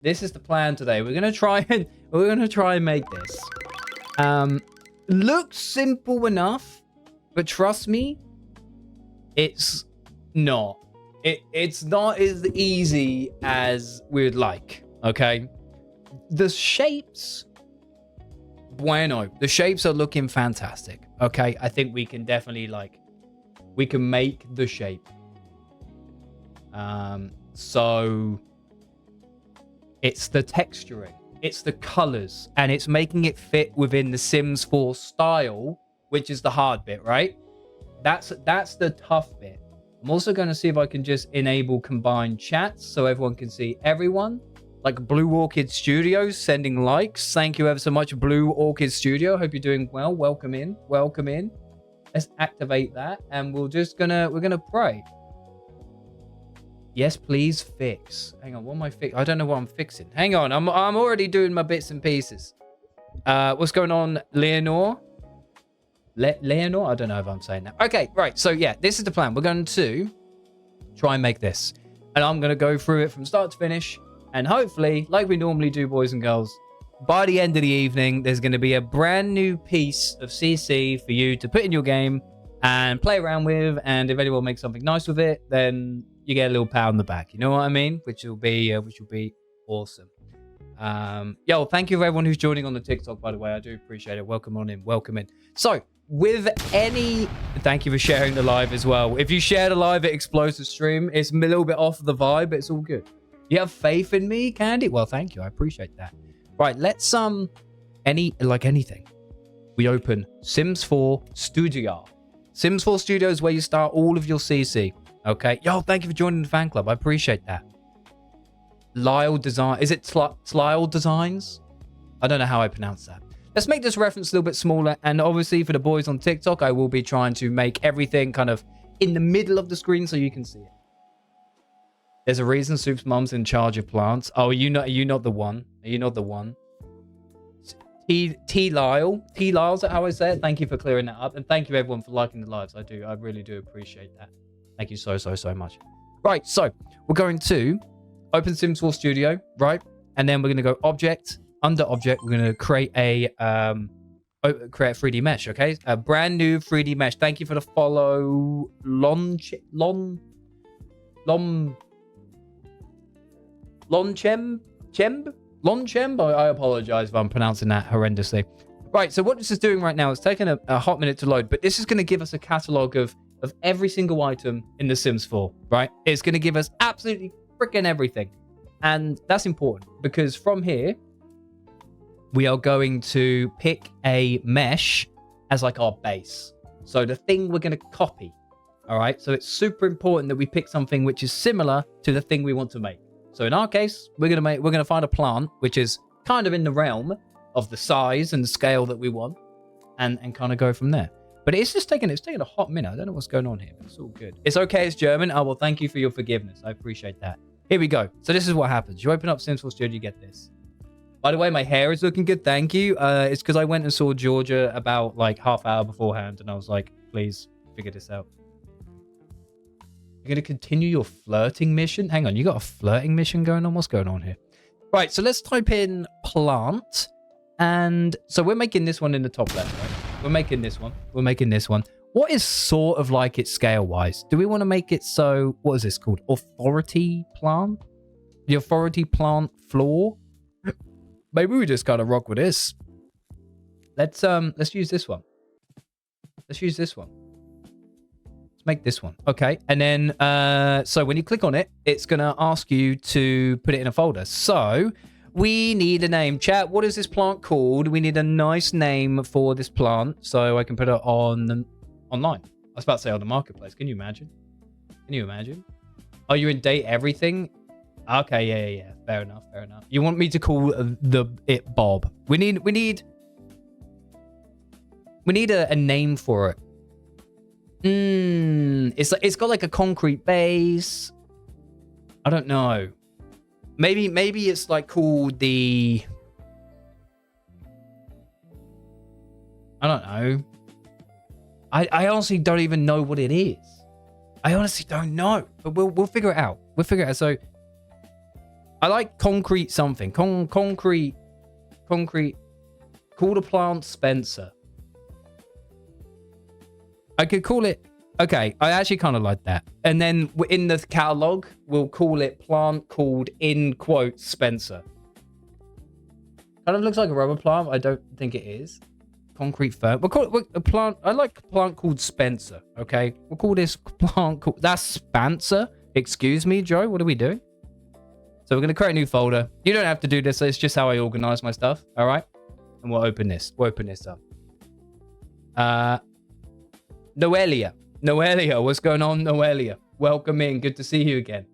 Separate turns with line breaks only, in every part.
This is the plan today. We're gonna try and make this. Looks simple enough, but trust me, it's not. It's not as easy as we would like. Okay, the shapes, bueno. The shapes are looking fantastic. Okay, I think we can definitely we can make the shape. So it's the texturing, it's the colors, and it's making it fit within the Sims 4 style, which is the hard bit, right? That's the tough bit. I'm also going to see if I can just enable combined chats so everyone can see everyone. Like Blue Orchid Studios sending likes. Thank you ever so much, Blue Orchid Studio. Hope you're doing well. Welcome in. Welcome in. Let's activate that, and we're gonna pray. Yes, please fix. Hang on, what am I fixing? I don't know what I'm fixing. Hang on, I'm already doing my bits and pieces. What's going on, Leonore? Leonore? I don't know if I'm saying that. Okay, right. So yeah, this is the plan. We're going to try and make this, and I'm gonna go through it from start to finish, and hopefully, like we normally do, boys and girls, by the end of the evening, there's going to be a brand new piece of CC for you to put in your game and play around with. And if anyone makes something nice with it, then you get a little pat on the back. You know what I mean? Which will be awesome. Yo, thank you for everyone who's joining on the TikTok, by the way. I do appreciate it. Welcome on in. Welcome in. So, thank you for sharing the live as well. If you share the live, it explodes the stream. It's a little bit off the vibe, but it's all good. You have faith in me, Candy? Well, thank you. I appreciate that. Right, let's anything. We open Sims 4 Studio. Sims 4 Studio is where you start all of your CC. Okay. Yo, thank you for joining the fan club. I appreciate that. Lyle Design. Is it Lyle Designs? I don't know how I pronounce that. Let's make this reference a little bit smaller. And obviously for the boys on TikTok, I will be trying to make everything kind of in the middle of the screen so you can see it. There's a reason Soup's mum's in charge of plants. Oh, are you not the one? Are you not the one? T Lyle, is that how I say it? Thank you for clearing that up, and thank you everyone for liking the lives. I really do appreciate that. Thank you so much. Right, so we're going to open Sims 4 Studio, right? And then we're going to go object. Under object, we're going to create a 3D mesh. Okay, a brand new 3D mesh. Thank you for the follow, Lonchem? I apologize if I'm pronouncing that horrendously. Right, so what this is doing right now is taking a hot minute to load, but this is going to give us a catalog of every single item in The Sims 4, right? It's going to give us absolutely freaking everything. And that's important because from here, we are going to pick a mesh as like our base. So the thing we're going to copy, all right? So it's super important that we pick something which is similar to the thing we want to make. So in our case, we're gonna find a plant which is kind of in the realm of the size and the scale that we want, and kind of go from there. But it's taking a hot minute. I don't know what's going on here, but it's all good. It's okay. It's German. Oh well, thank you for your forgiveness. I appreciate that. Here we go. So this is what happens. You open up Sims 4 Studio, you get this. By the way, my hair is looking good. Thank you. It's because I went and saw Georgia about like half hour beforehand, and I was like, please figure this out. You're going to continue your flirting mission? Hang on, you got a flirting mission going on? What's going on here? Right, so let's type in plant. And so we're making this one in the top left, right? We're making this one. What is sort of like it scale-wise? Do we want to make it so... What is this called? Authority plant? The authority plant floor? Maybe we just kind of rock with this. Let's use this one. Let's make this one. Okay. And then, so when you click on it, it's going to ask you to put it in a folder. So we need a name. Chat, what is this plant called? We need a nice name for this plant so I can put it online. I was about to say on the marketplace. Can you imagine? Oh, you're in date everything? Okay. Yeah. Fair enough. You want me to call it Bob. We need a name for it. It's got like a concrete base. I don't know. Maybe it's like called the... I don't know. I honestly don't even know what it is. I honestly don't know. But we'll figure it out. So I like concrete something. Concrete. Call the plant Spencer. I could call it... Okay, I actually kind of like that. And then in the catalog, we'll call it plant called, in quotes, Spencer. Kind of looks like a rubber plant. I don't think it is. Concrete fern. We'll call it a plant. I like a plant called Spencer. Okay, we'll call this plant called... That's Spencer. Excuse me, Joe. What are we doing? So we're going to create a new folder. You don't have to do this. It's just how I organize my stuff. All right. And we'll open this. We'll open this up. Noelia. What's going on, Noelia? Welcome in. Good to see you again.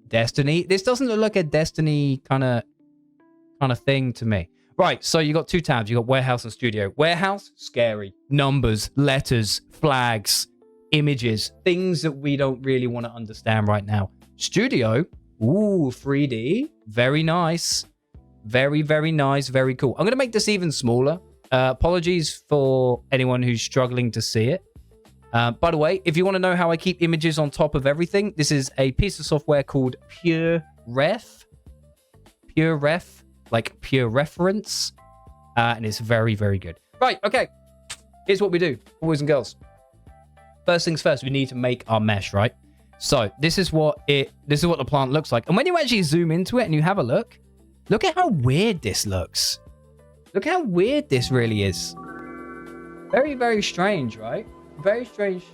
Destiny. This doesn't look like a Destiny kind of thing to me. Right. So you got two tabs. You got warehouse and studio. Warehouse, scary. Numbers, letters, flags, images, things that we don't really want to understand right now. Studio, ooh, 3D, very nice, very, very nice, very cool. I'm going to make this even smaller. Apologies for anyone who's struggling to see it. By the way, if you want to know how I keep images on top of everything, this is a piece of software called PureRef, like pure reference, and it's very, very good. Right, okay, here's what we do, boys and girls. First things first, we need to make our mesh, right? So this is what the plant looks like. And when you actually zoom into it and you have a look at how weird this looks. Look how weird this really is. Very, very strange, right? Very strange.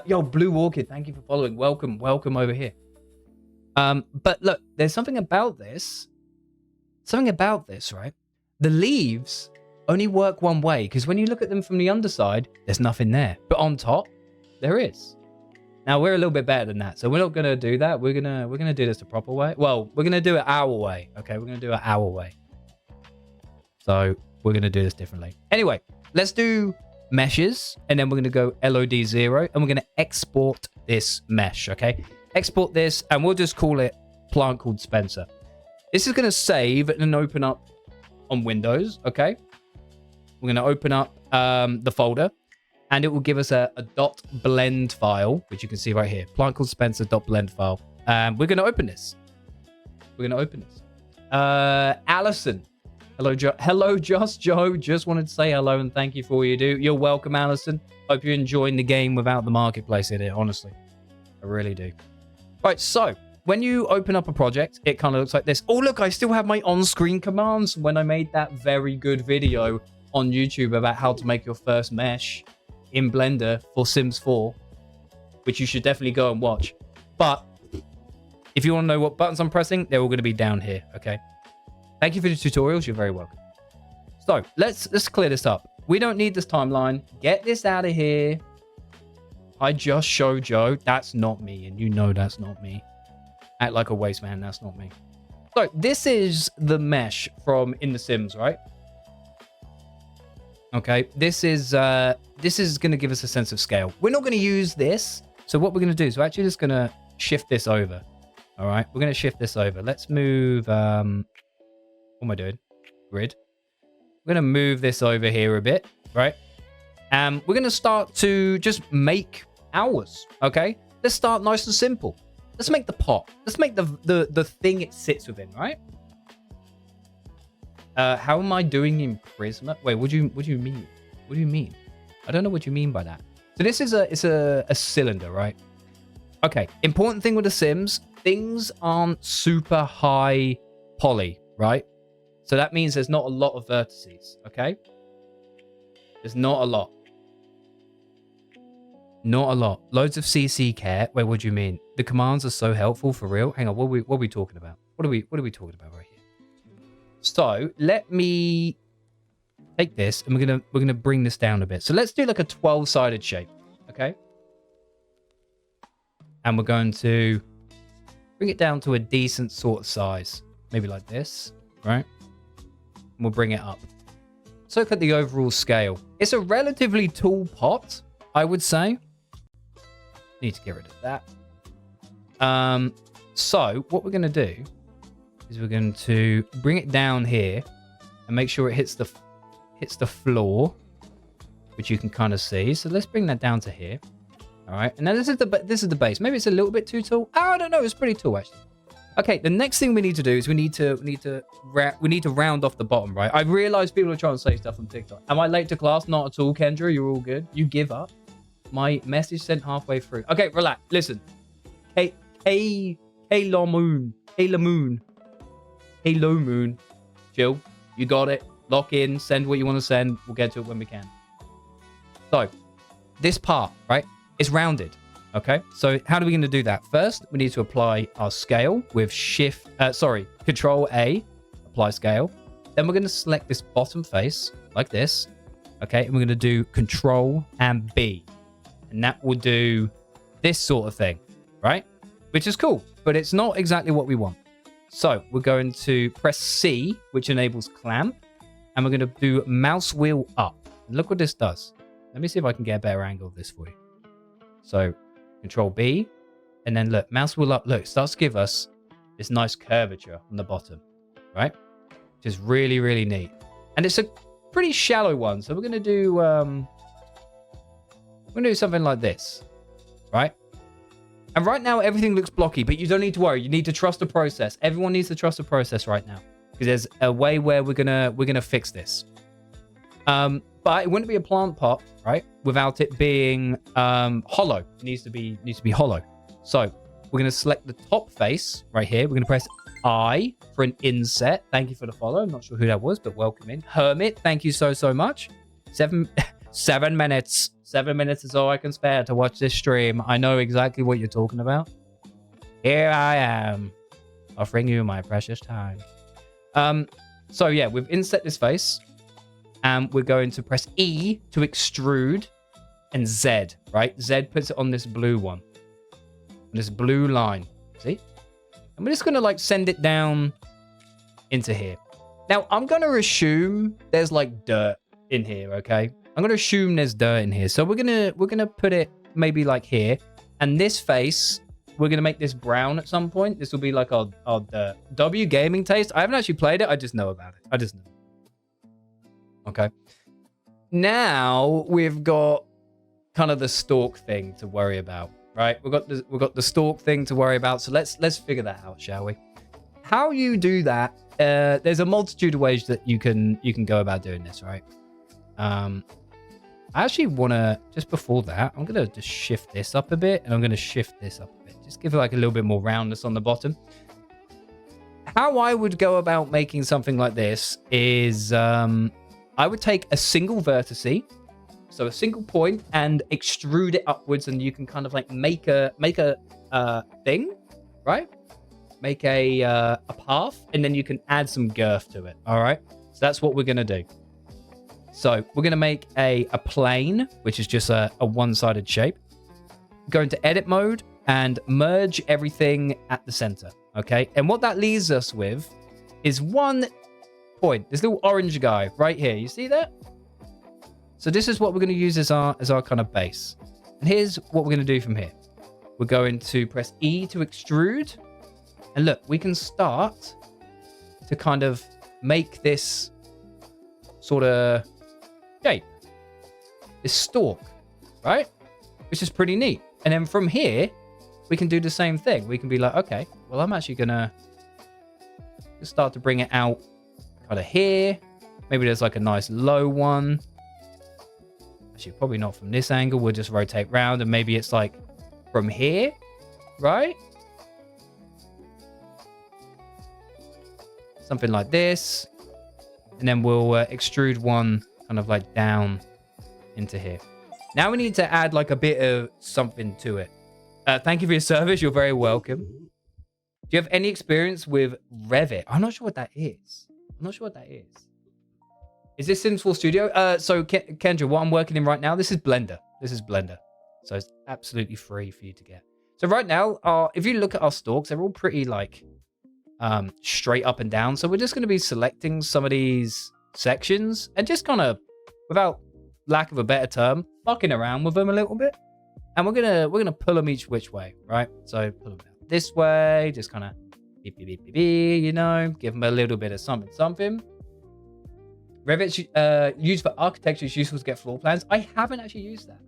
Yo, Blue Orchid, thank you for following. Welcome over here. But look, there's something about this, right? The leaves only work one way, because when you look at them from the underside, there's nothing there. But on top, there is. Now, we're a little bit better than that, so we're not going to do that. We're gonna do this the proper way. Well, we're going to do it our way, okay? We're going to do it our way. So we're going to do this differently. Anyway, let's do meshes, and then we're going to go LOD0, and we're going to export this mesh, okay? Export this, and we'll just call it plant called Spencer. This is going to save and open up on Windows, okay? We're going to open up the folder. And it will give us a .blend file, which you can see right here. Plant called Spencer .blend file. We're going to open this. Allison. Hello, Just Joe. Just wanted to say hello and thank you for what you do. You're welcome, Allison. Hope you're enjoying the game without the marketplace in it, honestly. I really do. Right, so when you open up a project, it kind of looks like this. Oh, look, I still have my on-screen commands when I made that very good video on YouTube about how to make your first mesh in Blender for Sims 4, which you should definitely go and watch. But if you want to know what buttons I'm pressing, they're all going to be down here, okay? Thank you for the tutorials. You're very welcome. So let's clear this up. We don't need this timeline. Get this out of here. I just showed Joe. That's not me, and you know that's not me. Act like a waste man. That's not me. So this is the mesh from In The Sims, right? Okay, this is going to give us a sense of scale. We're not going to use this. So what we're going to do is we're actually just going to shift this over. All right, we're going to shift this over. Let's move, what am I doing? Grid. We're going to move this over here a bit, right? We're going to start to just make ours, okay? Let's start nice and simple. Let's make the pot. Let's make the thing it sits within, right? How am I doing in Prisma? Wait, what do you mean? What do you mean? I don't know what you mean by that. So this is a cylinder, right? Okay. Important thing with The Sims, things aren't super high poly, right? So that means there's not a lot of vertices, okay? There's not a lot. Not a lot. Loads of CC care. Wait, what do you mean? The commands are so helpful for real. Hang on, what are we talking about? What are we talking about right here? So let me take this and we're gonna bring this down a bit. So let's do like a 12-sided shape, okay? And we're going to bring it down to a decent sort of size, maybe like this, right? And we'll bring it up. So look at the overall scale. It's a relatively tall pot, I would say. Need to get rid of that. So what we're gonna do is we're going to bring it down here and make sure it hits the floor, which you can kind of see. So let's bring that down to here. All right, and now this is the base. Maybe it's a little bit too tall. Oh, I don't know. It's pretty tall actually. Okay, the next thing we need to do is we need to round off the bottom, right? I realize people are trying to say stuff on TikTok. Am I late to class? Not at all, Kendra. You're all good. You give up. My message sent halfway through. Okay, relax. Listen. Halo Moon. Chill. You got it. Lock in. Send what you want to send. We'll get to it when we can. So, this part, right, is rounded. Okay, so how are we going to do that? First, we need to apply our scale with Control A, apply scale. Then we're going to select this bottom face like this. Okay, and we're going to do Control and B. And that will do this sort of thing, right? Which is cool, but it's not exactly what we want. So we're going to press C, which enables clamp. And we're going to do mouse wheel up. And look what this does. Let me see if I can get a better angle of this for you. So Control B, and then look, mouse wheel up. Look, it starts to give us this nice curvature on the bottom, right? Which is really, really neat. And it's a pretty shallow one. So we're going to do something like this, right? And right now, everything looks blocky, but you don't need to worry. You need to trust the process. Everyone needs to trust the process right now, because there's a way where we're gonna fix this. But it wouldn't be a plant pot, right, without it being hollow. It needs to be hollow. So we're going to select the top face right here. We're going to press I for an inset. Thank you for the follow. I'm not sure who that was, but welcome in. Hermit, thank you so much. 7 minutes. 7 minutes is all I can spare to watch this stream. I know exactly what you're talking about. Here I am, offering you my precious time. So yeah, we've inset this face. And we're going to press E to extrude and Z, right? Z puts it on this blue one. This blue line. See? And we're just going to like send it down into here. Now, I'm going to assume there's like dirt in here, okay? I'm going to assume there's dirt in here. So we're going to put it maybe like here. And this face, we're going to make this brown at some point. This will be like our dirt. W gaming taste. I haven't actually played it. I just know about it. I just know. Okay. Now we've got kind of the stalk thing to worry about, right? We've got the stalk thing to worry about. So let's figure that out, shall we? How you do that? There's a multitude of ways that you can go about doing this, right? I actually want to, just before that, I'm gonna just shift this up a bit, and I'm gonna shift this up a bit. Just give it like a little bit more roundness on the bottom. How I would go about making something like this is I would take a single vertice, so a single point, and extrude it upwards, and you can kind of like make a thing, right? Make a path, and then you can add some girth to it. All right, so that's what we're gonna do. So we're gonna make a plane, which is just a one-sided shape. Go into edit mode and merge everything at the center. Okay, and what that leaves us with is one point, this little orange guy right here. You see that? So this is what we're going to use as our kind of base. And here's what we're going to do from here. We're going to press E to extrude. And look, we can start to kind of make this sort of shape. This stalk, right? Which is pretty neat. And then from here, we can do the same thing. We can be like, okay, well, I'm actually going to start to bring it out kind of here. Maybe there's like a nice low one. Actually, probably not from this angle. We'll just rotate round, and maybe it's like from here, right? Something like this. And then we'll extrude one kind of like down into here. Now we need to add like a bit of something to it. Thank you for your service. You're very welcome. Do you have any experience with Revit? I'm not sure what that is. I'm not sure what that is. Is this Sims 4 Studio? So Kendra, what I'm working in right now, this is Blender. This is Blender. So it's absolutely free for you to get. So right now, if you look at our stalks, they're all pretty like straight up and down. So we're just going to be selecting some of these sections and just kind of, without lack of a better term, fucking around with them a little bit. And we're gonna pull them each which way, right? So pull them out this way, just kind of beep, beep, beep, beep, beep, you know, give them a little bit of something. Revit's used for architecture. It's useful to get floor plans. I haven't actually used that.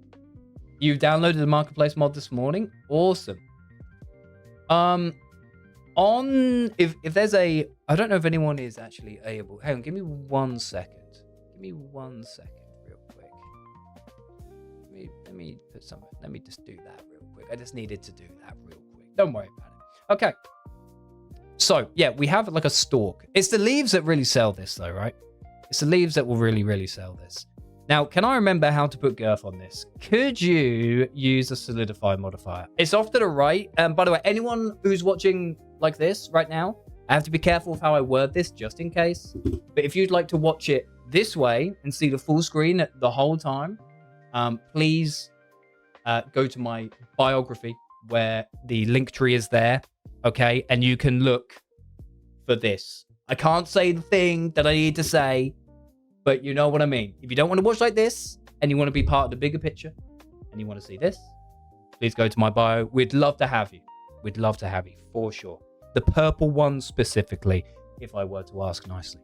You downloaded the marketplace mod this morning. Awesome. if there's a, I don't know if anyone is actually able. Hang on, give me 1 second. Give me 1 second, real quick. Let me put something. Let me just do that real quick. I just needed to do that real quick. Don't worry about it. Okay. So yeah, we have like a stalk. It's the leaves that really sell this, though, right? It's the leaves that will really sell this. Now, can I remember how to put girth on this? Could you use a solidify modifier? It's off to the right. By the way, anyone who's watching like this right now, I have to be careful of how I word this just in case. But if you'd like to watch it this way and see the full screen the whole time, please go to my biography where the link tree is there, okay? And you can look for this. I can't say the thing that I need to say, but you know what I mean. If you don't want to watch like this and you want to be part of the bigger picture and you want to see this, please go to my bio. We'd love to have you. We'd love to have you for sure. The purple one specifically, if I were to ask nicely.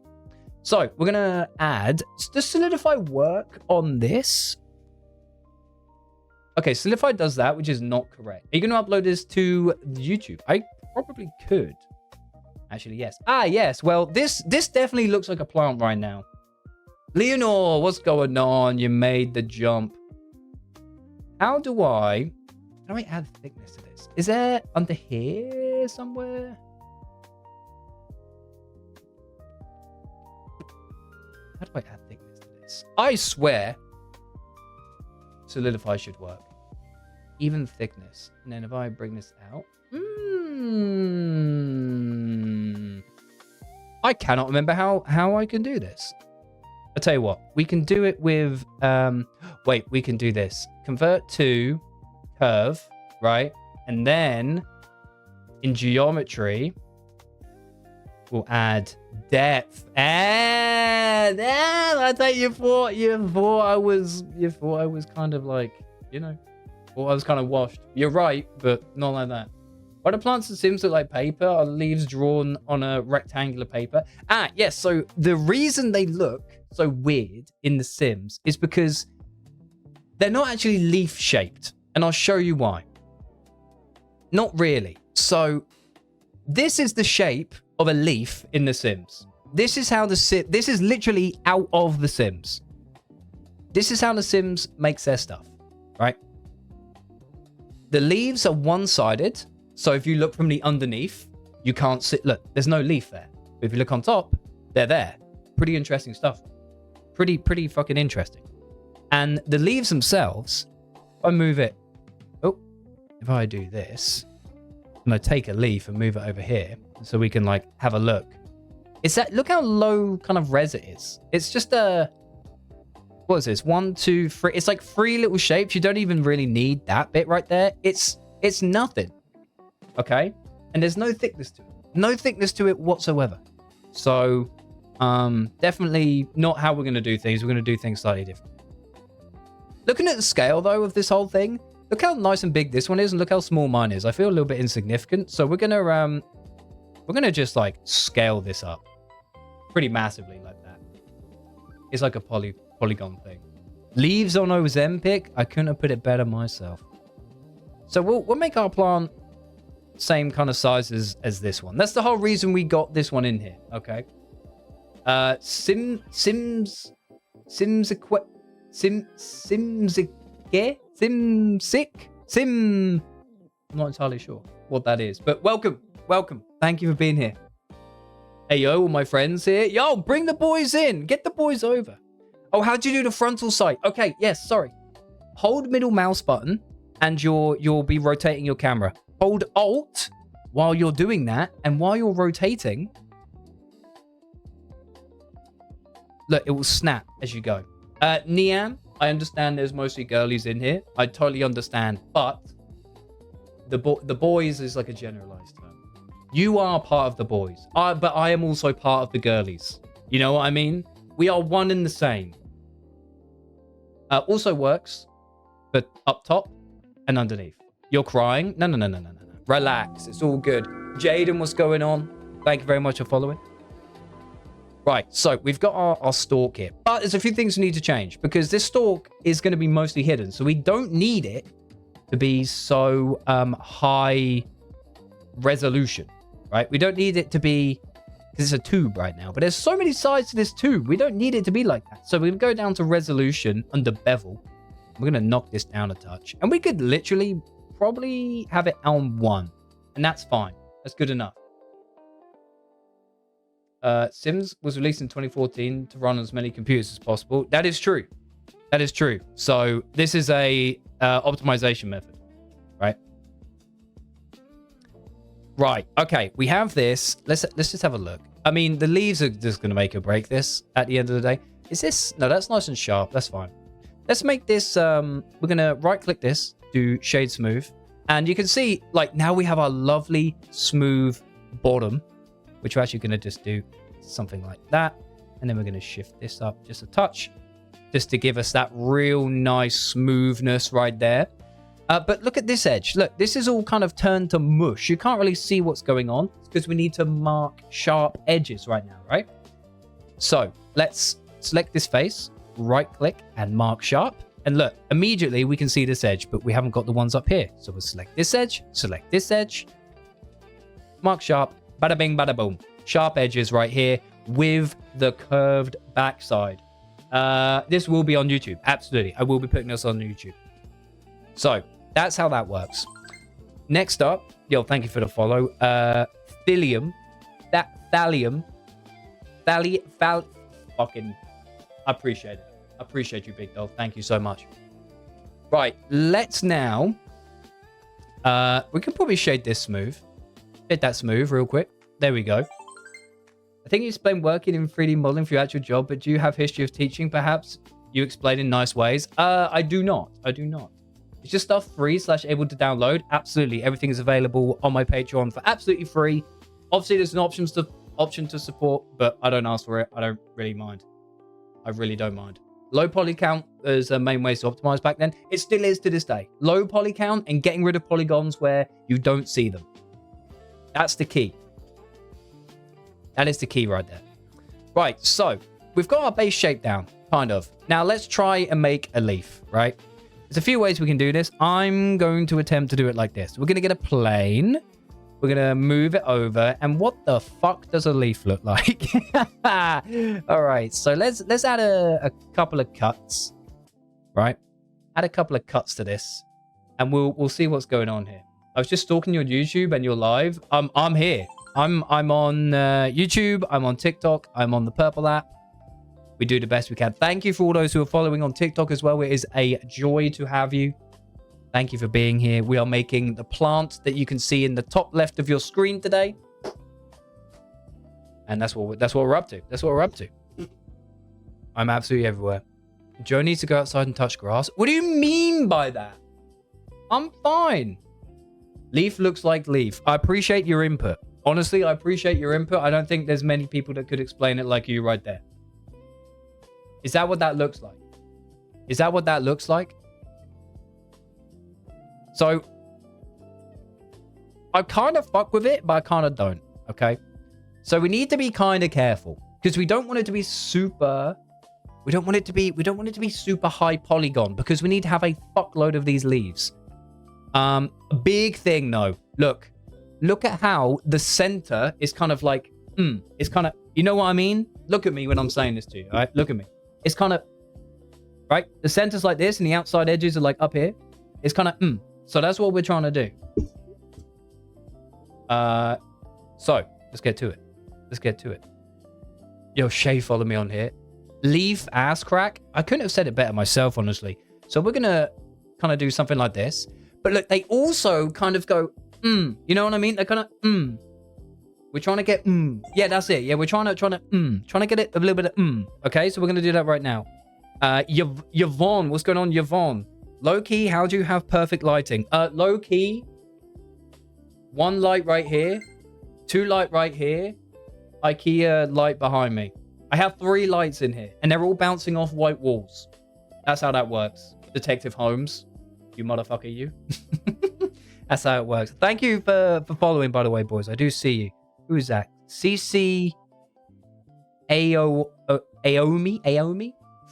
So we're going to add, does Solidify work on this? Okay, Solidify does that, which is not correct. Are you going to upload this to YouTube? I probably could. Actually, yes. Ah, yes. Well, this definitely looks like a plant right now. Leonor, what's going on? You made the jump. How do I add thickness to this? Is there under here somewhere? How do I add thickness to this? I swear Solidify should work. Even thickness. And then if I bring this out. I cannot remember how I can do this. I'll tell you what, we can do it with, wait, we can do this. Convert to curve, right? And then in geometry, we'll add depth. And I thought you thought I was kind of like, you know, thought I was kind of washed. You're right, but not like that. Why do plants and Sims look like paper? Are leaves drawn on a rectangular paper? Ah, yes. So the reason they look so weird in the Sims is because they're not actually leaf shaped. And I'll show you why. Not really. So this is the shape of a leaf in the Sims. This is how this is literally out of the Sims. This is how the Sims makes their stuff, right? The leaves are one-sided. So if you look from the underneath, you can't see. Look, there's no leaf there. But if you look on top, they're there. Pretty interesting stuff. Pretty fucking interesting. And the leaves themselves, if I move it. Oh, if I do this, and I take a leaf and move it over here, so we can like have a look. Is that, look how low kind of res it is. It's just a, what is this? 1, 2, 3. It's like 3 little shapes. You don't even really need that bit right there. It's nothing. Okay, and there's no thickness to it. No thickness to it whatsoever. So, definitely not how we're going to do things. We're going to do things slightly different. Looking at the scale, though, of this whole thing, look how nice and big this one is, and look how small mine is. I feel a little bit insignificant. So we're gonna just like scale this up pretty massively like that. It's like a polygon thing. Leaves on Ozempic. I couldn't have put it better myself. So we'll make our plant same kind of size as this one. That's the whole reason we got this one in here. Okay. Simsic. I'm not entirely sure what that is, but welcome. Thank you for being here. Hey yo, all my friends here. Yo, bring the boys in. Get the boys over. Oh, how'd you do the frontal sight? Okay, yes, sorry. Hold middle mouse button and you'll be rotating your camera. Hold Alt while you're doing that, and while you're rotating, look, it will snap as you go. Nian, I understand there's mostly girlies in here. I totally understand, but the boys is like a generalized term. You are part of the boys, but I am also part of the girlies. You know what I mean? We are one and the same. Also works, but up top and underneath. You're crying? No. Relax. It's all good. Jaden, what's going on? Thank you very much for following. Right, so we've got our stalk here. But there's a few things we need to change because this stalk is going to be mostly hidden. So we don't need it to be so high resolution. right? We don't need it to be, because it's a tube right now, but there's so many sides to this tube. We don't need it to be like that. So we're going to go down to resolution under bevel. We're going to knock this down a touch. And we could literally probably have it on 1. And that's fine. That's good enough. Sims was released in 2014 to run on as many computers as possible. That is true. That is true. So this is a optimization method, right? Right. Okay. We have this. Let's just have a look. I mean, the leaves are just going to make or break this at the end of the day. Is this? No, that's nice and sharp. That's fine. Let's make this. We're going to right click this, do shade smooth. And you can see, like, now we have our lovely smooth bottom, which we're actually going to just do something like that. And then we're going to shift this up just a touch, just to give us that real nice smoothness right there. But look at this edge. Look, this is all kind of turned to mush. You can't really see what's going on because we need to mark sharp edges right now, right? So let's select this face, right click and mark sharp. And look, immediately we can see this edge, but we haven't got the ones up here. So we'll select this edge, mark sharp, bada bing, bada boom. Sharp edges right here with the curved backside. This will be on YouTube. Absolutely. I will be putting this on YouTube. So that's how that works. Next up, yo, thank you for the follow. Thallium. Fucking, I appreciate it. I appreciate you, big dog. Thank you so much. Right, let's now, we can probably shade this smooth. Hit that smooth real quick. There we go. I think you explained working in 3D modeling for your actual job, but do you have history of teaching, perhaps? You explain in nice ways. I do not. It's just stuff free / able to download. Absolutely. Everything is available on my Patreon for absolutely free. Obviously, there's an option to support, but I don't ask for it. I don't really mind. I really don't mind. Low poly count is a main way to optimize back then. It still is to this day. Low poly count and getting rid of polygons where you don't see them. That's the key. That is the key right there. Right, so we've got our base shape down, kind of. Now let's try and make a leaf, right? There's a few ways we can do this. I'm going to attempt to do it like this. We're going to get a plane. We're going to move it over. And what the fuck does a leaf look like? All right, so let's add a couple of cuts, right? Add a couple of cuts to this, and we'll see what's going on here. I was just stalking your YouTube and your live. I'm here. I'm on YouTube. I'm on TikTok. I'm on the Purple app. We do the best we can. Thank you for all those who are following on TikTok as well. It is a joy to have you. Thank you for being here. We are making the plant that you can see in the top left of your screen today. And that's what we're up to. That's what we're up to. I'm absolutely everywhere. Joe needs to go outside and touch grass. What do you mean by that? I'm fine. Leaf looks like leaf. I appreciate your input. Honestly, I appreciate your input. I don't think there's many people that could explain it like you right there. Is that what that looks like? Is that what that looks like? So, I kind of fuck with it, but I kind of don't, okay? So we need to be kind of careful because we don't want it to be super... We don't want it to be super high polygon because we need to have a fuckload of these leaves. A big thing though. Look at how the center is kind of like, it's kind of, you know what I mean? Look at me when I'm saying this to you, all right? Look at me. It's kind of, right? The center's like this and the outside edges are like up here. It's kind of, So that's what we're trying to do. So let's get to it. Yo, Shay, follow me on here. Leaf ass crack. I couldn't have said it better myself, honestly. So we're going to kind of do something like this. But look, they also kind of go, you know what I mean? They're kind of, We're trying to get, Yeah, that's it. Yeah, we're trying to get it a little bit of, Okay, so we're going to do that right now. Yvonne, what's going on, Yvonne? Low key, how do you have perfect lighting? Low key, 1 light right here, 2 light right here, IKEA light behind me. I have 3 lights in here, and they're all bouncing off white walls. That's how that works. Detective Holmes, you motherfucker, you. That's how it works. Thank you for following, by the way, boys. I do see you. Who is that? CC Aomi?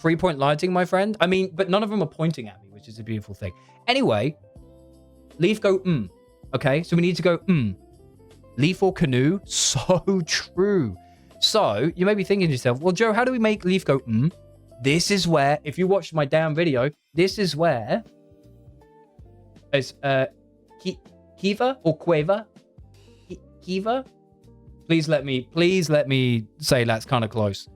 3-point lighting, my friend. I mean, but none of them are pointing at me, which is a beautiful thing. Anyway, leaf go, Okay, so we need to go, Leaf or canoe? So true. So you may be thinking to yourself, well, Joe, how do we make leaf go, This is where, if you watched my damn video, this is where it's Kiva or Quava? Kiva? Please let me say that's kind of close.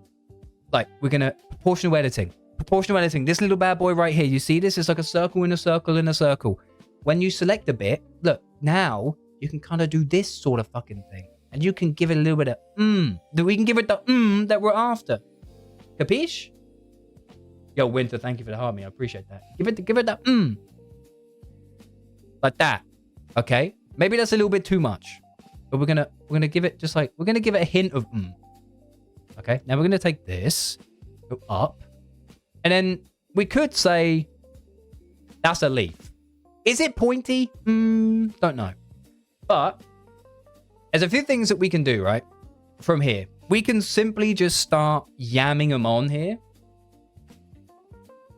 Like, we're going to proportional editing. Proportional editing. This little bad boy right here, you see this? It's like a circle in a circle in a circle. When you select a bit, look, now you can kind of do this sort of fucking thing. And you can give it a little bit of We can give it the that we're after. Capiche? Yo, Winter, thank you for the heart, me. I appreciate that. Give it the like that. Okay? Maybe that's a little bit too much. But we're gonna give it just like we're gonna give it a hint of Okay, now we're gonna take this, go up, and then we could say that's a leaf. Is it pointy? Don't know. But there's a few things that we can do, right? From here. We can simply just start yamming them on here.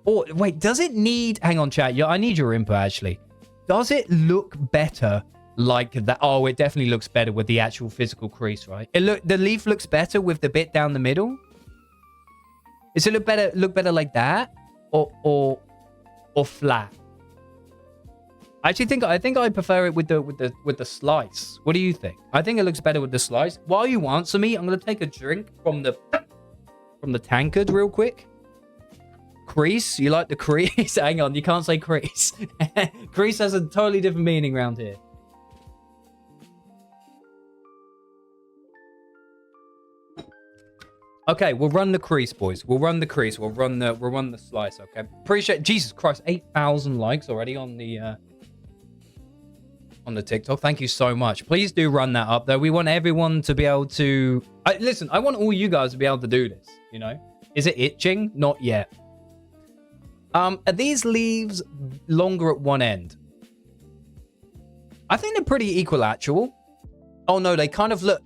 Or, wait, does it need... Hang on, chat. Yeah, I need your input, actually. Does it look better like that? Oh, it definitely looks better with the actual physical crease, right? The leaf looks better with the bit down the middle. Does it look better like that? Or flat? I think I prefer it with the slice. What do you think? I think it looks better with the slice. While you answer me, I'm gonna take a drink from the tankard real quick. Crease? You like the crease? Hang on, you can't say crease. Crease has a totally different meaning around here. Okay, we'll run the crease, boys. We'll run the crease. We'll run the slice. Okay. Appreciate. Jesus Christ, 8,000 likes already on the TikTok. Thank you so much. Please do run that up, though. We want everyone to be able to. Listen, I want all you guys to be able to do this. You know, is it itching? Not yet. Are these leaves longer at one end? I think they're pretty equal, actual. Oh no, they kind of look.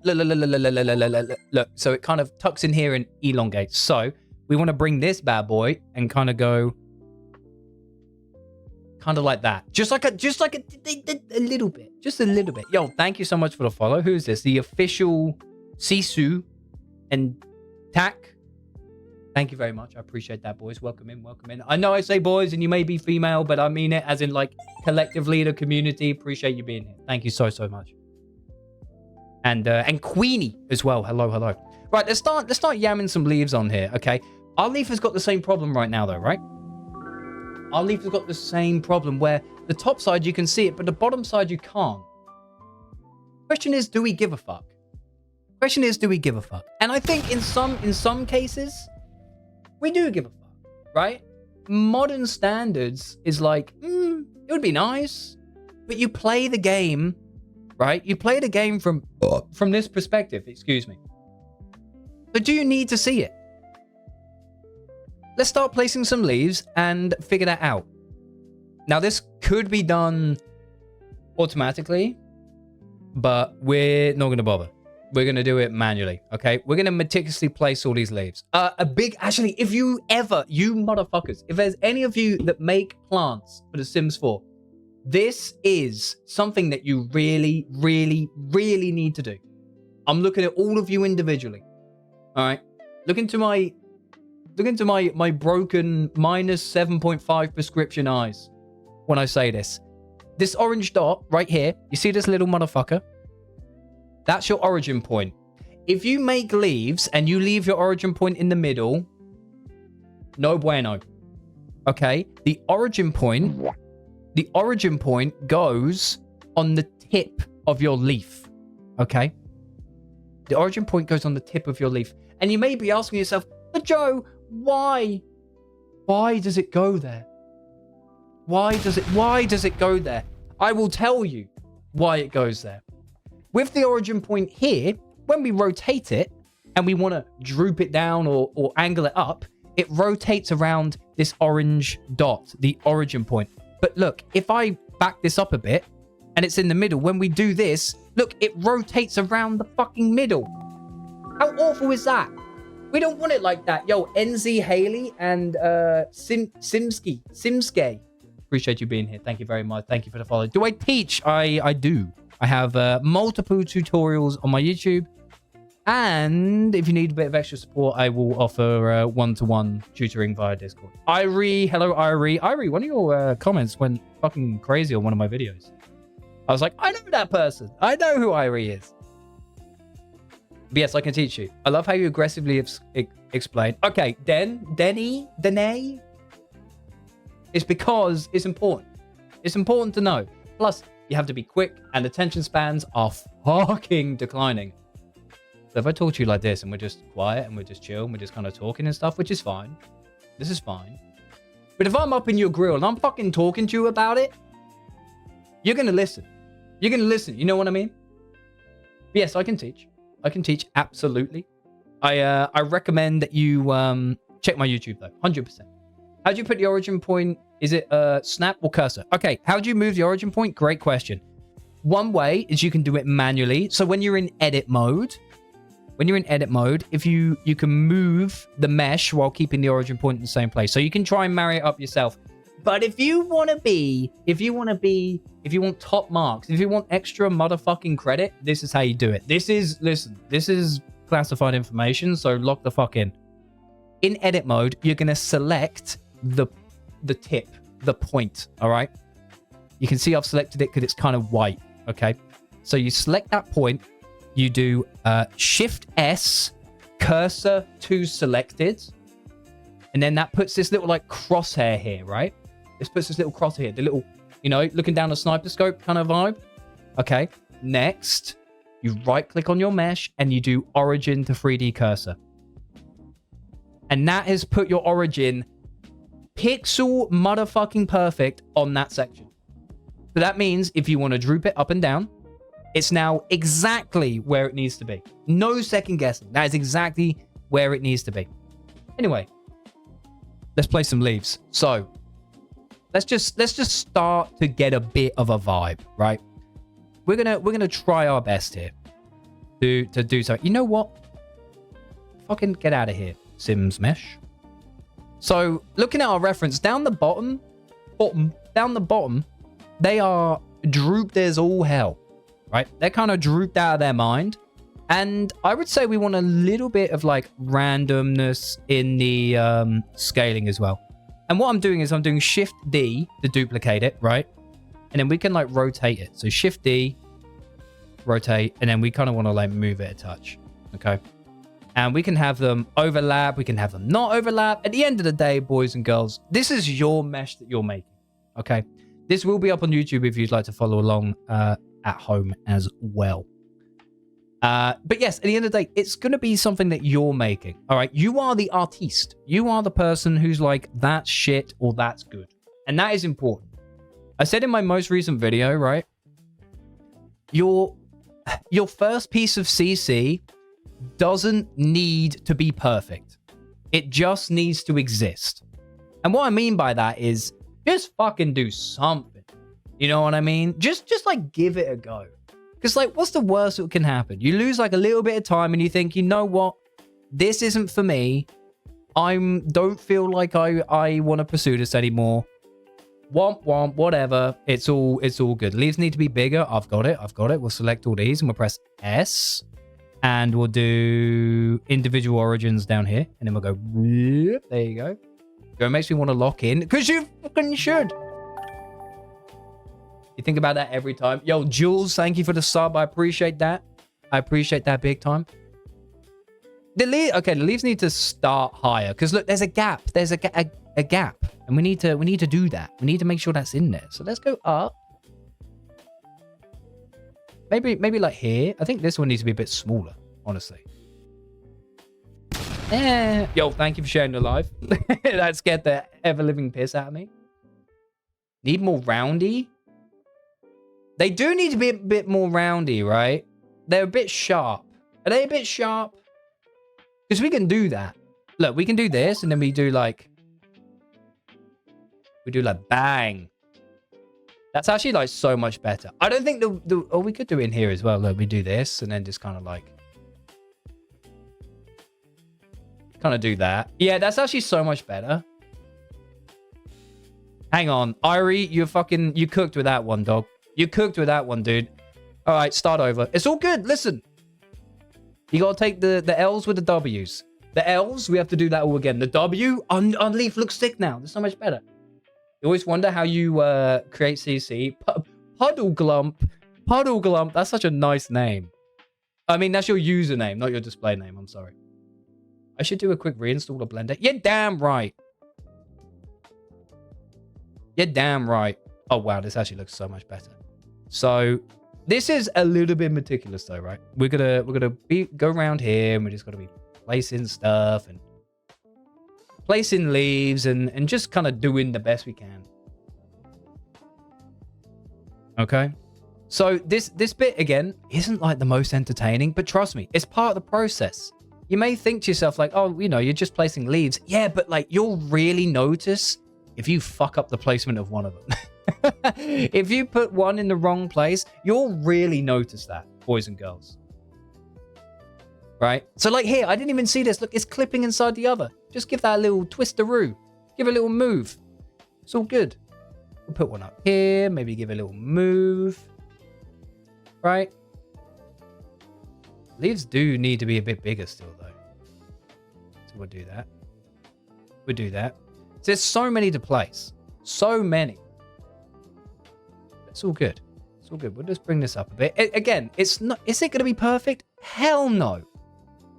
So it kind of tucks in here and elongates. So we want to bring this bad boy and kind of go, kind of like that, just like a little bit, just a little bit. Yo, thank you so much for the follow. Who's this? The official Sisu and Tak. Thank you very much. I appreciate that, boys. Welcome in, welcome in. I know I say boys and you may be female, but I mean it as in like collectively the community. Appreciate you being here. Thank you so much. And Queenie as well. Hello. Right, let's start yamming some leaves on here. Okay, our leaf has got the same problem right now, though, right? Our leaf has got the same problem where the top side you can see it, but the bottom side you can't. Question is, do we give a fuck? Question is, do we give a fuck? And I think in some cases, we do give a fuck, right? Modern standards is like, it would be nice, but you play the game, right? You play the game from this perspective, excuse me. So do you need to see it? Let's start placing some leaves and figure that out. Now, this could be done automatically, but we're not going to bother. We're going to do it manually, okay? We're going to meticulously place all these leaves. Actually, if you motherfuckers, if there's any of you that make plants for The Sims 4, this is something that you really, really, really need to do. I'm looking at all of you individually, all right? Look into my broken -7.5 prescription eyes when I say this. This orange dot right here, you see this little motherfucker? That's your origin point. If you make leaves and you leave your origin point in the middle, no bueno. Okay? The origin point goes on the tip of your leaf. Okay? The origin point goes on the tip of your leaf. And you may be asking yourself, but Joe, why? Why does it go there? Why does it go there? I will tell you why it goes there. With the origin point here, when we rotate it and we want to droop it down or angle it up, it rotates around this orange dot, the origin point. But look, if I back this up a bit and it's in the middle, when we do this, look, it rotates around the fucking middle. How awful is that? We don't want it like that. Yo, NZ Haley and Simske. Appreciate you being here. Thank you very much. Thank you for the follow. Do I teach? I do. I have multiple tutorials on my YouTube. And if you need a bit of extra support, I will offer one-to-one tutoring via Discord. Irie, hello, Irie. Irie, one of your comments went fucking crazy on one of my videos. I was like, I know that person. I know who Irie is. But yes, I can teach you. I love how you aggressively explain. Okay, Dene. It's because it's important. It's important to know. Plus, you have to be quick, and attention spans are fucking declining. So if I talk to you like this, and we're just quiet, and we're just chill, and we're just kind of talking and stuff, which is fine. This is fine. But if I'm up in your grill, and I'm fucking talking to you about it, you're going to listen. You're going to listen. You know what I mean? But yes, I can teach. I can teach, absolutely. I recommend that you check my YouTube, though. 100%. How do you put the origin point? Is it snap or cursor? Okay, how do you move the origin point? Great question. One way is you can do it manually. So when you're in edit mode, if you can move the mesh while keeping the origin point in the same place. So you can try and marry it up yourself. But if you want top marks, if you want extra motherfucking credit, this is how you do it. This is classified information, so lock the fuck in. In edit mode, you're going to select the tip, the point, all right? You can see I've selected it because it's kind of white, okay? So you select that point, you do Shift S, cursor to selected, and then that puts this little like crosshair here, right? This puts this little crosshair, the little, looking down a sniper scope kind of vibe. Okay, next, you right-click on your mesh and you do origin to 3D cursor. And that has put your origin pixel motherfucking perfect on that section. So that means if you want to droop it up and down, it's now exactly where it needs to be. No second guessing. That is exactly where it needs to be. Anyway, let's play some leaves. So let's just start to get a bit of a vibe, right? We're gonna try our best here to do so. You know what? Fucking get out of here, Sims Mesh. So looking at our reference down the bottom, they are drooped as all hell, right? They're kind of drooped out of their mind. And I would say we want a little bit of like randomness in the scaling as well. And what I'm doing is I'm doing Shift D to duplicate it, right? And then we can like rotate it. So Shift D, rotate, and then we kind of want to like move it a touch, okay? And we can have them overlap. We can have them not overlap. At the end of the day, boys and girls, this is your mesh that you're making, okay? This will be up on YouTube if you'd like to follow along at home as well. But yes, at the end of the day, it's going to be something that you're making. All right. You are the artiste. You are the person who's like, that's shit or that's good. And that is important. I said in my most recent video, right? Your first piece of CC doesn't need to be perfect. It just needs to exist. And what I mean by that is just fucking do something. You know what I mean? Just like give it a go. Because, like, what's the worst that can happen? You lose, like, a little bit of time and you think, you know what? This isn't for me. Don't feel like I want to pursue this anymore. Womp, womp, whatever. It's all good. Leaves need to be bigger. I've got it. We'll select all these and we'll press S. And we'll do individual origins down here. And then we'll go, there you go. It makes me want to lock in. Because you fucking should. You think about that every time. Yo, Jules, thank you for the sub. I appreciate that. I appreciate that big time. The leaves need to start higher because look, there's a gap. There's a gap, and we need to do that. We need to make sure that's in there. So let's go up. Maybe like here. I think this one needs to be a bit smaller, honestly. Yo, thank you for sharing the live. That scared the ever-living piss out of me. Need more roundy. They do need to be a bit more roundy, right? They're a bit sharp. Are they a bit sharp? Because we can do that. Look, we can do this, and then we do like bang. That's actually like so much better. I don't think we could do it in here as well. Look, we do this, and then just kind of like do that. Yeah, that's actually so much better. Hang on, Irie, you cooked with that one, dog. You cooked with that one, dude. All right, start over. It's all good. Listen. You got to take the L's with the W's. The L's, we have to do that all again. The W, on Leaf looks sick now. It's so much better. You always wonder how you create CC. Puddle Glump. Puddle Glump. That's such a nice name. I mean, that's your username, not your display name. I'm sorry. I should do a quick reinstall of Blender. You're damn right. You're damn right. Oh, wow. This actually looks so much better. So this is a little bit meticulous though, right? We're gonna go around here and we're just gonna be placing stuff and placing leaves and just kind of doing the best we can. Okay. So this bit again isn't like the most entertaining, but trust me, it's part of the process. You may think to yourself like, oh, you know, you're just placing leaves. Yeah, but like you'll really notice if you fuck up the placement of one of them. If you put one in the wrong place, you'll really notice that, boys and girls. Right? So like here, I didn't even see this. Look, it's clipping inside the other. Just give that a little twisteroo. Give a little move. It's all good. We'll put one up here. Maybe give a little move. Right? Leaves do need to be a bit bigger still, though. So we'll do that. We'll do that. So there's so many to place. So many. It's all good. It's all good. We'll just bring this up a bit. Again, it's not. Is it going to be perfect? Hell no.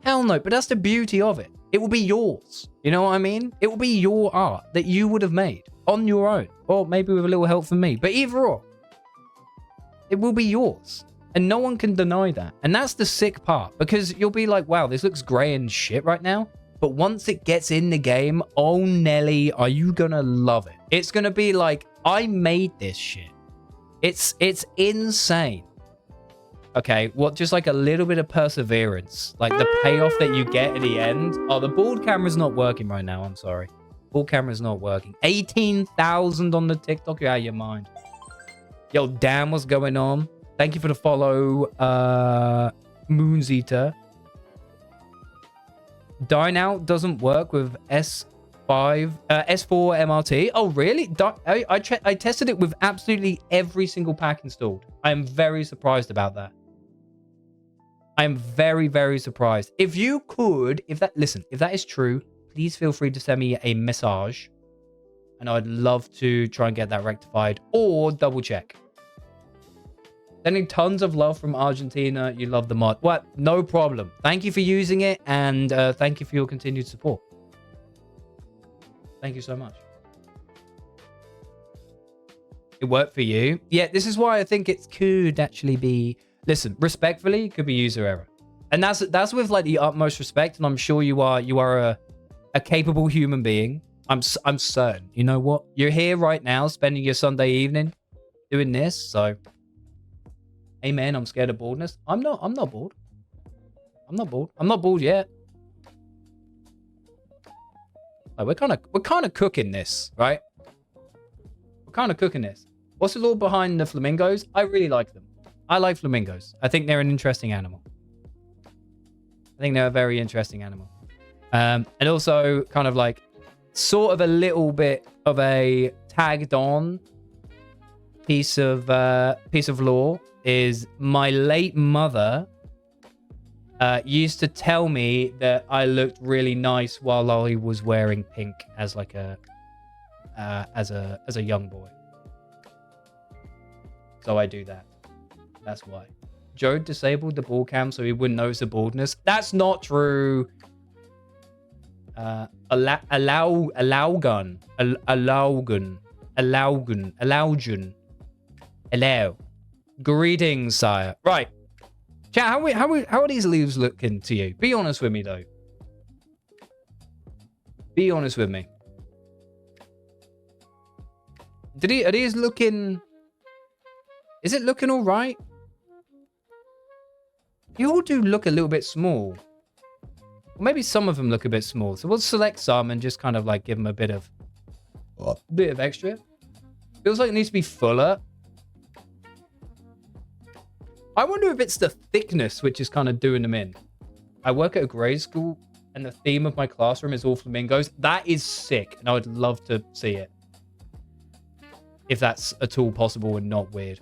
Hell no. But that's the beauty of it. It will be yours. You know what I mean? It will be your art that you would have made on your own. Or maybe with a little help from me. But either or. It will be yours. And no one can deny that. And that's the sick part. Because you'll be like, wow, this looks grey and shit right now. But once it gets in the game, oh Nelly, are you going to love it? It's going to be like, I made this shit. It's insane. Okay, well, just like a little bit of perseverance. Like the payoff that you get at the end. Oh, the board camera's not working right now. I'm sorry. Board camera's not working. 18,000 on the TikTok. You're out of your mind. Yo, damn, what's going on? Thank you for the follow, Moons Eater. Dine Out doesn't work with S4 MRT. Oh, really? I tested it with absolutely every single pack installed. I am very surprised about that. I am very, very surprised. If you could, if that is true, please feel free to send me a message. And I'd love to try and get that rectified or double check. Sending tons of love from Argentina. You love the mod. What? No problem. Thank you for using it. And thank you for your continued support. Thank you so much. It worked for you. Yeah, this is why I think it could actually be... Listen, respectfully, it could be user error. And that's with like the utmost respect. And I'm sure you are a capable human being. I'm certain. You know what? You're here right now, spending your Sunday evening doing this. So, amen. I'm scared of boredness. I'm not bored. I'm not bored. I'm not bored yet. Like, we're kind of cooking this, right? We're kind of cooking this. What's the law behind the flamingos? I really like them. I like flamingos. I think they're an interesting animal. I think they're a very interesting animal. And also kind of like sort of a little bit of a tagged on piece of lore is my late mother used to tell me that I looked really nice while I was wearing pink as like as a young boy. So I do that. That's why. Joe disabled the ball cam so he wouldn't notice the baldness. That's not true. Allow. Greetings, sire. Right. Chat, how are these leaves looking to you? Be honest with me, though. Be honest with me. Are these looking... Is it looking all right? You all do look a little bit small. Or maybe some of them look a bit small. So we'll select some and just kind of like give them a bit of extra. Feels like it needs to be fuller. I wonder if it's the thickness which is kind of doing them in. I work at a grade school and the theme of my classroom is all flamingos. That is sick. And I would love to see it. If that's at all possible and not weird.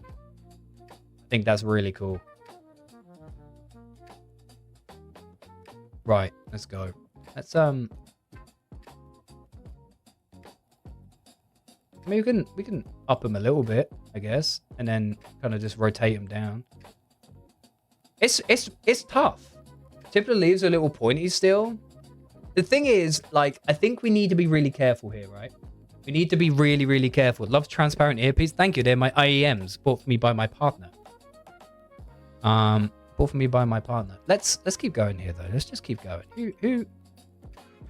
think that's really cool. Right, let's go. Let's I mean, we can up them a little bit, I guess, and then kind of just rotate them down. It's tough. Tip of the leaves are a little pointy still. The thing is, like, I think we need to be really careful here, right? We need to be really, really careful. Love transparent earpiece. Thank you. They're my IEMs, bought for me by my partner. Bought for me by my partner. Let's keep going here though. Let's just keep going.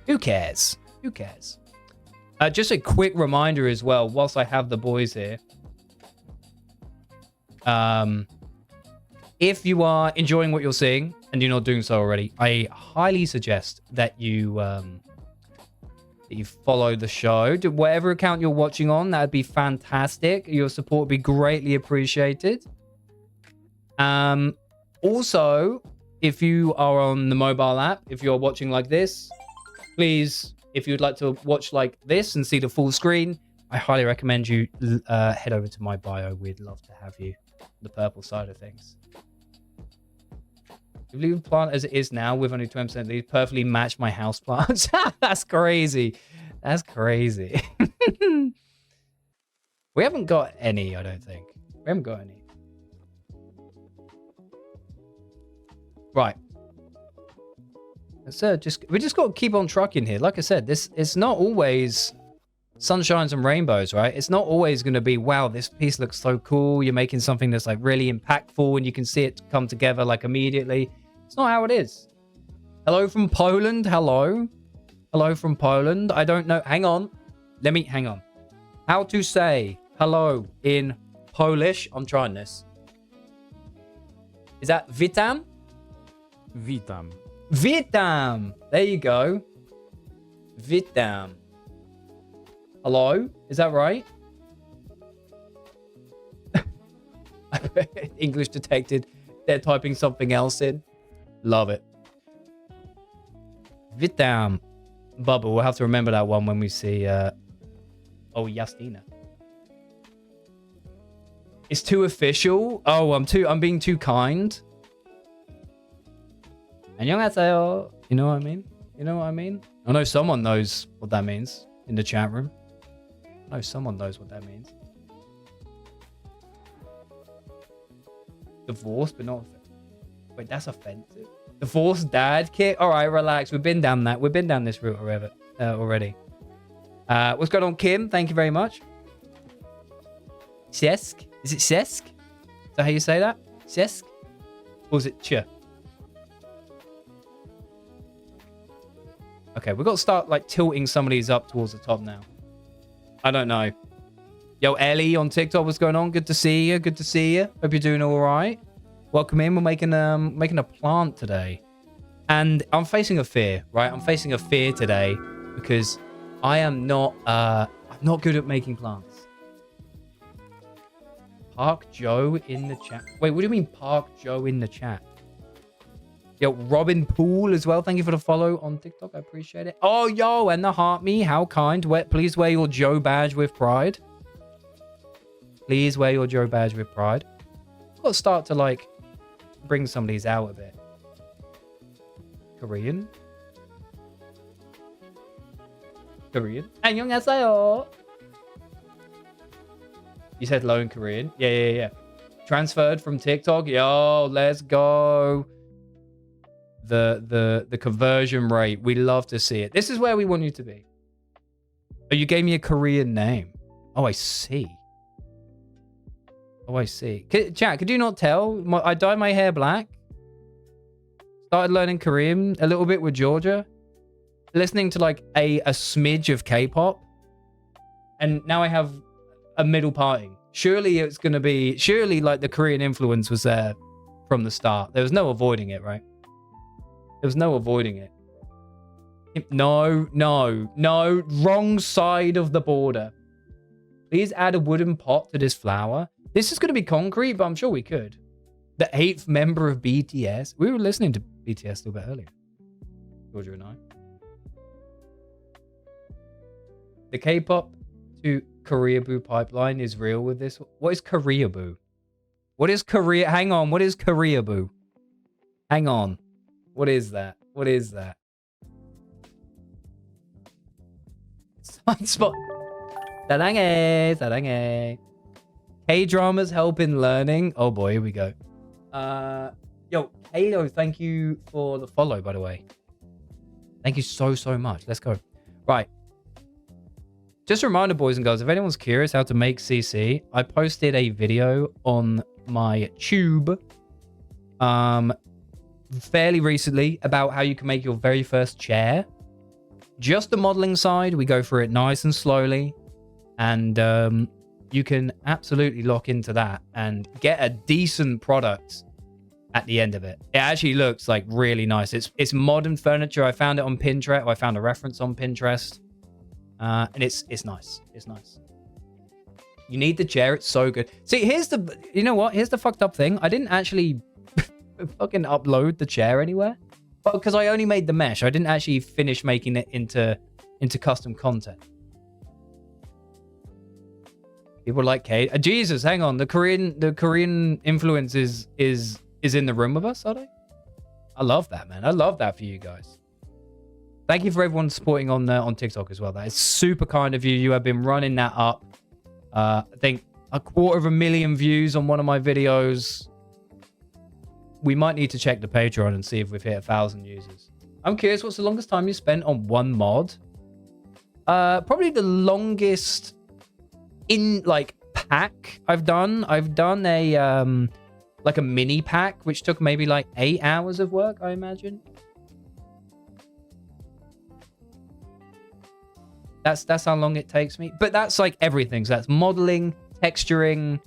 Who cares? Who cares? Just a quick reminder as well, whilst I have the boys here. If you are enjoying what you're seeing and you're not doing so already, I highly suggest that you follow the show. Whatever account you're watching on, that'd be fantastic. Your support would be greatly appreciated. Also, if you are on the mobile app, if you're watching like this, please, if you'd like to watch like this and see the full screen, I highly recommend you head over to my bio. We'd love to have you on the purple side of things. If leave the plant as it is now with only 20% leaves, perfectly match my house plants. That's crazy. That's crazy. We haven't got any, I don't think. We haven't got any. Right. So we just got to keep on trucking here. Like I said, it's not always sunshines and rainbows, right? It's not always going to be, wow, this piece looks so cool. You're making something that's like really impactful and you can see it come together like immediately. It's not how it is. Hello from Poland. Hello. Hello from Poland. I don't know. Hang on. Hang on. How to say hello in Polish? I'm trying this. Is that witam?
Witam.
Witam. There you go. Witam. Hello? Is that right? English detected. They're typing something else in. Love it. Witam. Bubba, we'll have to remember that one when we see... Oh, Jastina. It's too official. Oh, I'm being too kind. 안녕하세요. You know what I mean? You know what I mean? I know someone knows what that means in the chat room. I know someone knows what that means. Divorced, but not... Wait, that's offensive. Divorced dad kit? All right, relax. We've been down that. We've been down this route already. What's going on, Kim? Thank you very much. Sesk? Is it Sesk? Is that how you say that? Sesk? Or is it Ch? Okay, we've got to start like tilting some of these up towards the top now. I don't know. Yo, Ellie on TikTok, what's going on? Good to see you. Good to see you. Hope you're doing all right. Welcome in. We're making a plant today. And I'm facing a fear, right? I'm facing a fear today because I'm not good at making plants. Park Joe in the chat. Wait, what do you mean Park Joe in the chat? Yo, Robin Poole as well. Thank you for the follow on TikTok. I appreciate it. Oh, yo, and the heart me. How kind. Please wear your Joe badge with pride. Please wear your Joe badge with pride. I've got to start to, like, bring some of these out a bit. Korean. 안녕하세요. You said low in Korean? Yeah. Transferred from TikTok. Yo, let's go. The conversion rate. We love to see it. This is where we want you to be. Oh, you gave me a Korean name. Oh, I see. Chat, could you not tell? I dyed my hair black. Started learning Korean a little bit with Georgia. Listening to like a smidge of K-pop. And now I have a middle parting. Surely like the Korean influence was there from the start. There was no avoiding it, right? There was no avoiding it. No. Wrong side of the border. Please add a wooden pot to this flower. This is going to be concrete, but I'm sure we could. The 8th member of BTS. We were listening to BTS a little bit earlier. Georgia and I. The K-pop to Koreaboo pipeline is real with this. What is Koreaboo? What is Korea? Hang on. What is Korea, boo? Hang on. What is that? What is that? Sunspot. Sarange. Sarange. K-dramas help in learning. Oh boy, here we go. Yo, Halo, thank you for the follow, by the way. Thank you so much. Let's go. Right. Just a reminder, boys and girls, if anyone's curious how to make CC, I posted a video on my tube fairly recently about how you can make your very first chair. Just the modeling side, we go through it nice and slowly, and you can absolutely lock into that and get a decent product at the end of it. It actually looks like really nice. It's modern furniture. I found it on Pinterest. I found a reference on Pinterest, and it's nice. It's nice. You need the chair. It's so good. See, you know what? Here's the fucked up thing. I didn't actually fucking upload the chair anywhere, but because I only made the mesh, I didn't actually finish making it into custom content. People like Kate. Jesus, hang on. The Korean influence is in the room with us, are they? I love that, man. I love that for you guys. Thank you for everyone supporting on TikTok as well. That is super kind of you. You have been running that up. I think 250,000 views on one of my videos. We might need to check the Patreon and see if we've hit 1,000 users. I'm curious, what's the longest time you spent on one mod? Probably the longest in like pack I've done. I've done a like a mini pack, which took maybe like 8 hours of work, I imagine. That's how long it takes me. But that's like everything. So that's modeling, texturing,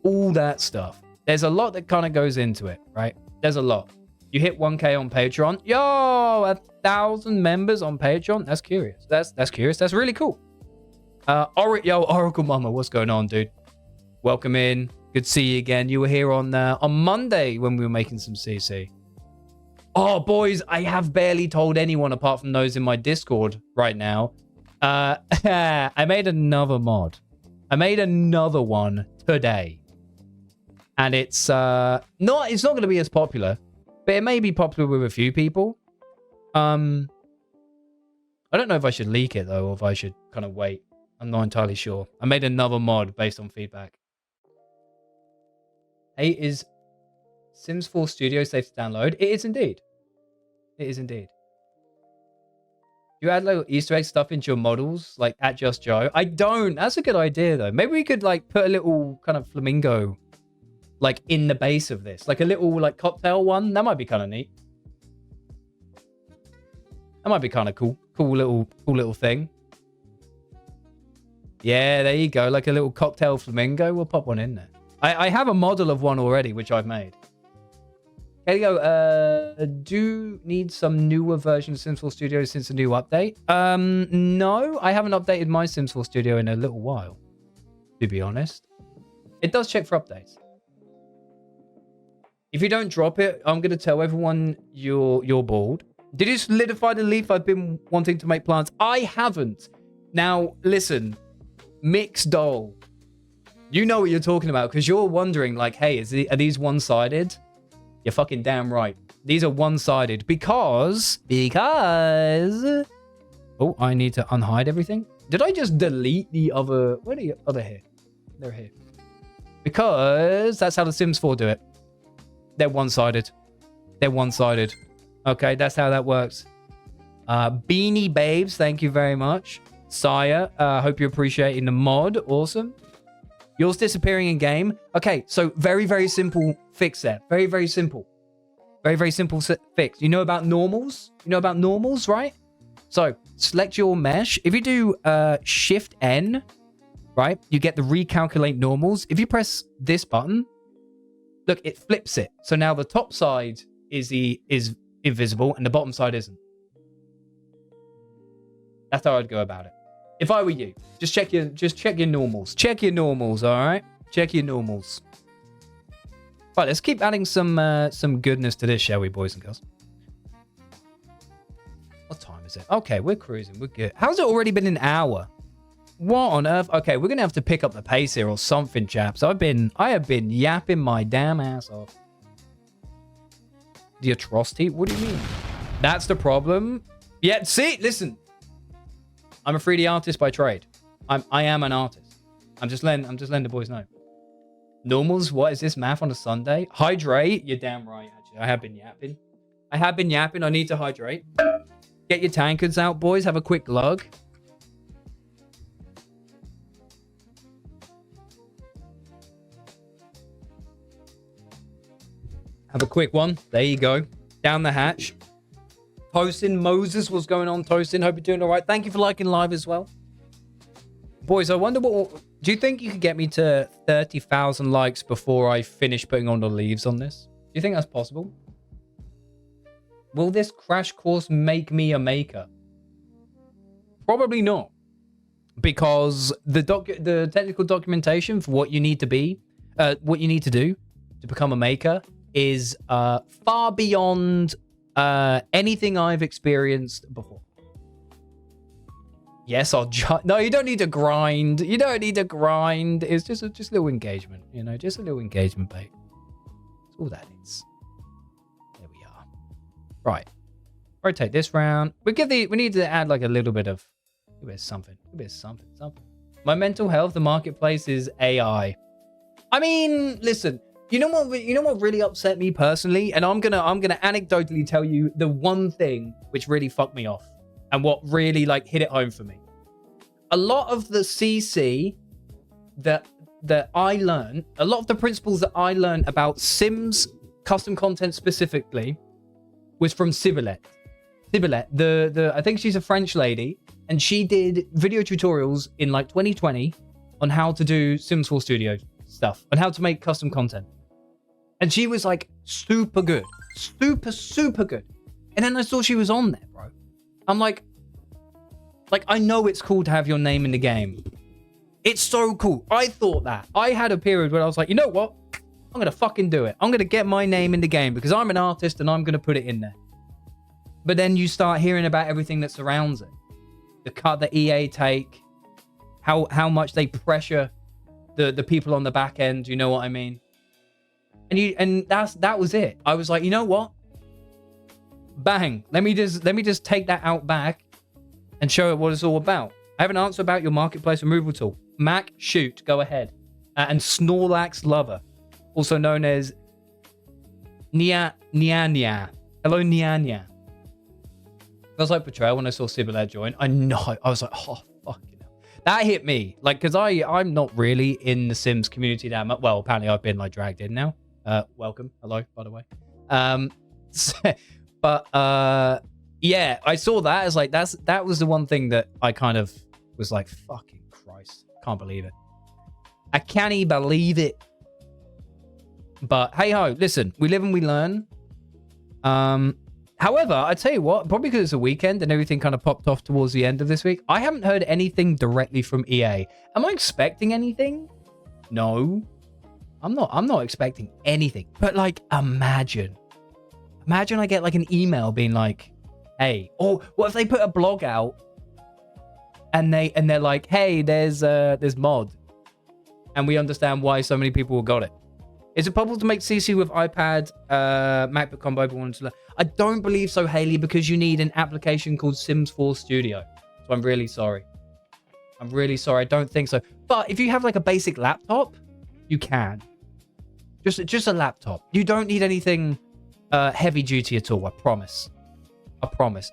all that stuff. There's a lot that kind of goes into it, right? There's a lot. You hit 1K on Patreon. Yo, 1,000 members on Patreon. That's curious. That's curious. That's really cool. Oracle Mama, what's going on, dude? Welcome in. Good to see you again. You were here on Monday when we were making some CC. Oh, boys, I have barely told anyone apart from those in my Discord right now. I made another mod. I made another one today. And it's not going to be as popular, but it may be popular with a few people. I don't know if I should leak it though, or if I should kind of wait. I'm not entirely sure. I made another mod based on feedback. Hey, is Sims 4 Studio safe to download? It is indeed. It is indeed. You add little Easter egg stuff into your models, like at Just Joe? I don't. That's a good idea though. Maybe we could like put a little kind of flamingo like in the base of this, like a little like cocktail one. That might be kind of neat. That might be kind of cool. Cool little thing. Yeah, there you go. Like a little cocktail flamingo. We'll pop one in there. I have a model of one already, which I've made. Okay, go. Do need some newer version of Sims 4 Studio since the new update? No, I haven't updated my Sims 4 Studio in a little while, to be honest. It does check for updates. If you don't drop it, I'm going to tell everyone you're bald. Did you solidify the leaf I've been wanting to make plants? I haven't. Now, listen, Mixed Doll. You know what you're talking about because you're wondering, like, hey, are these one-sided? You're fucking damn right. These are one-sided because... Oh, I need to unhide everything. Did I just delete the other... Where are the other here? They're here. Because that's how the Sims 4 do it. They're one-sided. They're one-sided. Okay, that's how that works. Beanie Babes, thank you very much. Sire, hope you're appreciating the mod. Awesome. Yours disappearing in game. Okay, so very, very simple fix there. Very, very simple. Very, very simple fix. You know about normals? You know about normals, right? So select your mesh. If you do Shift N, right, you get the recalculate normals. If you press this button, look, it flips it. So now the top side is invisible and the bottom side isn't. That's how I'd go about it. If I were you, just check your normals. Check your normals, all right? Check your normals. Right, let's keep adding some goodness to this, shall we, boys and girls? What time is it? Okay, we're cruising. We're good. How's it already been an hour? What on earth? Okay, we're gonna have to pick up the pace here or something, chaps. I have been yapping my damn ass off. The atrocity? What do you mean? That's the problem. Yeah, see, listen. I'm a 3D artist by trade. I am an artist. I'm just letting the boys know. Normals, what is this math on a Sunday? Hydrate? You're damn right, actually. I have been yapping. I need to hydrate. Get your tankards out, boys. Have a quick glug. Have a quick one. There you go. Down the hatch. Toastin Moses, what's going on, Toastin? Hope you're doing all right. Thank you for liking live as well. Boys, I wonder what... Do you think you could get me to 30,000 likes before I finish putting on the leaves on this? Do you think that's possible? Will this crash course make me a maker? Probably not. Because the technical documentation for what you need to be, what you need to do to become a maker is far beyond anything I've experienced before. Yes, no, you don't need to grind. You don't need to grind. It's just a little engagement, you know, just a little engagement bait. That's all that is. There we are. Right. Rotate this round. We need to add like a little bit of something. Something. My mental health, the marketplace is AI. I mean, listen. You know what really upset me personally, and I'm gonna anecdotally tell you the one thing which really fucked me off. And what really like hit it home for me. A lot of the CC that I learned, a lot of the principles that I learned about Sims custom content specifically was from Sibylle. Sibylle, I think she's a French lady, and she did video tutorials in like 2020 on how to do Sims 4 Studio stuff, on how to make custom content. And she was like super good. Super good. And then I saw she was on there, bro. I'm like, I know it's cool to have your name in the game. It's so cool. I thought that. I had a period where I was like, you know what? I'm going to fucking do it. I'm going to get my name in the game because I'm an artist and I'm going to put it in there. But then you start hearing about everything that surrounds it. The cut that EA take. How much they pressure the people on the back end. You know what I mean? And that was it. I was like, you know what? Bang. Let me just take that out back and show it what it's all about. I have an answer about your marketplace removal tool. Mac, shoot, go ahead. And Snorlax Lover, also known as Nia. Hello, Nia. I was like betrayal when I saw Sibylle join. I know. I was like, oh, fucking hell. That hit me. Like, because I'm not really in the Sims community that much. Well, apparently I've been like dragged in now. Welcome. Hello, by the way. But yeah, I saw that as like that was the one thing that I kind of was like, fucking Christ, can't believe it. I can't even believe it. But hey ho, listen, we live and we learn. However, I tell you what, probably because it's a weekend and everything kind of popped off towards the end of this week, I haven't heard anything directly from EA. Am I expecting anything? No. I'm not expecting anything. But like, imagine I get like an email being like, hey, or what if they put a blog out and they're like, hey, there's mod, and we understand why so many people got it. Is it possible to make CC with iPad, MacBook combo? I don't believe so, Haley, because you need an application called Sims 4 Studio. So I'm really sorry. I don't think so. But if you have like a basic laptop, you can. Just a laptop. You don't need anything heavy duty at all. I promise.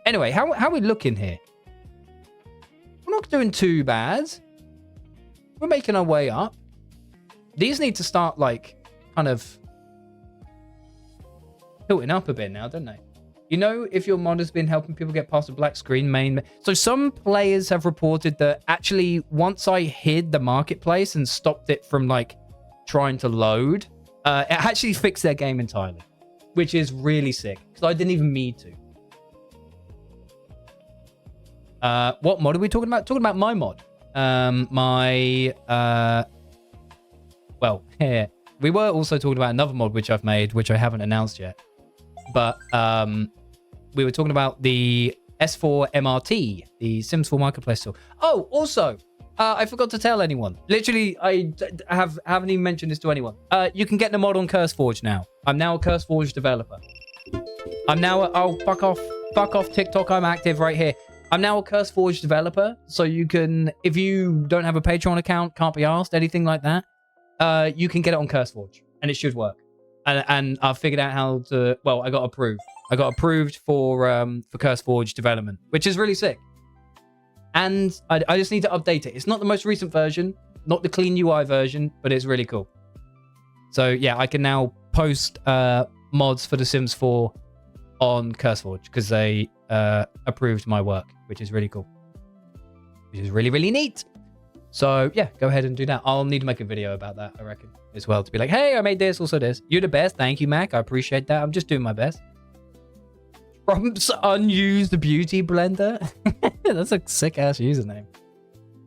Anyway, how are we looking here? We're not doing too bad. We're making our way up. These need to start like kind of tilting up a bit now, don't they? You know, if your mod has been helping people get past the black screen main. So some players have reported that actually once I hid the marketplace and stopped it from like trying to load, it actually fixed their game entirely, which is really sick because I didn't even need to. What mod are we talking about? Talking about my mod. Well, here. We were also talking about another mod which I've made, which I haven't announced yet. But we were talking about the S4 MRT, the Sims 4 marketplace tool. Oh, also, I forgot to tell anyone. Literally, haven't even mentioned this to anyone. You can get the mod on CurseForge now. I'm now a CurseForge developer. I'm now fuck off TikTok. I'm active right here. I'm now a CurseForge developer, so you can, if you don't have a Patreon account, can't be asked, anything like that, you can get it on CurseForge, and it should work. And I've figured out how to. Well, I got approved. I got approved for CurseForge development, which is really sick. And I just need to update it. It's not the most recent version, not the clean UI version, but it's really cool. So yeah, I can now post mods for The Sims 4 on CurseForge because they approved my work, which is really cool. Which is really, really neat. So yeah, go ahead and do that. I'll need to make a video about that, I reckon, as well, to be like, hey, I made this, also this. You're the best. Thank you, Mac. I appreciate that. I'm just doing my best. Trump's unused beauty blender. That's a sick ass username.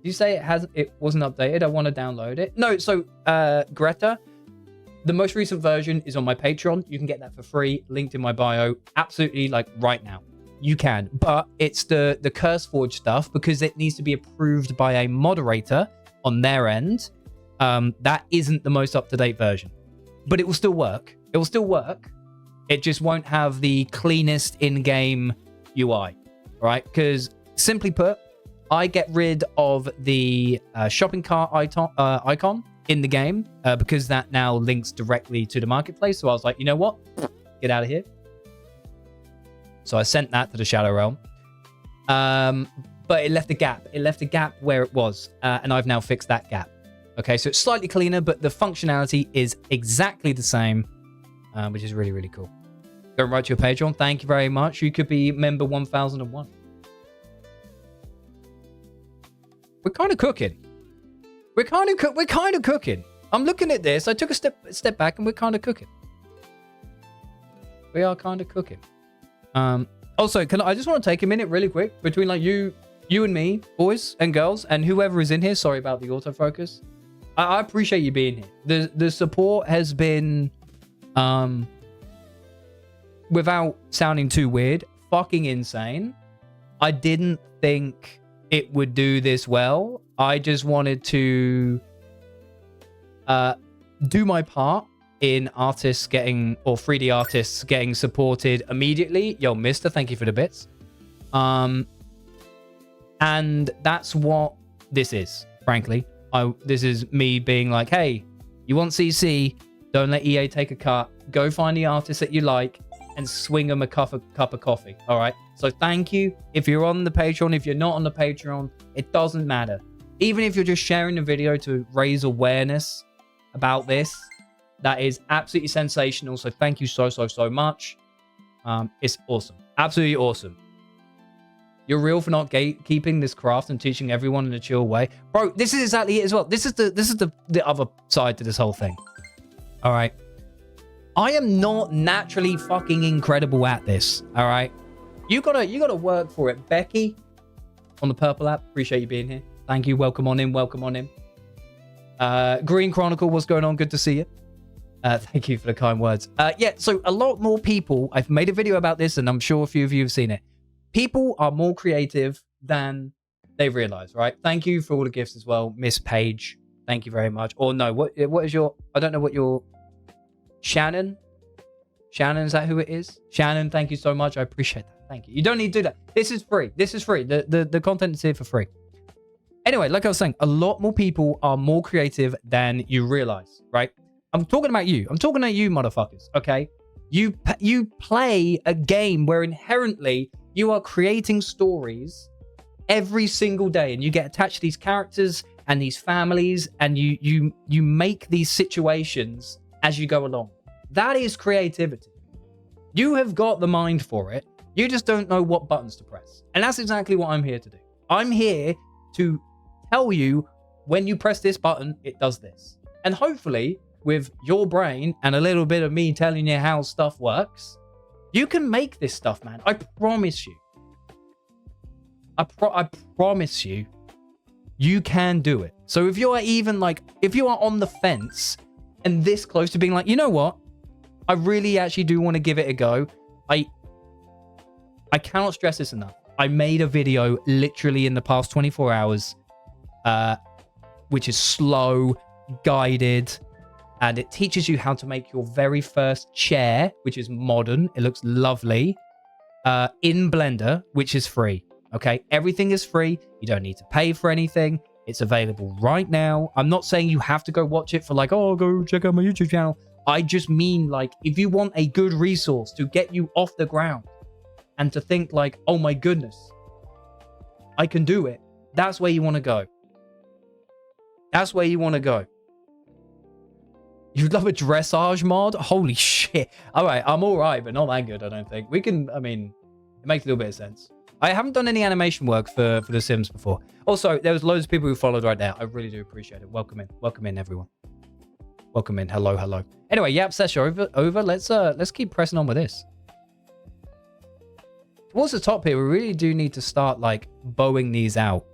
You say it wasn't updated. I want to download it. No, so Greta, the most recent version is on my Patreon. You can get that for free, linked in my bio. Absolutely, like right now. You can, but it's the CurseForge stuff because it needs to be approved by a moderator on their end. That isn't the most up-to-date version, but it will still work. It will still work. It just won't have the cleanest in-game UI, right? Because simply put, I get rid of the shopping cart icon in the game because that now links directly to the marketplace. So I was like, you know what? Get out of here. So I sent that to the Shadow Realm. But it left a gap. It left a gap where it was. And I've now fixed that gap. Okay, so it's slightly cleaner, but the functionality is exactly the same, which is really, really cool. Go and write to your Patreon. Thank you very much. You could be member 1001. We're kind of cooking. We're kind of cooking. I'm looking at this. I took a step back, and we're kind of cooking. We are kind of cooking. Also, I just want to take a minute really quick between like you and me, boys and girls, and whoever is in here. Sorry about the autofocus. I appreciate you being here. The support has been, without sounding too weird, fucking insane. I didn't think it would do this well. I just wanted to do my part in artists getting, or 3D artists getting supported immediately. Yo, mister, thank you for the bits. And that's what this is, frankly. This is me being like, hey, you want CC, don't let EA take a cut. Go find the artist that you like and swing them a cup of coffee, all right? So thank you. If you're on the Patreon, if you're not on the Patreon, it doesn't matter. Even if you're just sharing the video to raise awareness about this, that is absolutely sensational. So thank you so much. It's awesome. Absolutely awesome. You're real for not gatekeeping this craft and teaching everyone in a chill way. Bro, this is exactly it as well. This is the other side to this whole thing. All right. I am not naturally fucking incredible at this. All right. You gotta work for it. Becky on the purple app. Appreciate you being here. Thank you. Welcome on in. Welcome on in. Green Chronicle, what's going on? Good to see you. Thank you for the kind words. Yeah, so a lot more people, I've made a video about this and I'm sure a few of you have seen it. People are more creative than they realize, right? Thank you for all the gifts as well. Miss Page, thank you very much. Or no, what is your, I don't know what your, Shannon, is that who it is? Shannon, thank you so much. I appreciate that. Thank you. You don't need to do that. This is free. This is free. The content is here for free. Anyway, like I was saying, a lot more people are more creative than you realize, right? I'm talking about you. I'm talking about you, motherfuckers, okay? You play a game where inherently you are creating stories every single day, and you get attached to these characters and these families, and you make these situations as you go along. That is creativity. You have got the mind for it. You just don't know what buttons to press. And that's exactly what I'm here to do. I'm here to tell you when you press this button, it does this. And hopefully, with your brain and a little bit of me telling you how stuff works, you can make this stuff, man. I promise you. I promise you, you can do it. So if you're even like, if you are on the fence and this close to being like, you know what? I really actually do want to give it a go. I cannot stress this enough. I made a video literally in the past 24 hours which is slow, guided, and it teaches you how to make your very first chair, which is modern. It looks lovely, in Blender, which is free. Okay, everything is free. You don't need to pay for anything. It's available right now. I'm not saying you have to go watch it for like, oh, go check out my YouTube channel. I just mean like, if you want a good resource to get you off the ground and to think like, oh my goodness, I can do it. That's where you want to go. That's where you want to go. You'd love a dressage mod? Holy shit. All right, I'm all right, but not that good, I don't think. We can, I mean, it makes a little bit of sense. I haven't done any animation work for The Sims before. Also, there was loads of people who followed right now. I really do appreciate it. Welcome in. Welcome in, everyone. Welcome in. Hello, hello. Anyway, yap session over. Let's keep pressing on with this. Towards the top here, we really do need to start like bowing these out.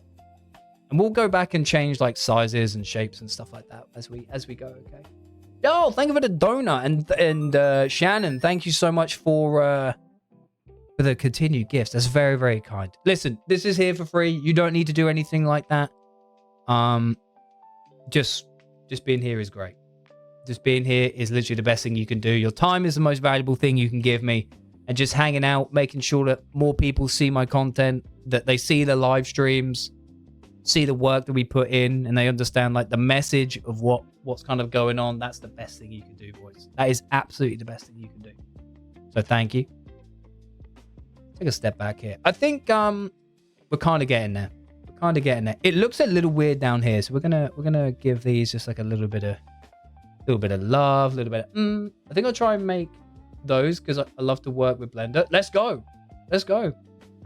And we'll go back and change like sizes and shapes and stuff like that as we go, okay? Yo, thank you for the donut. And Shannon, thank you so much for the continued gifts. That's very, very kind. Listen, this is here for free. You don't need to do anything like that. Just being here is great. Just being here is literally the best thing you can do. Your time is the most valuable thing you can give me. And just hanging out, making sure that more people see my content, that they see the live streams, see the work that we put in, and they understand like the message of what's kind of going on. That's the best thing you can do, boys. That is absolutely the best thing you can do. So thank you. Take a step back here. I think we're kind of getting there. We're kind of getting there. It looks a little weird down here, so we're gonna give these just like a little bit of love, a little bit of, I think I'll try and make those because I love to work with Blender. Let's go. Let's go.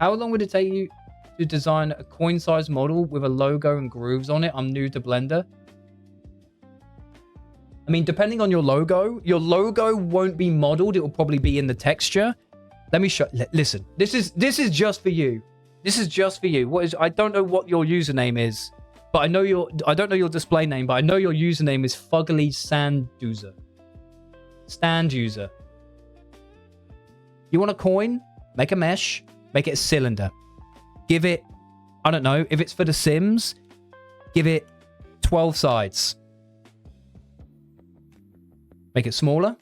How long would it take you to design a coin-sized model with a logo and grooves on it? I'm new to Blender. I mean, depending on your logo won't be modeled. It will probably be in the texture. Let me show. Listen, this is just for you. This is just for you. I don't know what your username is, but I don't know your display name, but I know your username is Fuggly Sanduser. Stand user. You want a coin? Make a mesh. Make it a cylinder. Give it, I don't know, if it's for The Sims, give it 12 sides. Make it smaller.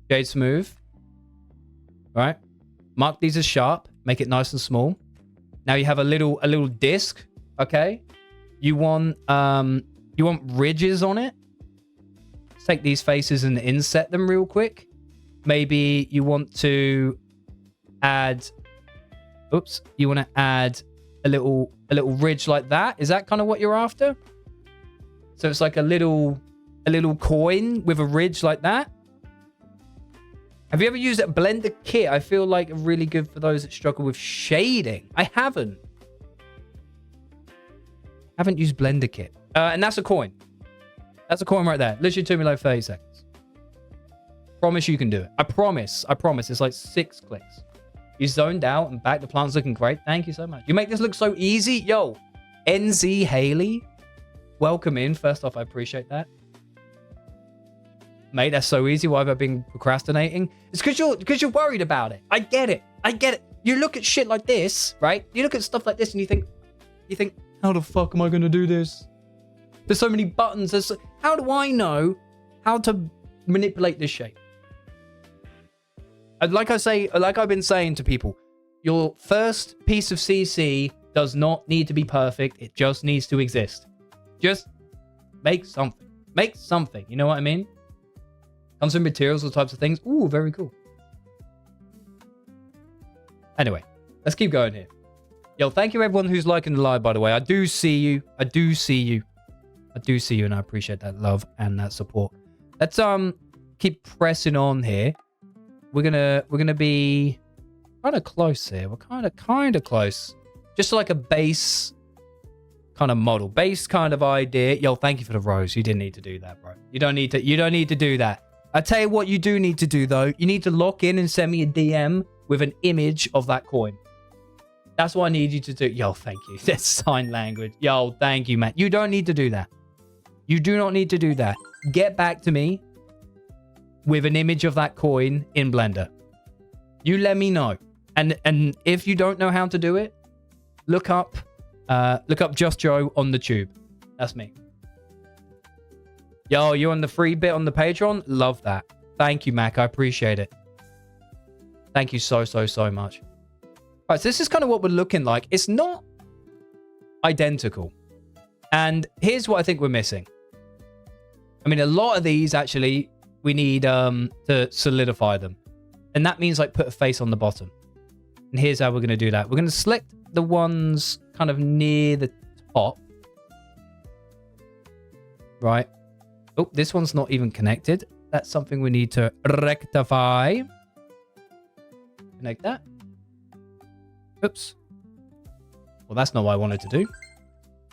Shade smooth. Right? Mark these as sharp. Make it nice and small. Now you have a little disc. Okay? You want ridges on it. Let's take these faces and inset them real quick. Maybe you want to add you want to add a little ridge like that. Is that kind of what you're after? So it's like a little coin with a ridge like that. Have you ever used a Blender kit? I feel like really good for those that struggle with shading. I haven't used Blender kit. And that's a coin. That's a coin right there. Literally took me like 30 seconds. Promise you can do it. I promise. It's like 6 clicks. You zoned out and back. The plant's looking great. Thank you so much. You make this look so easy. Yo, NZ Haley, welcome in. First off, I appreciate that. Mate, that's so easy. Why have I been procrastinating? It's because you're worried about it. I get it. You look at shit like this, right? You look at stuff like this and you think, how the fuck am I going to do this? There's so many buttons. How do I know how to manipulate this shape? Like I've been saying to people, your first piece of CC does not need to be perfect. It just needs to exist. Just make something. Make something. You know what I mean? Comes with materials, all types of things. Ooh, very cool. Anyway, let's keep going here. Yo, thank you everyone who's liking the live, by the way. I do see you, and I appreciate that love and that support. Let's keep pressing on here. We're gonna be kind of close here. We're kind of close. Just like a base kind of model, base kind of idea. Yo, thank you for the rose. You didn't need to do that, bro. You don't need to do that. I tell you what you do need to do though. You need to lock in and send me a DM with an image of that coin. That's what I need you to do. Yo, thank you. That's sign language. Yo, thank you, man. You don't need to do that. You do not need to do that. Get back to me with an image of that coin in Blender. You let me know. And if you don't know how to do it, look up Look up Just Joe on the tube. That's me. Yo, you on the free bit on the Patreon? Love that. Thank you, Mac. I appreciate it. Thank you so much. All right, so this is kind of what we're looking like. It's not identical. And here's what I think we're missing. I mean, a lot of these, actually, we need to solidify them. And that means, like, put a face on the bottom. And here's how we're going to do that. We're going to select the ones kind of near the top. Right. Oh, this one's not even connected. That's something we need to rectify. Connect that. Oops. Well, that's not what I wanted to do.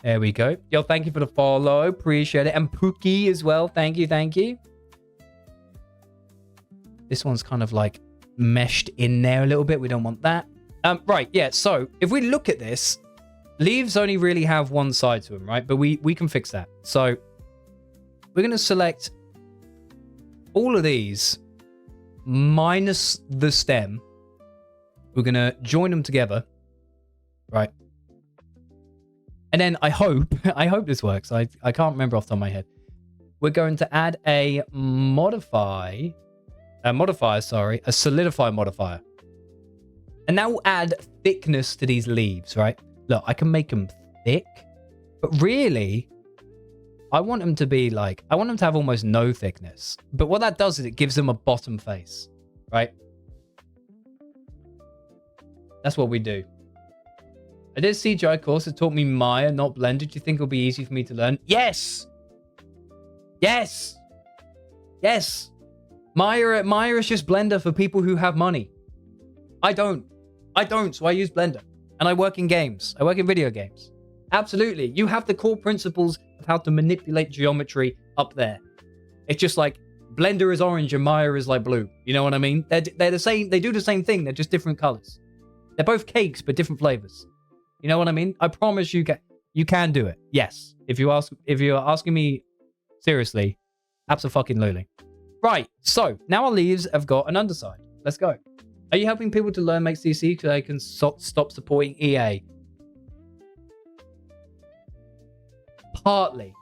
There we go. Yo, thank you for the follow. Appreciate it. And Pookie as well. Thank you. Thank you. This one's kind of like meshed in there a little bit. We don't want that. Right. Yeah. So if we look at this, leaves only really have one side to them, right? But we can fix that. So we're going to select all of these minus the stem. We're going to join them together. Right. And then I hope this works. I can't remember off the top of my head. We're going to add a solidify modifier. And that will add thickness to these leaves, right? Look, I can make them thick, but really, I want them to be like, I want them to have almost no thickness. But what that does is it gives them a bottom face, right? That's what we do. I did a CGI course that taught me Maya, not Blender. Do you think it'll be easy for me to learn? Yes! Yes! Yes! Maya is just Blender for people who have money. I don't, so I use Blender. And I work in games. I work in video games. Absolutely. You have the core principles of how to manipulate geometry up there. It's just like Blender is orange and Maya is like blue. You know what I mean? They're the same. They do the same thing. They're just different colors. They're both cakes, but different flavors. You know what I mean? I promise you can do it. Yes. If you're asking me seriously, abso-fucking-lutely. Right. So now our leaves have got an underside. Let's go. Are you helping people to learn make CC so they can stop supporting EA? Partly.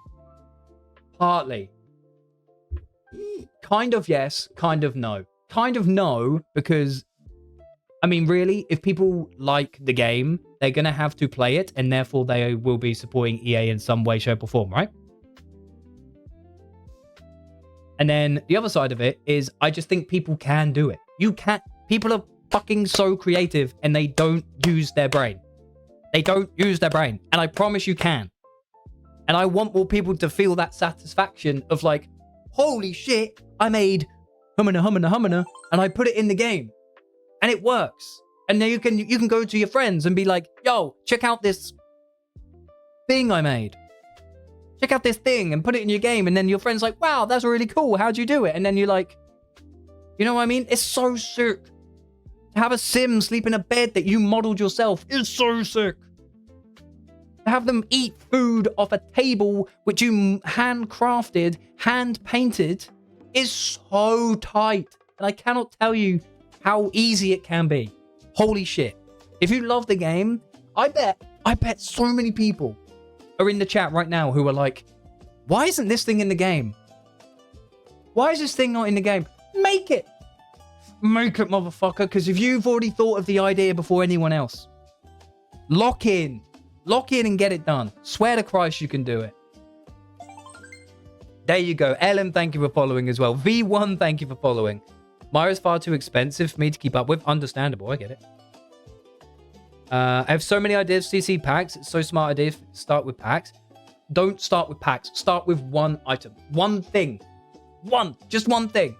Kind of yes, kind of no. Kind of no, because, I mean, really, if people like the game, they're going to have to play it, and therefore they will be supporting EA in some way, shape, or form, right? And then the other side of it is, I just think people can do it. You can't. People are fucking so creative, and they don't use their brain. They don't use their brain, and I promise you can. And I want more people to feel that satisfaction of like, holy shit, I made humana, and I put it in the game. And it works. And then you can go to your friends and be like, yo, check out this thing I made. Check out this thing and put it in your game. And then your friend's like, wow, that's really cool. How'd you do it? And then you're like, you know what I mean? It's so sick. To have a sim sleep in a bed that you modeled yourself is so sick. To have them eat food off a table which you handcrafted, hand painted, is so tight. And I cannot tell you how easy it can be. Holy shit. If you love the game, I bet so many people are in the chat right now who are like, why isn't this thing in the game? Why is this thing not in the game? Make it. Make it, motherfucker. Because if you've already thought of the idea before anyone else, lock in and get it done. Swear to Christ you can do it. There you go. Ellen, thank you for following as well. V1, thank you for following. Maya's far too expensive for me to keep up with. Understandable, I get it. I have so many ideas. CC packs. It's so smart idea. Start with packs. Don't start with packs. Start with one item. One thing. Just one thing.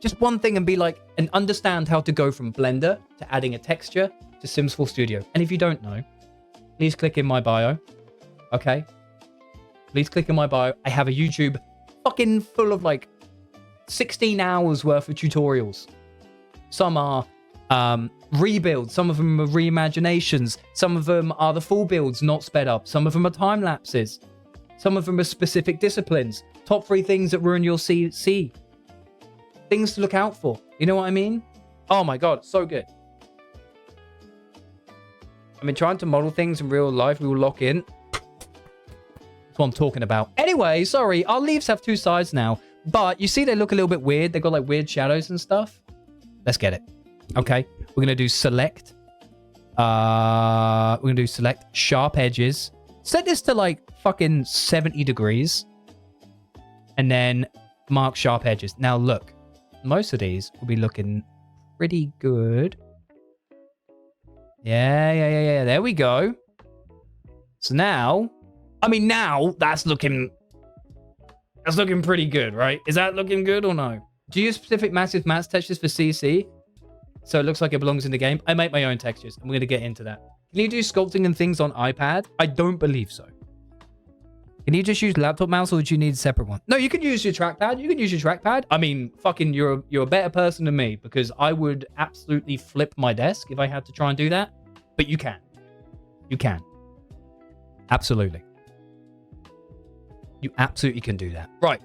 Just one thing, and be like, and understand how to go from Blender to adding a texture to Sims 4 Studio. And if you don't know, please click in my bio. Okay? Please click in my bio. I have a YouTube fucking full of like 16 hours worth of tutorials. Some are rebuilds. Some of them are reimaginations. Some of them are the full builds, not sped up. Some of them are time lapses. Some of them are specific disciplines. Top 3 things that ruin your CC. Things to look out for. You know what I mean? Oh my God, so good. I mean, trying to model things in real life, we will lock in. That's what I'm talking about. Anyway, sorry, our leaves have two sides now. But you see they look a little bit weird. They've got like weird shadows and stuff. Let's get it. Okay, we're going to do select. We're going to do select sharp edges. Set this to like fucking 70 degrees. And then mark sharp edges. Now look, most of these will be looking pretty good. Yeah. There we go. So now, I mean, now that's looking pretty good, right? Is that looking good or no? Do you use specific massive matte textures for CC? So it looks like it belongs in the game. I make my own textures. I'm going to get into that. Can you do sculpting and things on iPad? I don't believe so. Can you just use laptop mouse or do you need a separate one? No, you can use your trackpad. You can use your trackpad. I mean, fucking you're a better person than me because I would absolutely flip my desk if I had to try and do that. But you can. You can. Absolutely. You absolutely can do that. Right.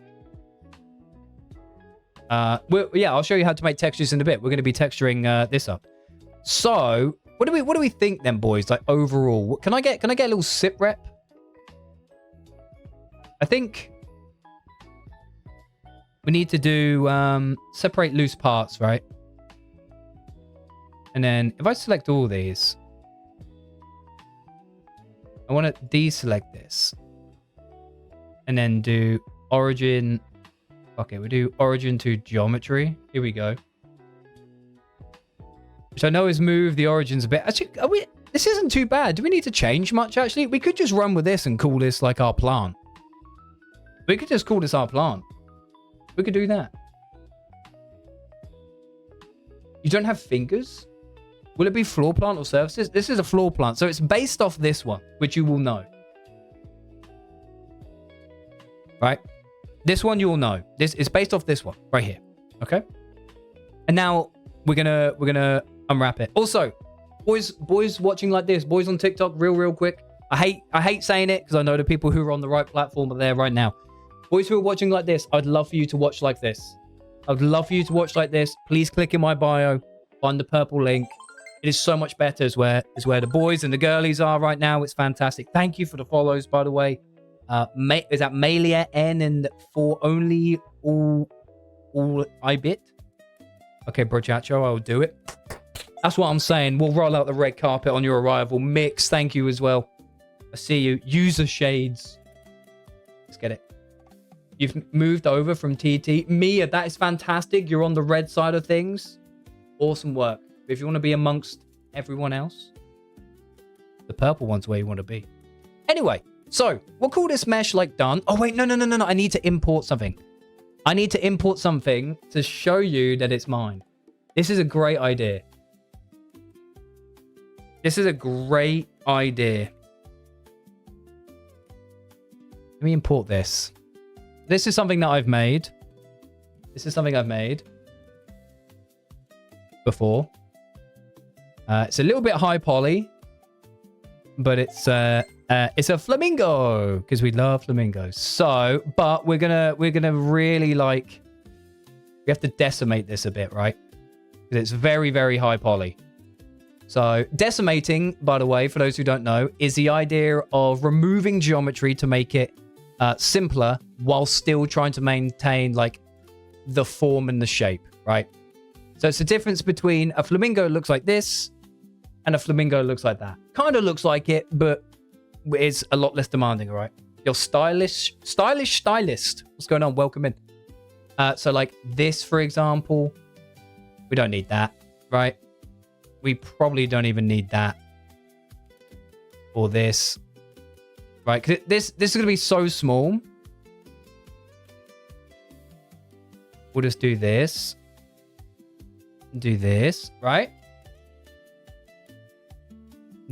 Yeah, I'll show you how to make textures in a bit. We're going to be texturing this up. So, what do we think then, boys? Like overall, can I get a little sip rep? I think we need to do separate loose parts, right? And then if I select all these, I want to deselect this. And then do origin. Okay, we'll do origin to geometry. Here we go. Which I know has moved the origins a bit. Actually, this isn't too bad. Do we need to change much, actually? We could just run with this and call this like our plant. We could just call this our plant. We could do that. You don't have fingers? Will it be floor plant or surfaces? This is a floor plant. So it's based off this one, which you will know. Right? This one you will know. This is based off this one right here. Okay? And now we're gonna unwrap it. Also, boys watching like this, boys on TikTok, real quick. I hate saying it because I know the people who are on the right platform are there right now. Boys who are watching like this, I'd love for you to watch like this. I'd love for you to watch like this. Please click in my bio, find the purple link. It is so much better is where the boys and the girlies are right now. It's fantastic. Thank you for the follows, by the way. Is that Malia N and for only all I bit? Okay, Brochacho, I'll do it. That's what I'm saying. We'll roll out the red carpet on your arrival. Mix, thank you as well. I see you. User shades. Let's get it. You've moved over from TT. Mia, that is fantastic. You're on the red side of things. Awesome work. If you want to be amongst everyone else, the purple one's where you want to be. Anyway, so we'll call this mesh like done. Oh, wait, no. I need to import something. I need to import something to show you that it's mine. This is a great idea. This is a great idea. Let me import this. This is something that I've made. This is something I've made before. It's a little bit high poly, but it's a flamingo because we love flamingos. So, but we're gonna really like. We have to decimate this a bit, right? Because it's very high poly. So decimating, by the way, for those who don't know, is the idea of removing geometry to make it simpler while still trying to maintain like the form and the shape, right? So it's the difference between a flamingo looks like this and a flamingo looks like that. Kind of looks like it, but it's a lot less demanding, right? Your stylish stylist. What's going on? Welcome in. So like this, for example, we don't need that, right? We probably don't even need that. Or this. Right, because this is going to be so small. We'll just do this. Do this, right?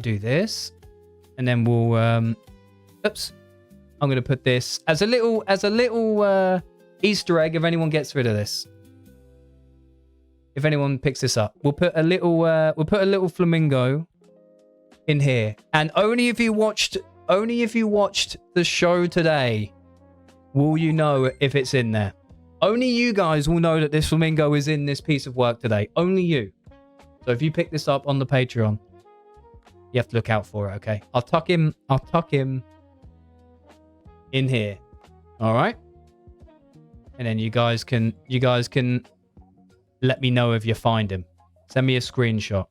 Do this. And then we'll oops. I'm going to put this as a little Easter egg if anyone gets rid of this. If anyone picks this up, we'll put a little flamingo in here. And only if you watched the show today will you know if it's in there. Only you guys will know that this flamingo is in this piece of work today. Only you. So if you pick this up on the Patreon, You have to look out for it, okay? I'll tuck him in here. All right? And then you guys can let me know if you find him. Send me a screenshot.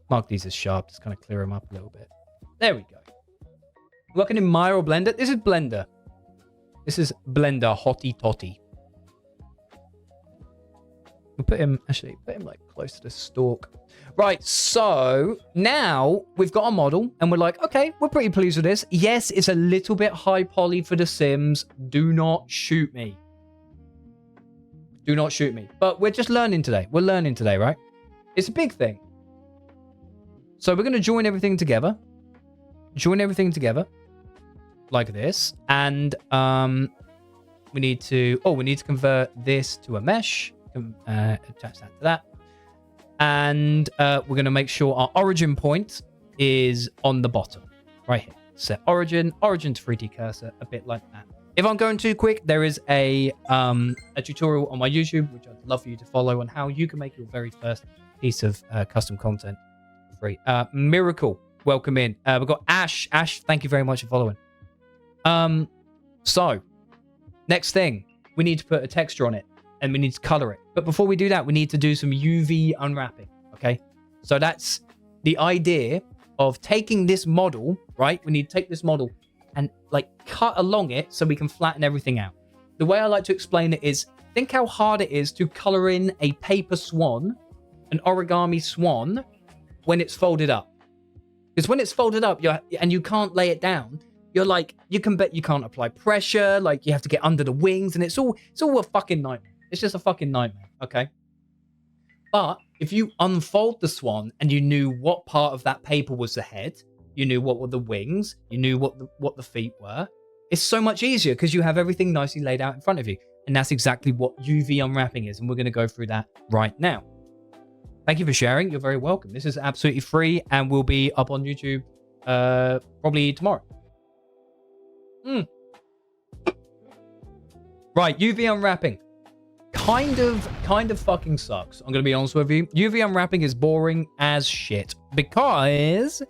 Mark these as sharp. Just kind of clear them up a little bit. There we go. Working in Maya or Blender? This is Blender. This is Blender Hottie Totty. We'll put him like close to the stalk. Right, so now we've got a model and we're like, okay, we're pretty pleased with this. Yes, it's a little bit high poly for The Sims. Do not shoot me. Do not shoot me. But we're just learning today. We're learning today, right? It's a big thing. So we're going to join everything together. Join everything together. Like this. And we need to convert this to a mesh. Attach that to that. And we're going to make sure our origin point is on the bottom. Right here. Set origin to 3D cursor. A bit like that. If I'm going too quick, there is a tutorial on my YouTube, which I'd love for you to follow, on how you can make your very first piece of custom content free. Miracle, welcome in. We've got Ash. Ash, thank you very much for following. So, next thing, we need to put a texture on it, and we need to color it. But before we do that, we need to do some UV unwrapping, okay? So that's the idea of taking this model, right? We need to take this model and like cut along it so we can flatten everything out. The way I like to explain it is, think how hard it is to color in a paper swan, an origami swan, when it's folded up. Because when it's folded up, and you can't lay it down, you're like, you can't apply pressure, like you have to get under the wings, and it's all a fucking nightmare. It's just a fucking nightmare, okay? But if you unfold the swan and you knew what part of that paper was the head, you knew what were the wings, you knew what the feet were, it's so much easier because you have everything nicely laid out in front of you. And that's exactly what UV unwrapping is. And we're going to go through that right now. Thank you for sharing. You're very welcome. This is absolutely free and will be up on YouTube probably tomorrow. Right, UV unwrapping. Kind of fucking sucks. I'm going to be honest with you. UV unwrapping is boring as shit because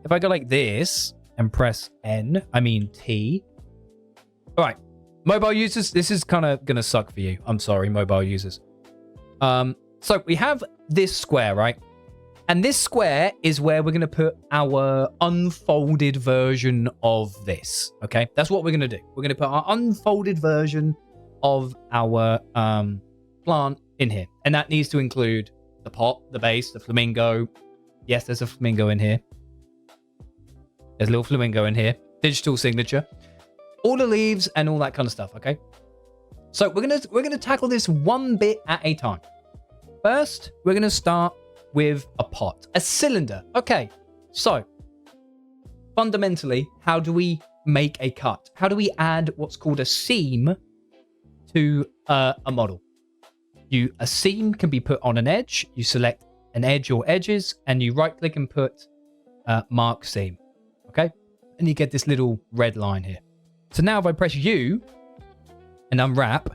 if I go like this and press T. All right, mobile users, this is kind of going to suck for you. I'm sorry, mobile users. So we have this square, right? And this square is where we're going to put our unfolded version of this, okay? That's what we're going to do. We're going to put our unfolded version of our plant in here. And that needs to include the pot, the base, the flamingo. Yes, there's a flamingo in here. There's a little flamingo in here. Digital signature. All the leaves and all that kind of stuff, okay? So we're gonna tackle this one bit at a time. First, we're gonna start with a pot, a cylinder. Okay, so fundamentally, how do we make a cut? How do we add what's called a seam to a model? A seam can be put on an edge. You select an edge or edges, and you right-click and put mark seam. Okay, and you get this little red line here. So now if I press U and unwrap,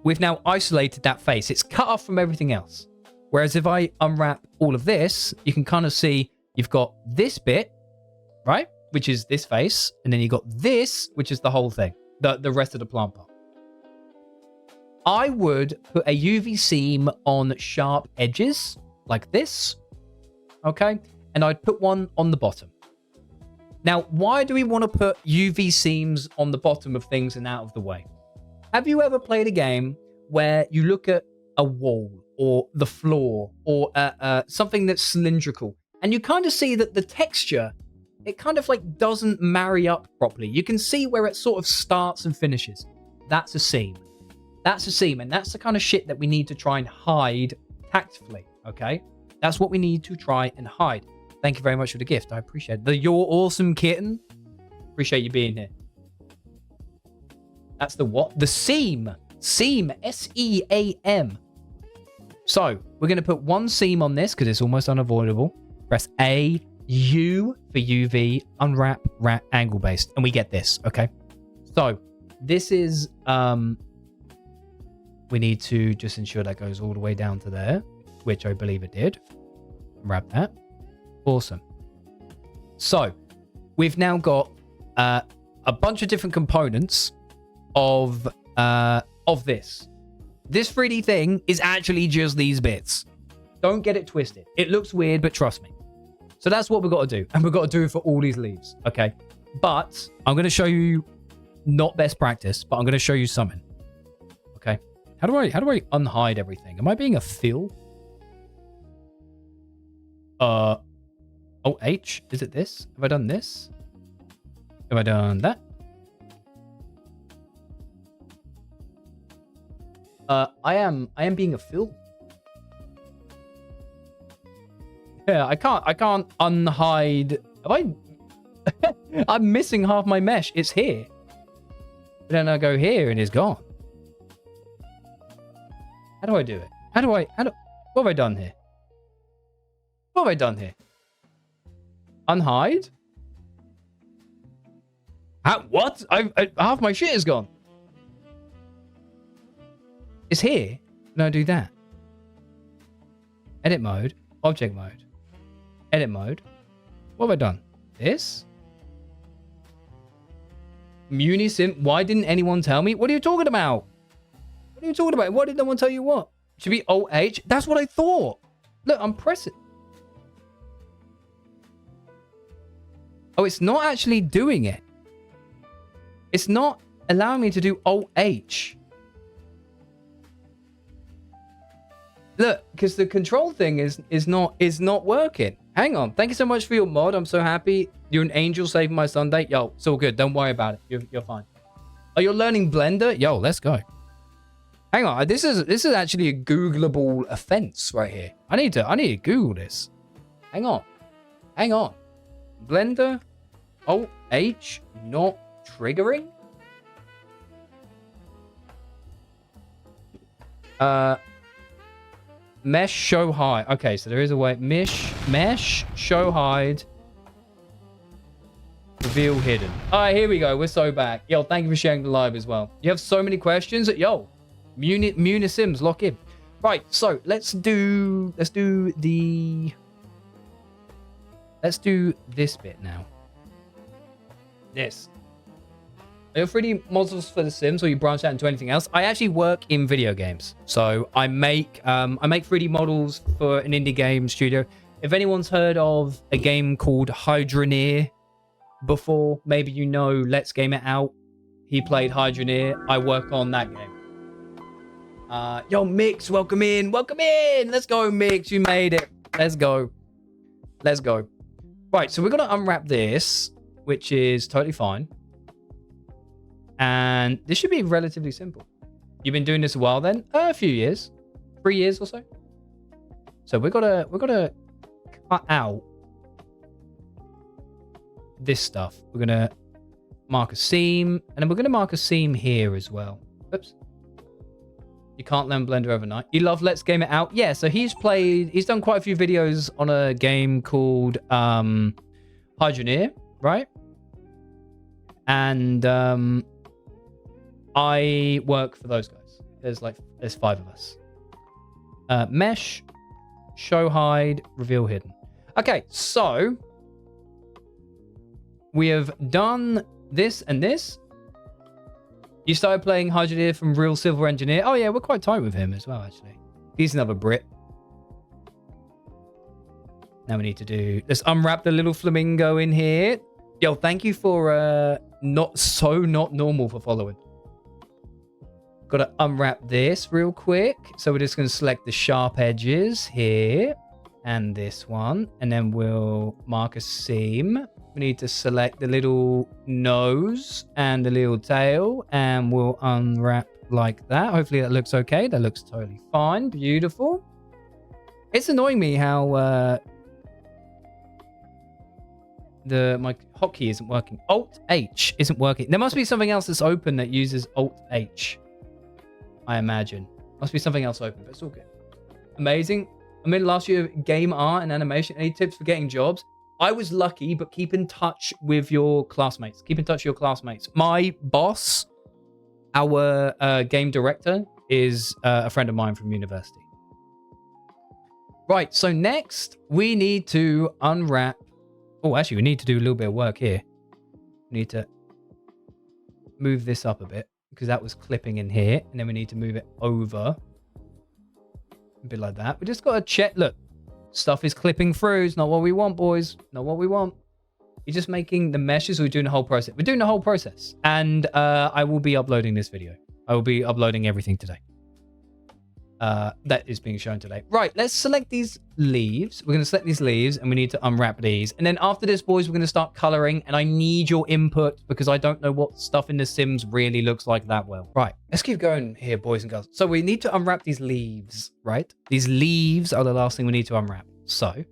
we've now isolated that face. It's cut off from everything else. Whereas if I unwrap all of this, you can kind of see you've got this bit, right? Which is this face. And then you got this, which is the whole thing, the rest of the plant part. I would put a UV seam on sharp edges like this. Okay. And I'd put one on the bottom. Now, why do we want to put UV seams on the bottom of things and out of the way? Have you ever played a game where you look at a wall or the floor or something that's cylindrical and you kind of see that the texture, it kind of like doesn't marry up properly? You can see where it sort of starts and finishes. That's a seam. That's a seam, and that's the kind of shit that we need to try and hide tactfully, okay? That's what we need to try and hide. Thank you very much for the gift. I appreciate it. You're awesome, kitten. Appreciate you being here. That's the what? The seam. Seam. S-E-A-M. So, we're going to put one seam on this because it's almost unavoidable. Press A, U for UV, unwrap, wrap, angle based. And we get this, okay? So, this is... we need to just ensure that goes all the way down to there, which I believe it did. Unwrap that. Awesome. So we've now got a bunch of different components of this. This 3D thing is actually just these bits. Don't get it twisted. It looks weird, but trust me. So that's what we've got to do. And we've got to do it for all these leaves. Okay. But I'm going to show you, not best practice, but I'm going to show you something. Okay. How do I unhide everything? Am I being a fill? Oh, H? Is it this? Have I done this? Have I done that? I am being a fill. Yeah, I can't unhide. Have I? I'm missing half my mesh. It's here. But then I go here and it's gone. How do I do it? What have I done here? What have I done here? Unhide? What? Half my shit is gone. It's here. No, do that. Edit mode. Object mode. Edit mode. What have I done? This? Munisim. Why didn't anyone tell me? What are you talking about? What are you talking about? Why did no one tell you what? Should be Alt-H? That's what I thought. Look, I'm pressing. Oh, it's not actually doing it. It's not allowing me to do Alt-H. Look, because the control thing is not working. Hang on. Thank you so much for your mod. I'm so happy. You're an angel saving my Sunday. Yo, it's all good. Don't worry about it. You're fine. Oh, you're learning Blender? Yo, let's go. Hang on. This is actually a Googleable offense right here. I need to Google this. Hang on. Blender Alt-H not triggering? Mesh show hide. Okay, so there is a way. Mesh show hide. Reveal hidden. All right, here we go. We're so back. Yo, thank you for sharing the live as well. You have so many questions. Yo, Munisims, lock in. Right, so let's do this bit now. This. Are your 3D models for The Sims, or you branch out into anything else? I actually work in video games, so I make 3D models for an indie game studio. If anyone's heard of a game called Hydroneer before, maybe you know Let's Game It Out. He played Hydroneer. I work on that game. Yo, Mix, welcome in. Let's go, Mix. You made it. Let's go. Right, so we're gonna unwrap this, which is totally fine. And this should be relatively simple. You've been doing this a while then? A few years. 3 years or so. So we're gonna cut out this stuff. We're gonna mark a seam, and then we're gonna mark a seam here as well. Oops. You can't learn Blender overnight. You love Let's Game It Out? Yeah, so he's done quite a few videos on a game called Hydroneer, right? And I work for those guys. There's 5 of us. Mesh, show hide, reveal hidden. Okay, so we have done this and this. You started playing Hydroneer from Real Silver Engineer. Oh yeah, we're quite tight with him as well, actually. He's another Brit. Now we need to let's unwrap the little flamingo in here. Yo, thank you for not normal for following. Got to unwrap this real quick. So we're just going to select the sharp edges here and this one. And then we'll mark a seam. We need to select the little nose and the little tail. And we'll unwrap like that. Hopefully that looks okay. That looks totally fine. Beautiful. It's annoying me how my hotkey isn't working. Alt-H isn't working. There must be something else that's open that uses Alt-H. I imagine. Must be something else open, but it's all good. Amazing. I'm in last year of game art and animation. Any tips for getting jobs? I was lucky, but keep in touch with your classmates. My boss, our game director, is a friend of mine from university. Right, so next we need to unwrap. Oh, actually, we need to do a little bit of work here. We need to move this up a bit because that was clipping in here. And then we need to move it over a bit like that. We just got to check. Look, stuff is clipping through. It's not what we want, boys. Not what we want. You're just making the meshes. We're doing the whole process. We're doing the whole process. And I will be uploading this video. I will be uploading everything today. That is being shown today. Right, let's select these leaves. We're going to select these leaves and we need to unwrap these. And then after this, boys, we're going to start coloring. And I need your input because I don't know what stuff in The Sims really looks like that well. Right, let's keep going here, boys and girls. So we need to unwrap these leaves, right? These leaves are the last thing we need to unwrap. So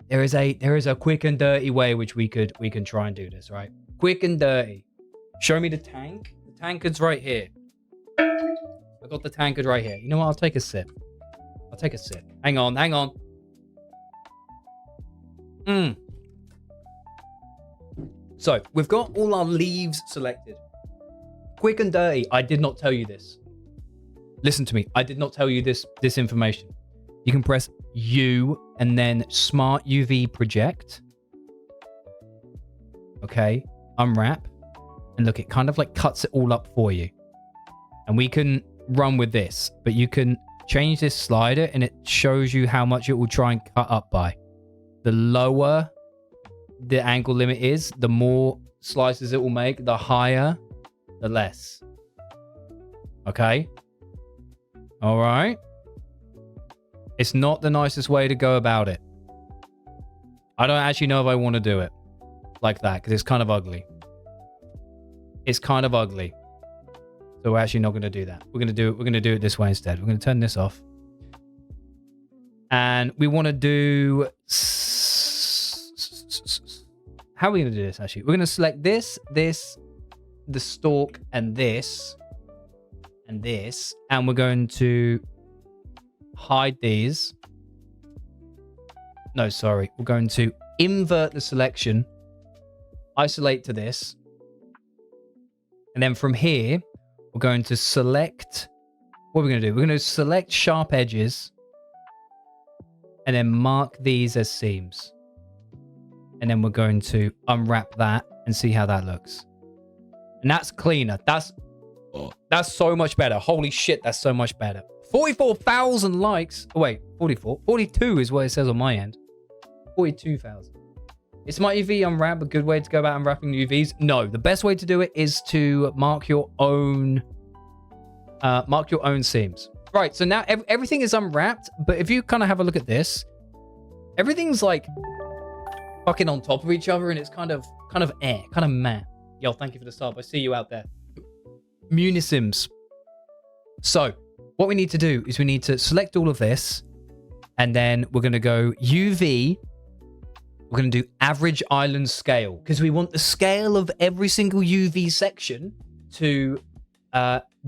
there is a quick and dirty way which we can try and do this, right? Quick and dirty. Show me the tank. The tankard's right here. I got the tankard right here. You know what? I'll take a sip. I'll take a sip. Hang on. So we've got all our leaves selected. Quick and dirty. I did not tell you this. Listen to me. I did not tell you this information. You can press U and then Smart UV Project. Okay. Unwrap. And look, it kind of like cuts it all up for you. And we can run with this, but you can change this slider and it shows you how much it will try and cut up by. The lower the angle limit is, the more slices it will make. The higher, the less. Okay. All right. It's not the nicest way to go about it. I don't actually know if I want to do it like that because it's kind of ugly. It's kind of ugly. So we're actually not going to do that. We're going to do it this way instead. We're going to turn this off. And we want to do... How are we going to do this, actually? We're going to select this, the stalk, and this. And this. And we're going to hide these. No, sorry. We're going to invert the selection. Isolate to this. And then from here... We're going to select, what are we going to do? We're going to select sharp edges and then mark these as seams. And then we're going to unwrap that and see how that looks. And that's cleaner. That's so much better. Holy shit, that's so much better. 44,000 likes. Oh, wait, 44. 42 is what it says on my end. 42,000. Is Smart UV unwrap a good way to go about unwrapping UVs? No, the best way to do it is to mark your own seams. Right, so now everything is unwrapped, but if you kind of have a look at this, everything's like fucking on top of each other, and it's kind of meh. Yo, thank you for the sub. I see you out there. Munisims. So what we need to do is we need to select all of this, and then we're going to go UV. We're going to do average island scale because we want the scale of every single UV section to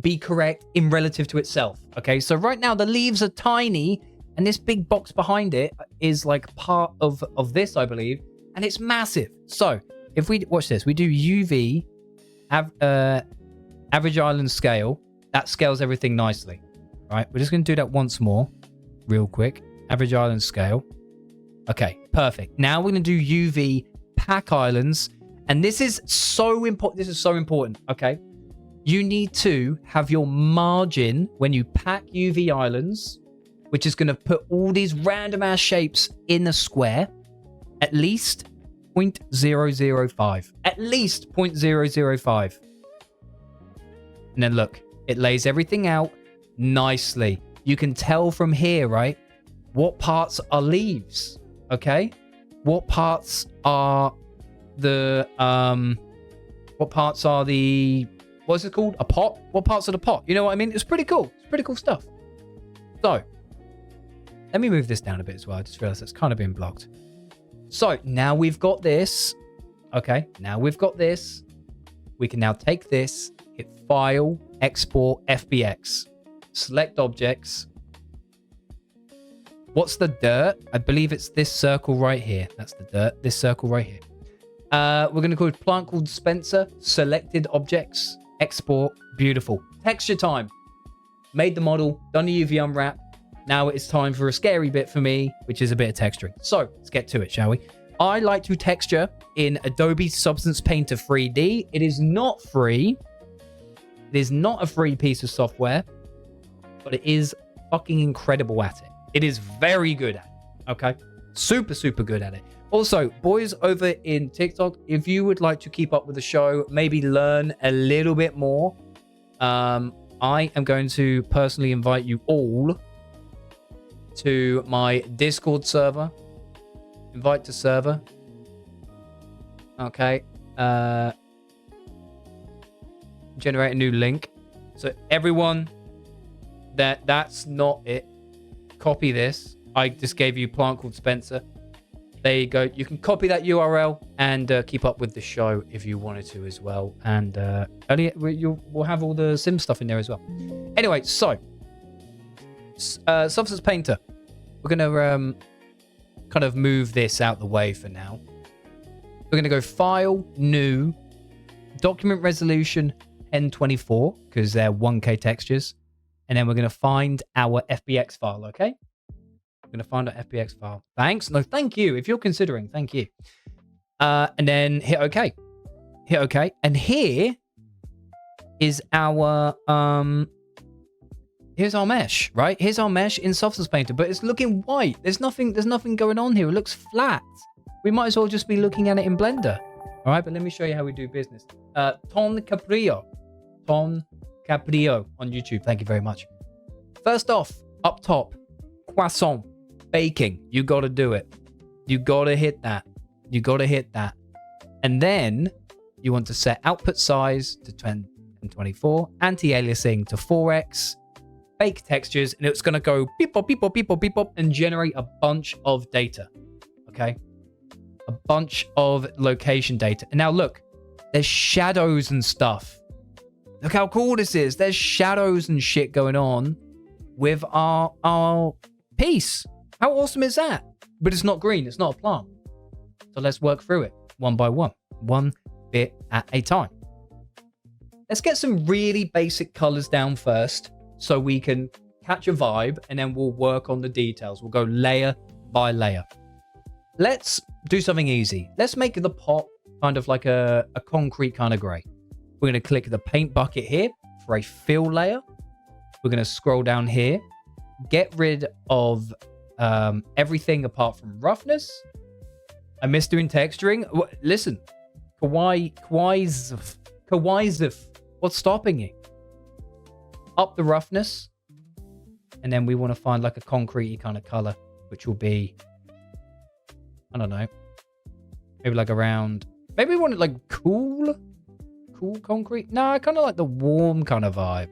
be correct in relative to itself. Okay, so right now the leaves are tiny and this big box behind it is like part of this, I believe, and it's massive. So if we watch this, we do UV average island scale. That scales everything nicely. All right, we're just going to do that once more real quick. Average island scale. Okay, perfect. Now we're going to do UV pack islands. And this is so important. This is so important. Okay. You need to have your margin when you pack UV islands, which is going to put all these random ass shapes in a square, at least 0.005. At least 0.005. And then look, it lays everything out nicely. You can tell from here, right? What parts are leaves? Okay, what parts are the what's it called? A pot? What parts of the pot? You know what I mean? It's pretty cool. It's pretty cool stuff. So let me move this down a bit as well. I just realized it's kind of been blocked. So now we've got this. Okay, now we've got this. We can now take this, hit File, Export, FBX, select objects. What's the dirt? I believe it's this circle right here. That's the dirt. This circle right here. We're going to call it plant called Spencer. Selected objects. Export. Beautiful. Texture time. Made the model. Done the UV unwrap. Now it's time for a scary bit for me, which is a bit of texturing. So let's get to it, shall we? I like to texture in Adobe Substance Painter 3D. It is not free. It is not a free piece of software, but it is fucking incredible at it. It is very good at it, okay? Super, super good at it. Also, boys over in TikTok, if you would like to keep up with the show, maybe learn a little bit more, I am going to personally invite you all to my Discord server. Invite to server. Okay. Generate a new link. So everyone, that's not it. Copy this. I just gave you a plant called Spencer. There you go. You can copy that URL and keep up with the show if you wanted to as well. And we'll have all the sim stuff in there as well. Anyway, so Substance Painter. We're going to kind of move this out the way for now. We're going to go File, New, Document Resolution, 1024, because they're 1K textures. And then we're going to find our FBX file, okay? We're going to find our FBX file. Thanks. No, thank you. If you're considering, thank you. And then hit OK. Hit OK. And here is our... here's our mesh, right? Here's our mesh in Substance Painter, but it's looking white. There's nothing going on here. It looks flat. We might as well just be looking at it in Blender. All right, but let me show you how we do business. Ton Caprio on YouTube. Thank you very much. First off, up top, croissant, baking. You got to do it. You got to hit that. You got to hit that. And then you want to set output size to 1024, anti-aliasing to 4x, bake textures, and it's going to go beep, beep, beep, beep, beep, beep, and generate a bunch of data. Okay? A bunch of location data. And now look, there's shadows and stuff. Look how cool this is. There's shadows and shit going on with our piece. How awesome is that? But it's not green. It's not a plant. So let's work through it one by one bit at a time. Let's get some really basic colors down first so we can catch a vibe, and then we'll work on the details. We'll go layer by layer. Let's do something easy. Let's make the pot kind of like a concrete kind of gray. We're going to click the paint bucket here for a fill layer. We're going to scroll down here, get rid of everything apart from roughness. I miss doing texturing. Listen, Kawaii, what's stopping you? Up the roughness. And then we want to find like a concrete kind of color, which will be, I don't know, maybe like around, maybe we want it like cool concrete. No, I kind of like the warm kind of vibe.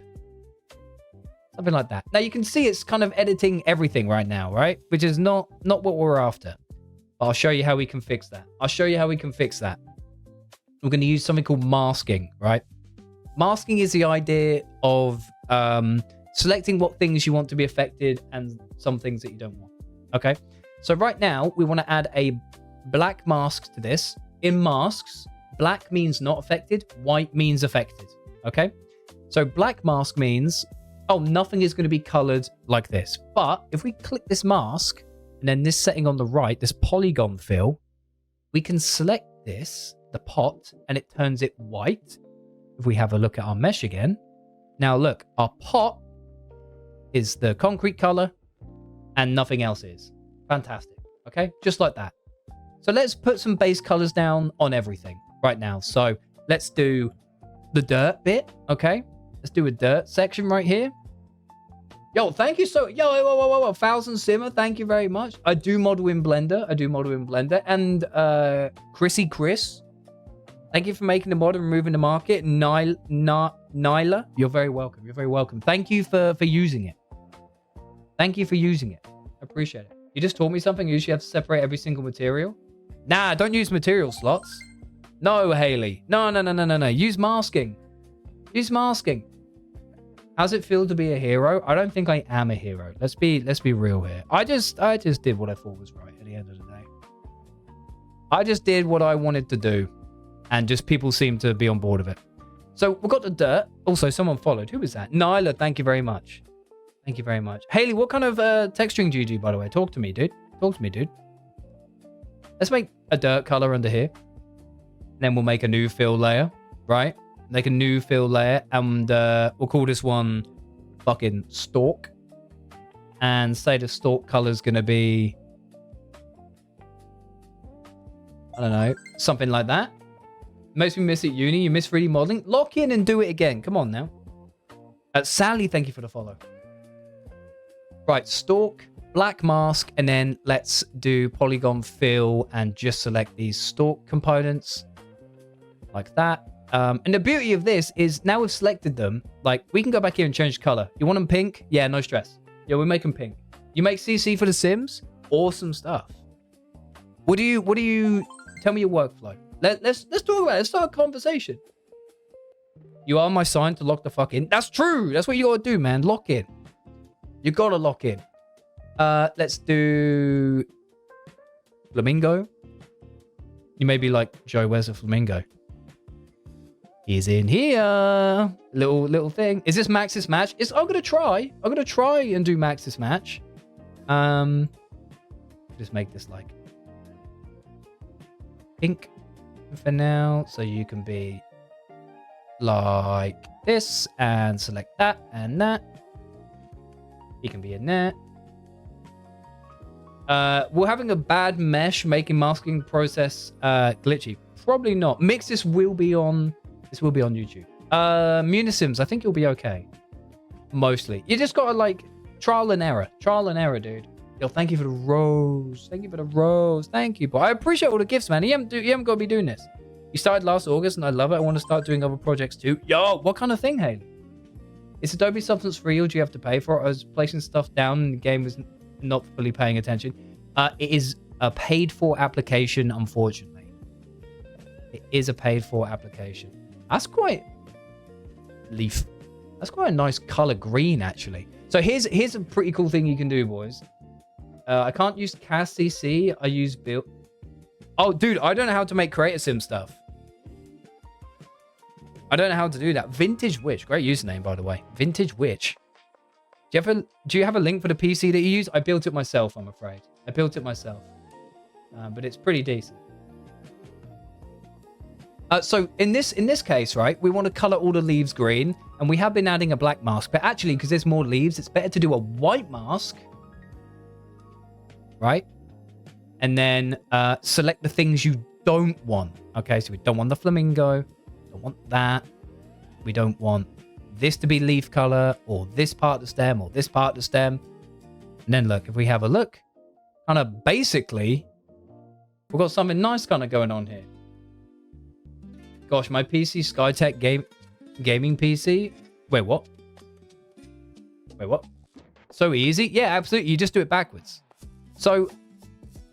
Something like that. Now you can see it's kind of editing everything right now, right? Which is not what we're after. But I'll show you how we can fix that. We're going to use something called masking, right? Masking is the idea of selecting what things you want to be affected and some things that you don't want. Okay? So right now, we want to add a black mask to this. In masks, black means not affected, white means affected. Okay? So black mask means, oh, nothing is going to be colored like this. But if we click this mask, and then this setting on the right, this polygon fill, we can select this, the pot, and it turns it white. If we have a look at our mesh again. Now look, our pot is the concrete color and nothing else is. Fantastic. Okay, just like that. So let's put some base colors down on everything right now. So let's do the dirt bit. Okay, let's do a dirt section right here. Yo, thank you so... Yo, whoa. 1000 Simmer, thank you very much. I do model in Blender. And Chrissy Chris, thank you for making the mod and removing the market. Nyla, you're very welcome. Thank you for using it. I appreciate it. You just taught me something. You usually have to separate every single material. Nah, don't use material slots. No, Haley. No. Use masking. How's it feel to be a hero? I don't think I am a hero. Let's be real here. I just did what I thought was right at the end of the day. I just did what I wanted to do. And just people seem to be on board with it. So we've got the dirt. Also, someone followed. Who was that? Nyla, thank you very much. Thank you very much. Haley, what kind of texturing do you do, by the way? Talk to me, dude. Talk to me, dude. Let's make a dirt color under here. Then we'll make a new fill layer, right? Make a new fill layer, and we'll call this one fucking stalk. And say the stalk color is going to be, I don't know, something like that. Most of you miss at uni. You miss 3D modeling. Lock in and do it again. Come on now. Sally, thank you for the follow. Right, stalk, black mask, and then let's do polygon fill and just select these stalk components like that. And the beauty of this is now we've selected them, like we can go back here and change color. You want them pink? Yeah, no stress. Yeah, we make them pink. You make CC for The Sims? Awesome stuff. What do you tell me your workflow? Let's talk about it. Let's start a conversation. You are my sign to lock the fuck in. That's true. That's what you gotta do, man. Lock in. You gotta lock in. Let's do flamingo. You may be like, Joe, where's the flamingo? He's in here. Little thing. Is this Max's match? I'm gonna try. I'm gonna try and do Max's match. Just make this like pink for now, so you can be like this and select that and that. You can be in there. We're having a bad mesh making masking process glitchy. Probably not. Mixes will be on. This will be on YouTube. Munisims, I think you'll be okay. Mostly. You just gotta like trial and error. Trial and error, dude. Yo, thank you for the rose. Thank you for the rose. Thank you, but I appreciate all the gifts, man. You haven't got to be doing this. You started last August, and I love it. I want to start doing other projects too. Yo, what kind of thing, Haley? Is Adobe Substance free, or do you have to pay for it? I was placing stuff down, and the game was not fully paying attention. It is a paid-for application, unfortunately. It is a paid-for application. That's quite leaf. That's quite a nice color green, actually. So here's a pretty cool thing you can do, boys. I can't use cast CC. I use build. Oh, dude, I don't know how to make creator sim stuff. I don't know how to do that. Vintage Witch, great username, by the way. Vintage Witch. Do you have a link for the PC that you use? I built it myself, I'm afraid. I built it myself, but it's pretty decent. So in this case, right, we want to color all the leaves green, and we have been adding a black mask, but actually, because there's more leaves, it's better to do a white mask, right? And then select the things you don't want. Okay, so we don't want the flamingo, don't want that. We don't want this to be leaf color, or this part of the stem, or this part of the stem. And then look, if we have a look, kind of basically, we've got something nice kind of going on here. Gosh, my PC, Skytech gaming PC. Wait, what? Wait, what? So easy? Yeah, absolutely. You just do it backwards. So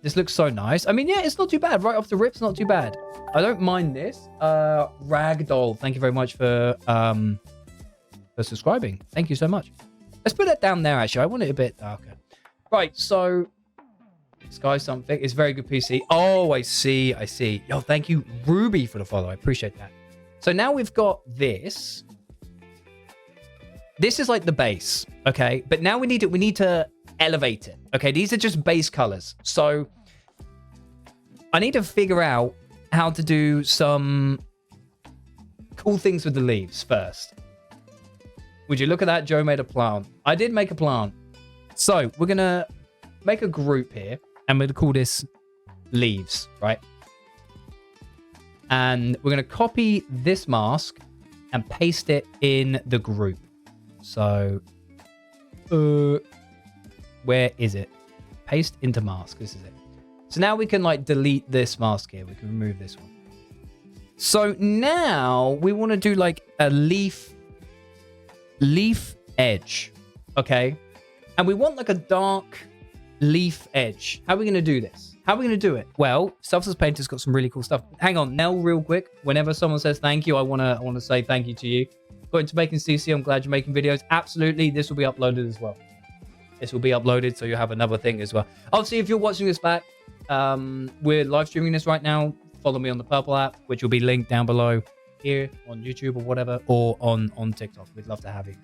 this looks so nice. I mean, yeah, it's not too bad. Right off the rip, it's not too bad. I don't mind this. Ragdoll, thank you very much for subscribing. Thank you so much. Let's put that down there, actually. I want it a bit darker. Right, so Sky something. It's very good PC. Oh, I see. I see. Yo, thank you, Ruby, for the follow. I appreciate that. So now we've got this. This is like the base, okay? But now we need to elevate it. Okay, these are just base colors. So I need to figure out how to do some cool things with the leaves first. Would you look at that? Joe made a plant. I did make a plant. So we're gonna make a group here, and we're gonna call this leaves, right? And we're gonna copy this mask and paste it in the group. So where is it? Paste into mask. This is it. So now we can like delete this mask here. We can remove this one. So now we want to do like a leaf edge, okay? And we want like a dark leaf edge. How are we going to do this? How are we going to do it? Well, Substance Painter's got some really cool stuff. Hang on, Nell, real quick. Whenever someone says thank you, I want to say thank you to you. Got into making CC. I'm glad you're making videos. Absolutely, this will be uploaded as well. This will be uploaded, so you'll have another thing as well. Obviously, if you're watching this back, we're live streaming this right now. Follow me on the Purple app, which will be linked down below here on YouTube or whatever, or on TikTok. We'd love to have you.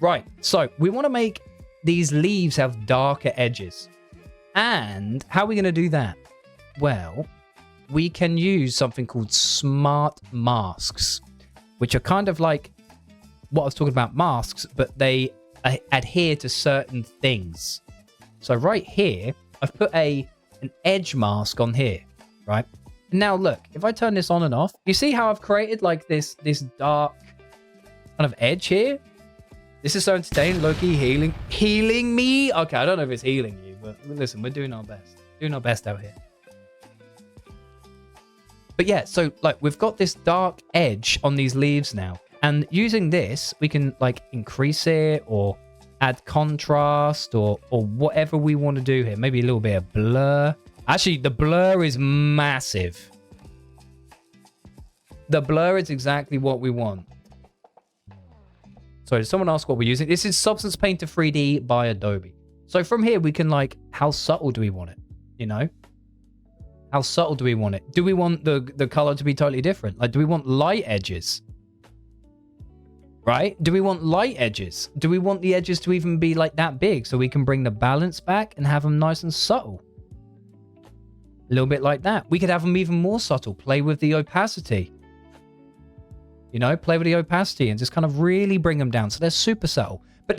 Right, so we want to make these leaves have darker edges. And how are we going to do that? Well, we can use something called smart masks, which are kind of like what I was talking about masks, but they adhere to certain things. So right here, I've put an edge mask on here, right? Now look, if I turn this on and off, you see how I've created like this dark kind of edge here? This is so entertaining. Loki healing me. Okay, I don't know if it's healing you, but listen, we're doing our best. Doing our best out here. But yeah, so like we've got this dark edge on these leaves now. And using this, we can like increase it or add contrast or whatever we want to do here. Maybe a little bit of blur. Actually, the blur is massive. The blur is exactly what we want. So did someone ask what we're using? This is Substance Painter 3D by Adobe. So from here, we can like, how subtle do we want it? You know? How subtle do we want it? Do we want the color to be totally different? Like, do we want light edges? Right? Do we want light edges? Do we want the edges to even be like that big so we can bring the balance back and have them nice and subtle? A little bit like that. We could have them even more subtle. Play with the opacity. You know, play with the opacity and just kind of really bring them down so they're super subtle. But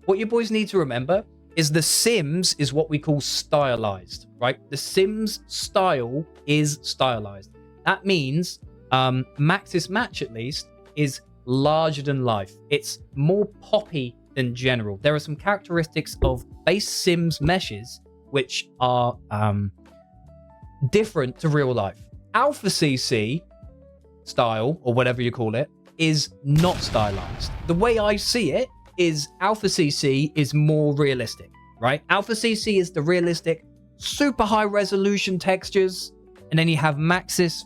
what you boys need to remember is the Sims is what we call stylized, right? The Sims style is stylized. That means Maxis Match, at least, is larger than life. It's more poppy than general. There are some characteristics of base Sims meshes which are different to real life. Alpha CC style, or whatever you call it, is not stylized. The way I see it is Alpha CC is more realistic, right? Alpha CC is the realistic, super high resolution textures, and then you have Maxis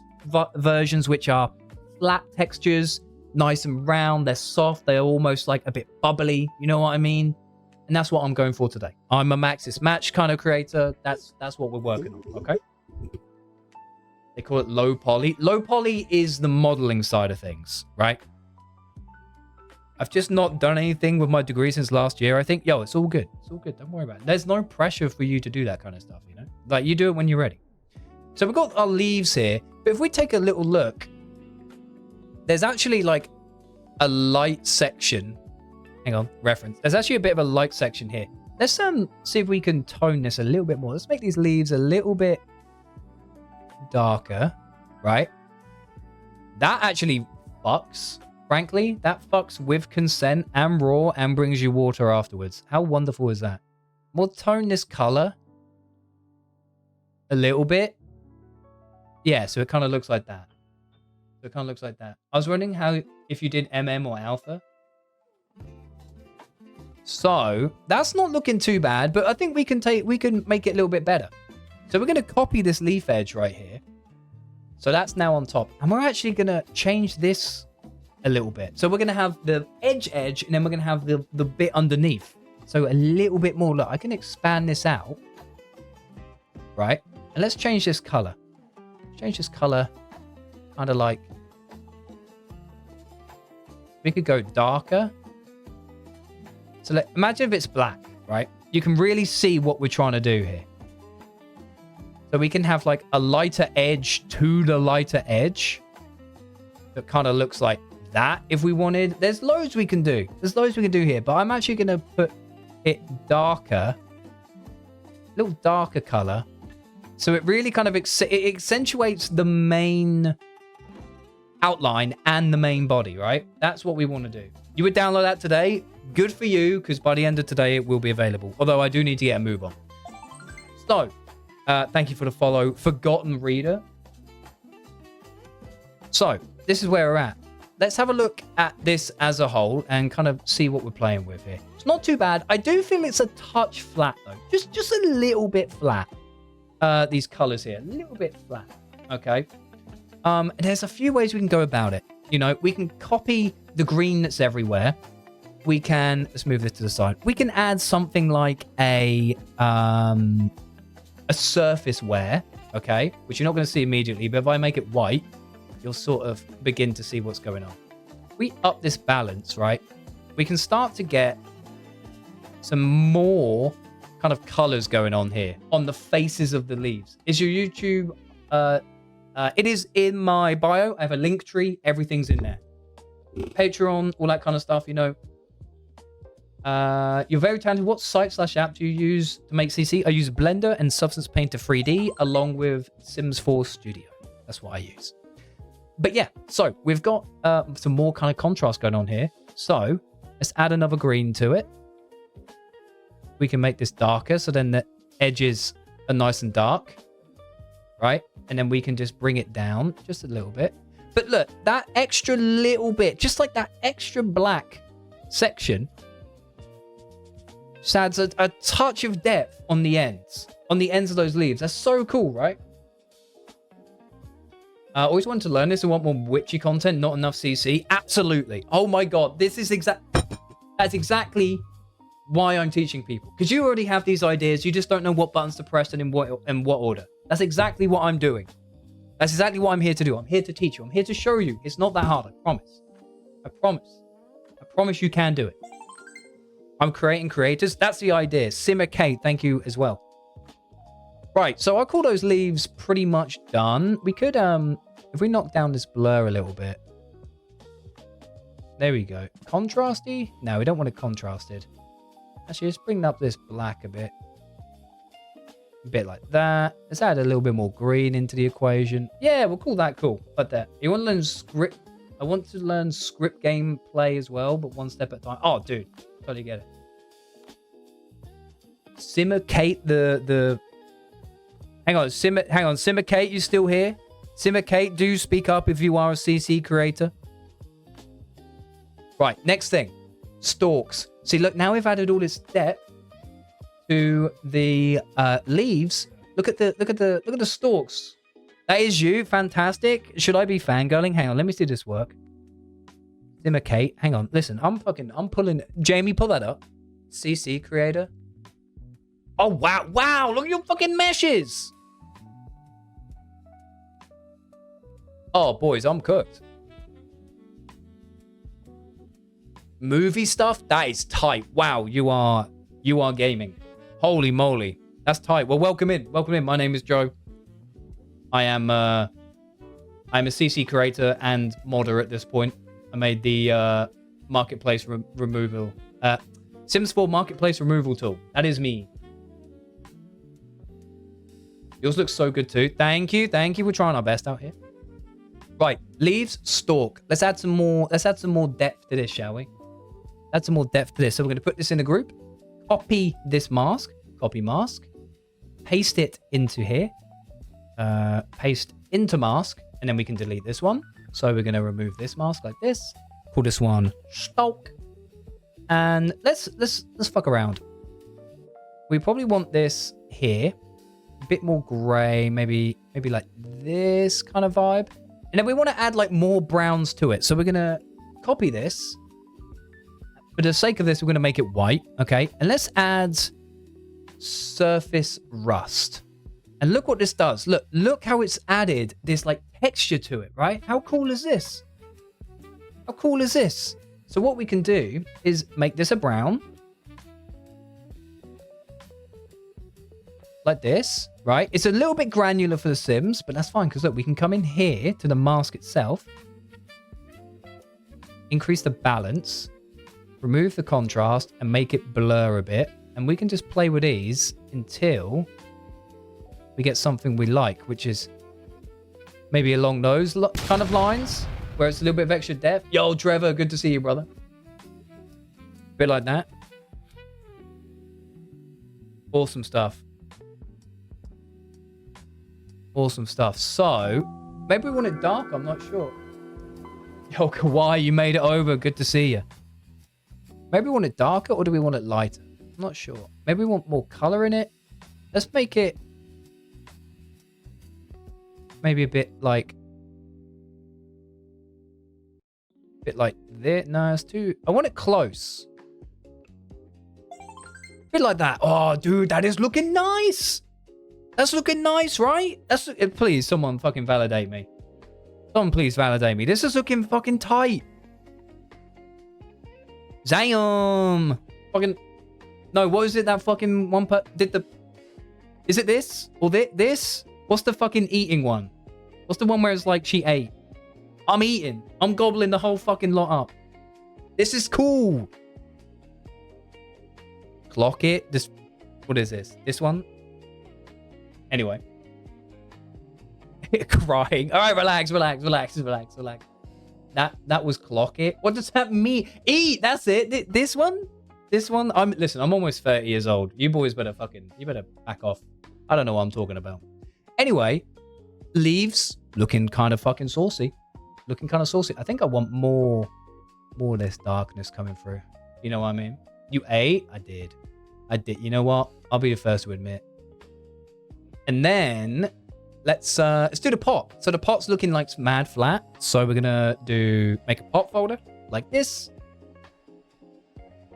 versions which are flat textures, nice and round, they're soft, they're almost like a bit bubbly, you know what I mean? And that's what I'm going for today. I'm a Maxis Match kind of creator. That's what we're working on, okay? They call it low poly. Low poly is the modeling side of things, right? I've just not done anything with my degree since last year. I think, it's all good. It's all good. Don't worry about it. There's no pressure for you to do that kind of stuff, you know? Like, you do it when you're ready. So we've got our leaves here. But if we take a little look, there's actually like a light section. Hang on, reference. There's actually a bit of a light section here. Let's see if we can tone this a little bit more. Let's make these leaves a little bit darker, right? That actually fucks, frankly. That fucks with consent and raw and brings you water afterwards. How wonderful is that? We'll tone this color a little bit. Yeah, so it kind of looks like that. I was wondering how if you did MM or alpha. So that's not looking too bad, but I think we can make it a little bit better. So we're going to copy this leaf edge right here. So that's now on top. And we're actually going to change this a little bit. So we're going to have the edge, and then we're going to have the bit underneath. So a little bit more. Look, I can expand this out. Right? And let's change this color. Change this color. Kind of like... We could go darker. So imagine if it's black, right? You can really see what we're trying to do here. So we can have like a lighter edge to the lighter edge. That kind of looks like that if we wanted. There's loads we can do. Here. But I'm actually going to put it darker. A little darker color. So it really kind of it accentuates the main outline and the main body, right? That's what we want to do. You would download that today. Good for you, because by the end of today, it will be available. Although I do need to get a move on. So... thank you for the follow, Forgotten Reader. So, this is where we're at. Let's have a look at this as a whole and kind of see what we're playing with here. It's not too bad. I do feel it's a touch flat, though. Just a little bit flat. These colors here, a little bit flat. Okay. There's a few ways we can go about it. You know, we can copy the green that's everywhere. We can... Let's move this to the side. We can add something like a surface wear, okay, which you're not going to see immediately, but if I make it white, you'll sort of begin to see what's going on. We up this balance, right? We can start to get some more kind of colors going on here on the faces of the leaves. Is your YouTube... it is in my bio. I have a link tree. Everything's in there. Patreon, all that kind of stuff, you know. You're very talented. What site/app do you use to make CC? I use Blender and Substance Painter 3D along with Sims 4 Studio. That's what I use. But yeah, so we've got some more kind of contrast going on here. So let's add another green to it. We can make this darker so then the edges are nice and dark, right? And then we can just bring it down just a little bit. But look, that extra little bit, just like that extra black section, just adds a touch of depth on the ends of those leaves. That's so cool, right? I always wanted to learn this. I want more witchy content, not enough CC. Absolutely. Oh my God, this is that's exactly why I'm teaching people. Because you already have these ideas. You just don't know what buttons to press and in what order. That's exactly what I'm doing. That's exactly what I'm here to do. I'm here to teach you. I'm here to show you. It's not that hard. I promise. I promise. I promise you can do it. I'm creating creators. That's the idea. Simmer Kate, thank you as well. Right, so I call those leaves pretty much done. We could, if we knock down this blur a little bit. There we go. Contrasty? No, we don't want it contrasted. Actually, let's bring up this black a bit. A bit like that. Let's add a little bit more green into the equation. Yeah, we'll call that cool. Like that. You want to learn script? I want to learn script gameplay as well, but one step at a time. Oh, dude. Totally get it. Simmer Kate, hang on, Simmer Kate, you still here? Simmer Kate, do speak up if you are a CC creator. Right, next thing. Stalks. See, look, now we've added all this depth to the leaves. Look at the stalks. That is you. Fantastic. Should I be fangirling? Hang on, let me see this work. Simmer Kate, hang on. Listen, I'm pulling. Jamie, pull that up. CC creator. Oh, wow. Wow. Look at your fucking meshes. Oh, boys, I'm cooked. Movie stuff? That is tight. Wow, you are gaming. Holy moly. That's tight. Well, welcome in. Welcome in. My name is Joe. I'm a CC creator and modder at this point. I made the marketplace removal. Sims 4 marketplace removal tool. That is me. Yours looks so good too. Thank you. Thank you. We're trying our best out here. Right. Leaves, stalk. Let's add some more depth to this, shall we? Add some more depth to this. So we're going to put this in a group. Copy this mask. Copy mask. Paste it into here. Paste into mask. And then we can delete this one. So we're going to remove this mask like this. Call this one stalk. And let's fuck around. We probably want this here. A bit more gray, maybe like this kind of vibe. And then we want to add like more browns to it. So we're going to copy this. For the sake of this, we're going to make it white. Okay. And let's add surface rust. And look what this does. Look how it's added this like texture to it, right? How cool is this? How cool is this? So what we can do is make this a brown. Like this, right? It's a little bit granular for the Sims, but that's fine because look, we can come in here to the mask itself. Increase the balance. Remove the contrast and make it blur a bit. And we can just play with these until we get something we like, which is maybe along those kind of lines where it's a little bit of extra depth. Yo, Trevor, good to see you, brother. Bit like that. Awesome stuff. Awesome stuff. So, maybe we want it dark. I'm not sure. Yo, Kawhi, you made it over. Good to see you. Maybe we want it darker or do we want it lighter? I'm not sure. Maybe we want more color in it. Let's make it maybe a bit like this. No, it's too... I want it close. A bit like that. Oh, dude, that is looking nice. That's looking nice, right? Please, someone fucking validate me. Someone please validate me. This is looking fucking tight. Zam. Fucking No, what is it that fucking one did the... Is it this? Or this? What's the fucking eating one? What's the one where it's like she ate? I'm eating. I'm gobbling the whole fucking lot up. This is cool. Clock it. This... What is this? This one? Anyway. Crying. All right, relax. That was clock it. What does that mean? Eat. That's it. This one. Listen. I'm almost 30 years old. You boys better you better back off. I don't know what I'm talking about. Anyway, leaves looking kind of fucking saucy. I think I want more of this darkness coming through. You know what I mean? You ate. I did. You know what? I'll be the first to admit. And then let's do the pot. So the pot's looking like mad flat. So we're gonna make a pot folder like this.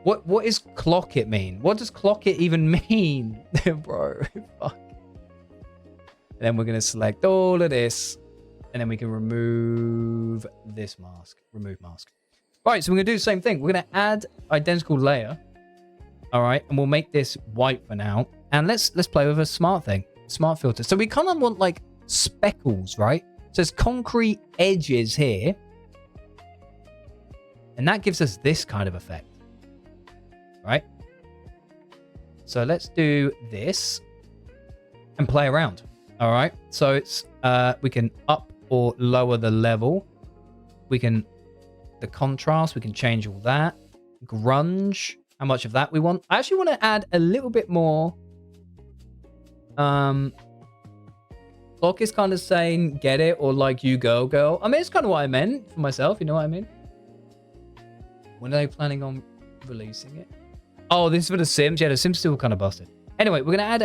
What is clock it mean? What does clock it even mean? Bro, fuck. And then we're gonna select all of this. And then we can remove this mask. Remove mask. Right, so we're gonna do the same thing. We're gonna add identical layer. All right, and we'll make this white for now. And let's play with a smart filter. So we kind of want like speckles, right? So there's concrete edges here. And that gives us this kind of effect. Right? So let's do this and play around. All right. So it's we can up or lower the level. The contrast, we can change all that. Grunge, how much of that we want. I actually want to add a little bit more. Clock is kind of saying get it or like you girl. I mean, it's kind of what I meant for myself. You know what I mean? When are they planning on releasing it? Oh, this is for the Sims. Yeah, the Sims still kind of busted. Anyway, we're gonna add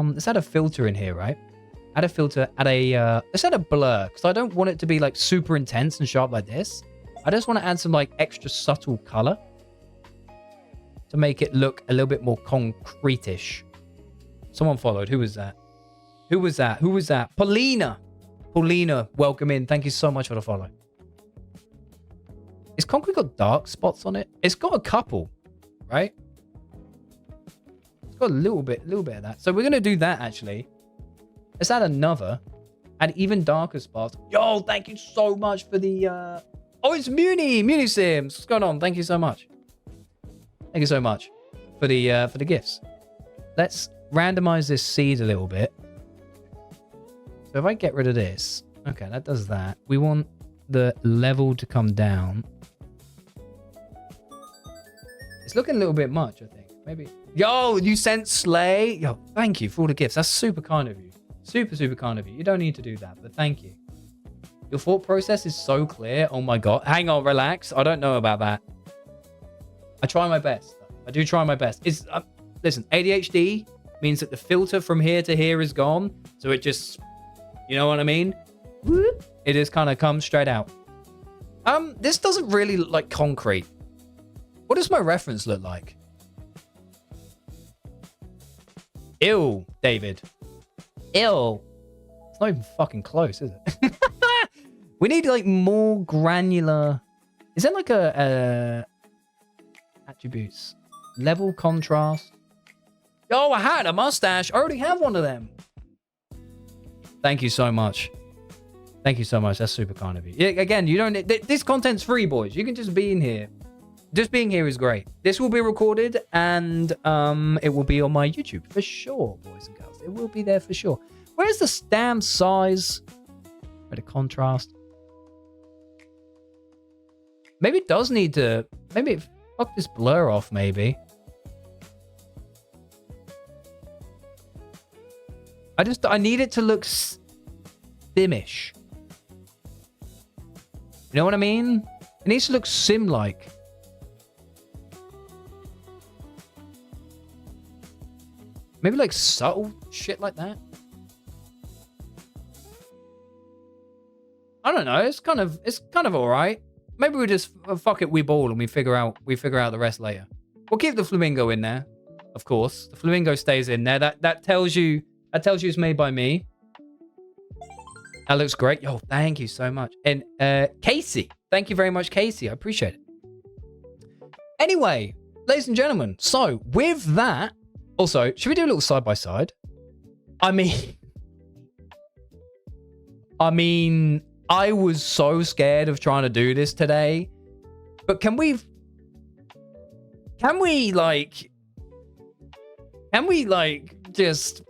let's add a filter in here, right? Add a filter. Let's add a blur because I don't want it to be like super intense and sharp like this. I just want to add some like extra subtle color to make it look a little bit more concrete-ish. Someone followed. Who was that? Paulina, welcome in. Thank you so much for the follow. Is concrete got dark spots on it? It's got a couple, right? It's got a little bit of that. So we're going to do that, actually. Let's add even darker spots. Yo, thank you so much for the... Oh, it's Muni Sims. What's going on? Thank you so much. Thank you so much for the gifts. Let's randomize this seed a little bit. So if I get rid of this, okay, that does that. We want the level to come down. It's looking a little bit much, I think. Maybe. Yo, you sent Slay. Yo, thank you for all the gifts. That's super kind of you. Super kind of you. You don't need to do that, but thank you. Your thought process is so clear. Oh my God. Hang on, relax. I don't know about that. I try my best. I do try my best. Listen, ADHD means that the filter from here to here is gone. So it just, you know what I mean? It just kind of comes straight out. This doesn't really look like concrete. What does my reference look like? Ew, David. Ew. It's not even fucking close, is it? We need like more granular. Is that like a attributes? Level contrast. Oh, I had a mustache. I already have one of them. Thank you so much. Thank you so much. That's super kind of you. Yeah, again, you don't. This content's free, boys. You can just be in here. Just being here is great. This will be recorded and it will be on my YouTube for sure, boys and girls. It will be there for sure. Where's the damn size? Where the contrast? Maybe it does need to. Maybe fuck this blur off. Maybe. I need it to look Simish. You know what I mean? It needs to look Sim-like. Maybe like subtle shit like that. I don't know. It's kind of all right. Maybe we just fuck it, we ball, and we figure out the rest later. We'll keep the flamingo in there, of course. The flamingo stays in there. That tells you it's made by me. That looks great. Yo, thank you so much. And Casey, thank you very much, Casey. I appreciate it. Anyway, ladies and gentlemen, so with that, also, should we do a little side by side? I mean, I was so scared of trying to do this today, but can we just,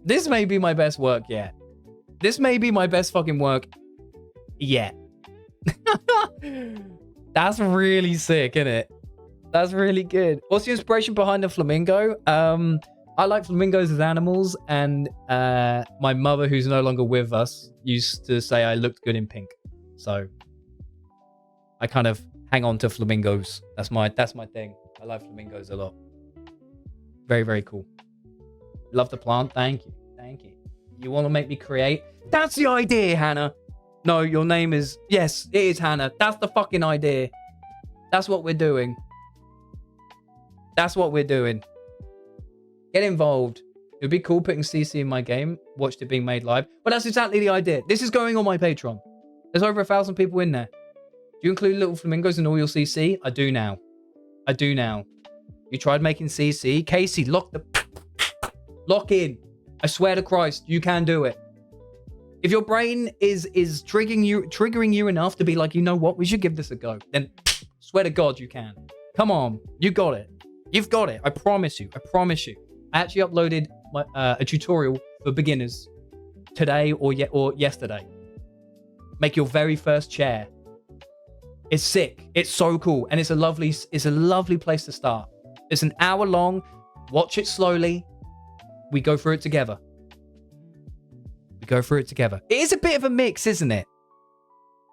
this may be my best work yet. This may be my best fucking work yet. That's really sick, isn't it? That's really good. What's the inspiration behind the flamingo? I like flamingos as animals, and my mother, who's no longer with us, used to say I looked good in pink. So I kind of hang on to flamingos. That's my thing. I like flamingos a lot. Very, very cool. Love the plant. Thank you. Thank you. You want to make me create? That's the idea, Hannah. No, your name is... Yes, it is Hannah. That's the fucking idea. That's what we're doing. That's what we're doing. Get involved. It would be cool putting CC in my game. Watched it being made live. But that's exactly the idea. This is going on my Patreon. There's over 1,000 people in there. Do you include little flamingos in all your CC? I do now. I do now. You tried making CC? Casey, lock in. I swear to Christ, you can do it. If your brain is triggering you enough to be like, you know what, we should give this a go, then swear to God you can. Come on, you got it. You've got it. I promise you. I promise you. I actually uploaded a tutorial for beginners today or yesterday. Make your very first chair. It's sick. It's so cool, and it's a lovely place to start. It's an hour long. Watch it slowly. We go through it together. It is a bit of a mix, isn't it?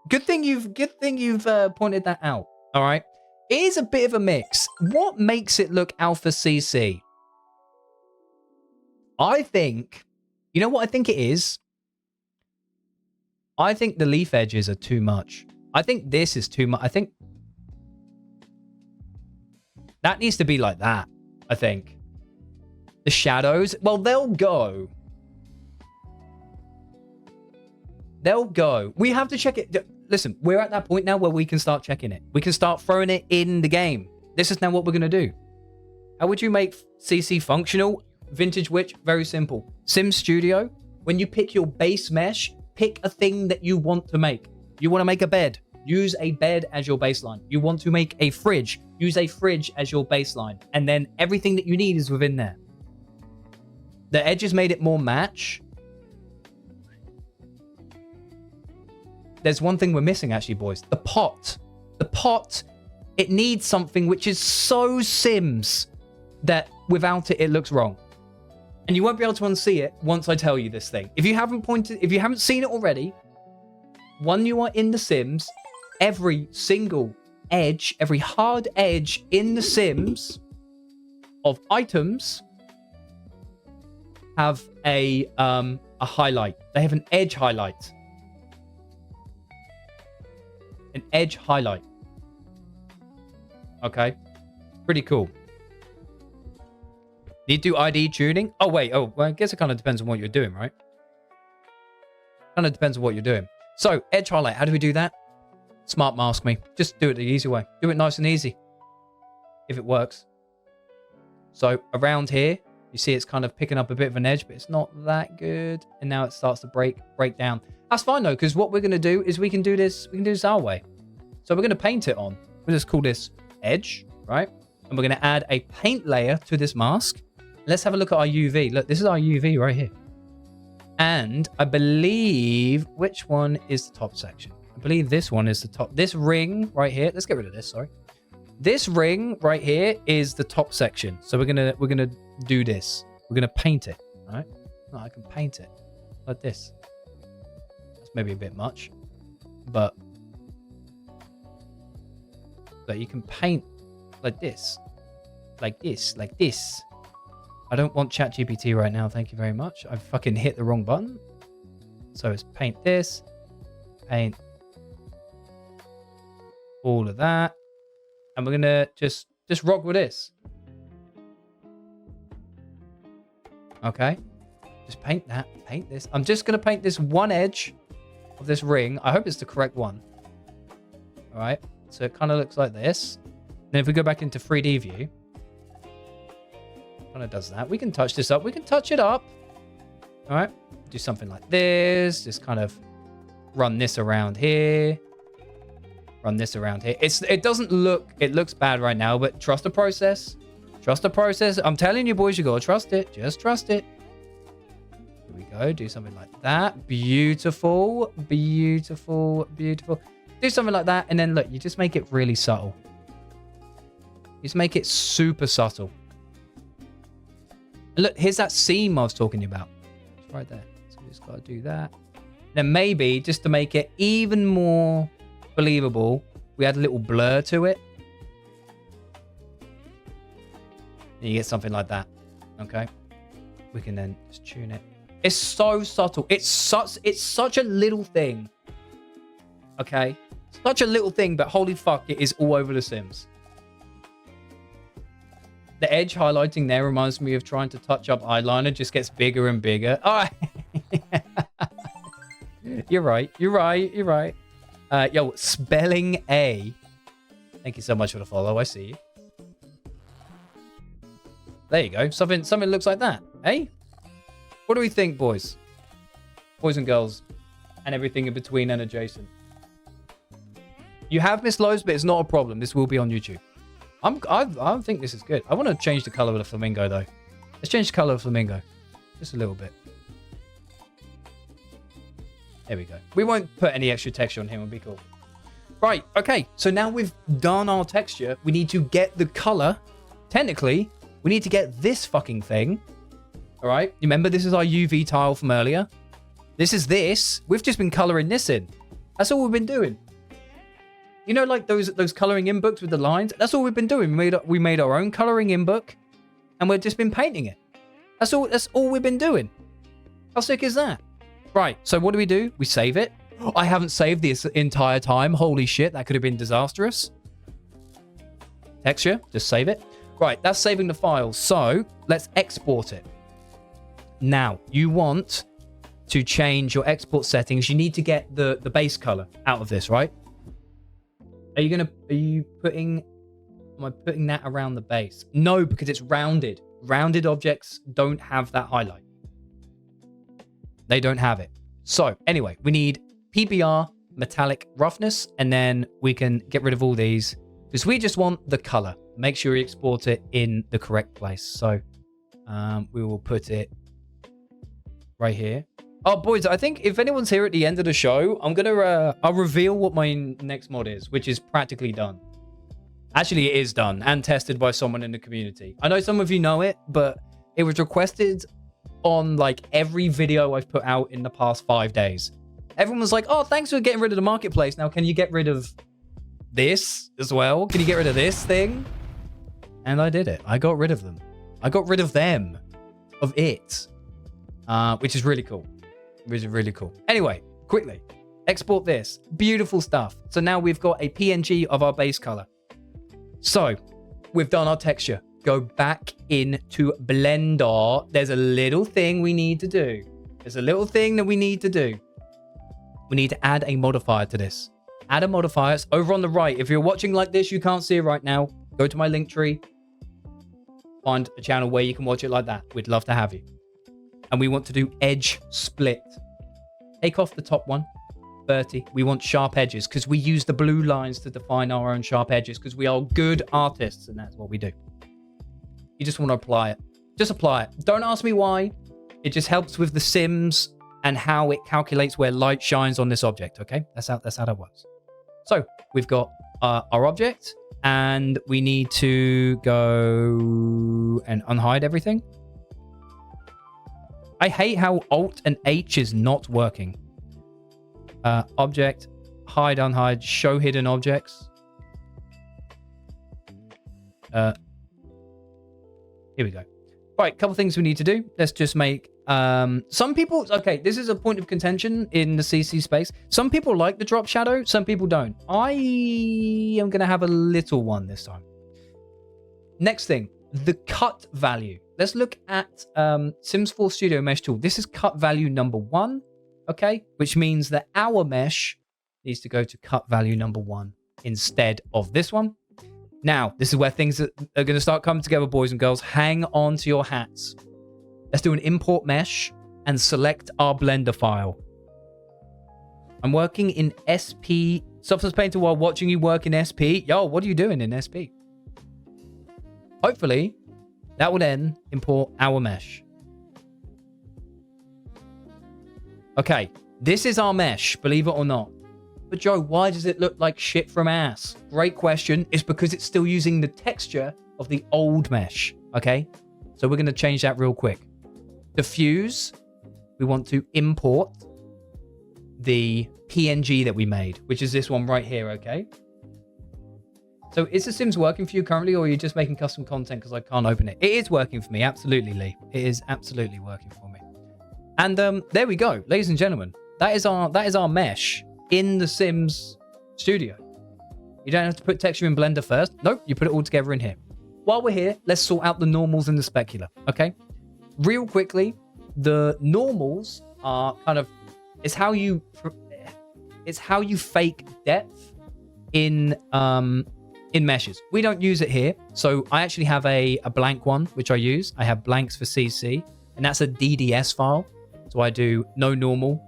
Good thing you've pointed that out. All right. It is a bit of a mix. What makes it look alpha CC? I think, you know what I think it is? I think the leaf edges are too much. I think this is too much. I think that needs to be like that. I think. The shadows, well, they'll go. We have to check it. Listen, we're at that point now where we can start checking it. We can start throwing it in the game. This is now what we're going to do. How would you make CC functional? Vintage Witch, very simple. Sim Studio, when you pick your base mesh, pick a thing that you want to make. You want to make a bed. Use a bed as your baseline. You want to make a fridge. Use a fridge as your baseline. And then everything that you need is within there. The edges made it more match. There's one thing we're missing, actually, boys. The pot. The pot, it needs something which is so Sims that without it, it looks wrong. And you won't be able to unsee it once I tell you this thing. If you haven't seen it already, when you are in The Sims, every single edge, every hard edge in The Sims of items have a highlight. They have an edge highlight. An edge highlight. Okay. Pretty cool. Need to do ID tuning? Oh, wait. Oh, well, I guess it kind of depends on what you're doing, right? Kind of depends on what you're doing. So, edge highlight. How do we do that? Smart mask me. Just do it the easy way. Do it nice and easy. If it works. So, around here, you see it's kind of picking up a bit of an edge, but it's not that good. And now it starts to break down. That's fine, though, because what we're going to do is we can do this our way. So, we're going to paint it on. We'll just call this edge, right? And we're going to add a paint layer to this mask. Let's have a look at our UV. Look, this is our UV right here. And I believe, which one is the top section? I believe this one is the top. This ring right here. Let's get rid of this, sorry. This ring right here is the top section. So we're gonna do this. We're gonna paint it, right? No, I can paint it like this. That's maybe a bit much, but you can paint like this, like this, like this. I don't want ChatGPT right now. Thank you very much. I fucking hit the wrong button. So it's paint this, paint all of that. And we're going to just rock with this. Okay. Just paint that, paint this. I'm just going to paint this one edge of this ring. I hope it's the correct one. All right. So it kind of looks like this. Then if we go back into 3D view, kind of does that. We can touch this up. We can touch it up. All right. Do something like this. Just kind of run this around here. Run this around here. It doesn't look, it looks bad right now, but trust the process. Trust the process. I'm telling you, boys, you got to trust it. Just trust it. Here we go. Do something like that. Beautiful. Beautiful. Beautiful. Do something like that. And then look, you just make it really subtle. Just make it super subtle. And look, here's that seam I was talking about. It's right there. So we just got to do that. Then maybe, just to make it even more believable, we add a little blur to it. And you get something like that. Okay. We can then just tune it. It's so subtle. It's such a little thing. Okay. Such a little thing, but holy fuck, it is all over The Sims. The edge highlighting there reminds me of trying to touch up eyeliner. Just gets bigger and bigger. Oh, you're right. You're right. You're right. Yo, spelling A. Thank you so much for the follow. I see you. There you go. Something looks like that. Hey? What do we think, boys? Boys and girls. And everything in between and adjacent. You have missed loads, but it's not a problem. This will be on YouTube. I think this is good. I want to change the color of the flamingo, though. Let's change the color of flamingo. Just a little bit. There we go. We won't put any extra texture on him. It'll be cool. Right. Okay. So now we've done our texture. We need to get the color. Technically, we need to get this fucking thing. All right. Remember, this is our UV tile from earlier. This is this. We've just been coloring this in. That's all we've been doing. You know, like those coloring in books with the lines? That's all we've been doing. We made our own coloring in book, and we've just been painting it. That's all we've been doing. How sick is that? Right, so what do? We save it. I haven't saved this entire time. Holy shit, that could have been disastrous. Texture, just save it. Right, that's saving the file. So let's export it. Now, you want to change your export settings. You need to get the base color out of this, right? Am I putting that around the base? No, because it's rounded. Rounded objects don't have that highlight. They don't have it. So anyway, we need PBR, metallic roughness, and then we can get rid of all these because we just want the color. Make sure you export it in the correct place. So we will put it right here. Oh, boys, I think if anyone's here at the end of the show, I'll reveal what my next mod is, which is practically done. Actually, it is done and tested by someone in the community. I know some of you know it, but it was requested on like every video I've put out in the past 5 days. Everyone was like, oh, thanks for getting rid of the marketplace. Now, can you get rid of this as well? Can you get rid of this thing? And I did it. I got rid of them. I got rid of them. Of it. Which is really cool. Which is really cool. Anyway, quickly. Export this. Beautiful stuff. So now we've got a PNG of our base color. So, we've done our texture. Go back into Blender. There's a little thing we need to do. There's a little thing that we need to do. We need to add a modifier to this. Add a modifier. It's over on the right. If you're watching like this, you can't see it right now. Go to my link tree. Find a channel where you can watch it like that. We'd love to have you. And we want to do edge split. Take off the top one. 30. We want sharp edges because we use the blue lines to define our own sharp edges because we are good artists and that's what we do. You just want to apply it. Just apply it. Don't ask me why. It just helps with the Sims and how it calculates where light shines on this object, okay? That's how that works. So we've got our object and we need to go and unhide everything. I hate how Alt and H is not working. Object, hide, unhide, show hidden objects. Here we go. Right, couple things we need to do. Let's just make some people. Okay, this is a point of contention in the CC space. Some people like the drop shadow, some people don't. I am gonna have a little one this time. Next thing, the cut value. Let's look at Sims 4 Studio Mesh Tool. This is cut value number 1, okay? Which means that our mesh needs to go to cut value number 1 instead of this one. Now, this is where things are going to start coming together, boys and girls. Hang on to your hats. Let's do an import mesh and select our Blender file. I'm working in SP. Substance Painter while watching you work in SP. Yo, what are you doing in SP? Hopefully, that will then import our mesh. Okay, this is our mesh, believe it or not. But Joe, why does it look like shit from ass? Great question. It's because it's still using the texture of the old mesh, okay? So we're going to change that real quick. Diffuse, we want to import the PNG that we made, which is this one right here, okay? So is The Sims working for you currently, or are you just making custom content because I can't open it? It is working for me, absolutely, Lee. It is absolutely working for me. And there we go, ladies and gentlemen. That is our mesh in The Sims Studio. You don't have to put texture in Blender first. Nope, you put it all together in here. While we're here, let's sort out the normals and the specular, okay? Real quickly, the normals are kind of, it's how you fake depth in meshes. We don't use it here, so I actually have a blank one which I use. I have blanks for CC, and that's a DDS file. So I do no normal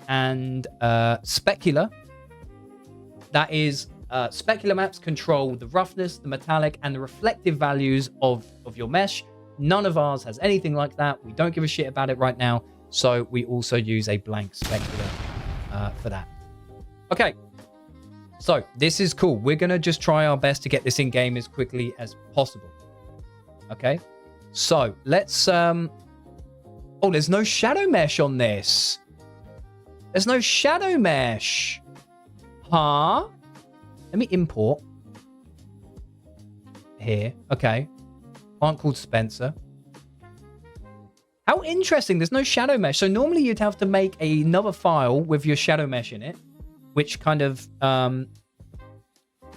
and specular. That is specular maps control the roughness, the metallic, and the reflective values of your mesh. None of ours has anything like that. We don't give a shit about it right now. So we also use a blank specular for that. Okay. So this is cool. We're going to just try our best to get this in game as quickly as possible. Okay. So let's... Oh, there's no shadow mesh on this. There's no shadow mesh. Huh? Let me import. Here. Okay. Aren't called Spencer. How interesting. There's no shadow mesh. So normally you'd have to make another file with your shadow mesh in it, which kind of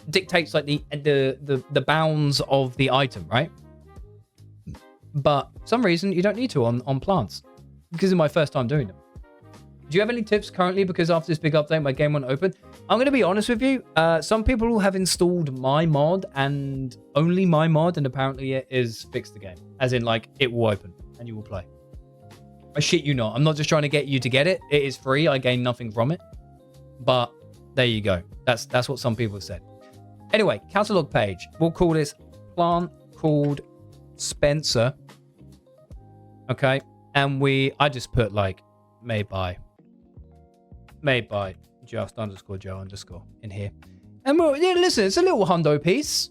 dictates like the bounds of the item, right? But for some reason you don't need to on plants, because it's my first time doing them. Do you have any tips currently? Because after this big update, my game won't open. I'm going to be honest with you. Some people have installed my mod and only my mod, and apparently it is fixed the game. As in, like, it will open and you will play. I shit you not. I'm not just trying to get you to get it. It is free. I gain nothing from it. But there you go. That's what some people have said. Anyway, catalog page. We'll call this plant called Spencer. Okay. And I just put like made by just underscore Joe underscore in here. And yeah, listen, it's a little hundo piece.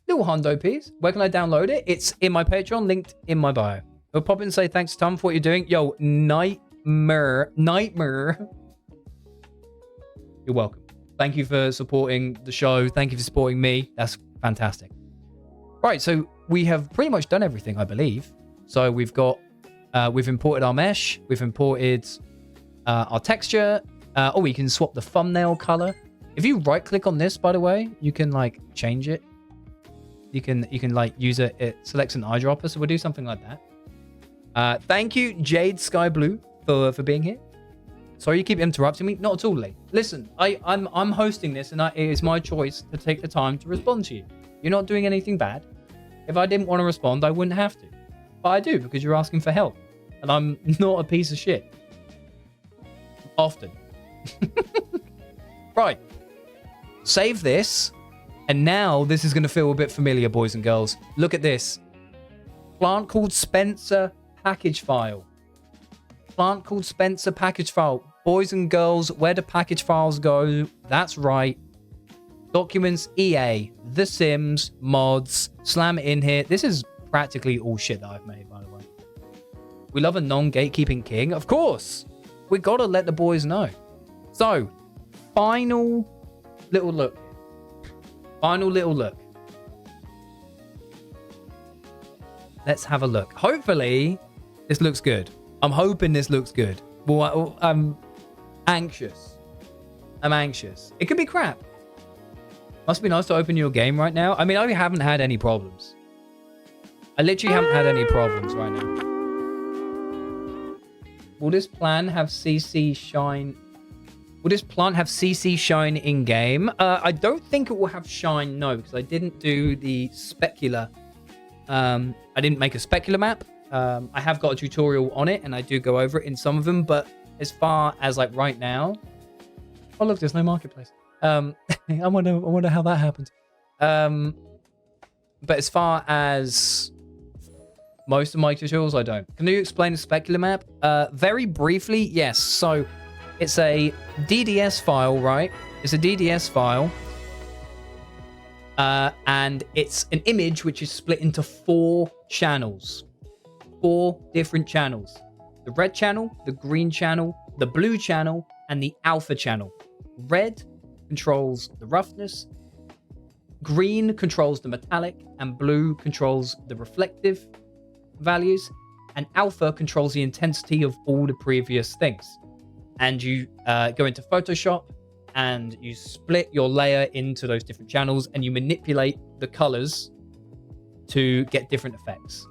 Where can I download it? It's in my Patreon, linked in my bio. We'll pop in and say thanks, Tom, for what you're doing. Yo, Nightmare. You're welcome. Thank you for supporting the show. Thank you for supporting me. That's fantastic. Right, so we have pretty much done everything, I believe. So we've imported our mesh. We've imported our texture. We can swap the thumbnail color. If you right click on this, by the way, you can like change it. You can like use it selects an eyedropper. So we'll do something like that. Thank you, Jade Sky Blue, for being here. Sorry you keep interrupting me. Not at all, Lee. Listen, I'm hosting this, and it is my choice to take the time to respond to you. You're not doing anything bad. If I didn't want to respond, I wouldn't have to. But I do, because you're asking for help. And I'm not a piece of shit. Often. Right. Save this. And now this is going to feel a bit familiar, boys and girls. Look at this. Plant called Spencer package file. Plant called Spencer package file. Boys and girls, where do package files go? That's right. Documents, EA, The Sims, mods, slam it in here. This is practically all shit that I've made, by the way. We love a non-gatekeeping king. Of course. We got to let the boys know. So, final little look. Let's have a look. Hopefully, this looks good. I'm hoping this looks good. Well, I'm anxious. It could be crap. Must be nice to open your game right now. I mean, I haven't had any problems. I literally haven't had any problems right now. Will this plan have CC shine Will this plant have CC shine in game? I don't think it will have shine, no, because I didn't do the specular. I didn't make a specular map. I have got a tutorial on it, and I do go over it in some of them. But as far as like right now, oh look, there's no marketplace. I wonder how that happened. But as far as most of my tutorials, I don't. Can you explain the specular map? Very briefly, yes. So it's a DDS file, right? It's a DDS file. And it's an image which is split into 4 channels. 4 different channels. The red channel, the green channel, the blue channel, and the alpha channel. Red controls the roughness. Green controls the metallic, and blue controls the reflective values, and alpha controls the intensity of all the previous things. And you go into Photoshop and you split your layer into those different channels, and you manipulate the colors to get different effects.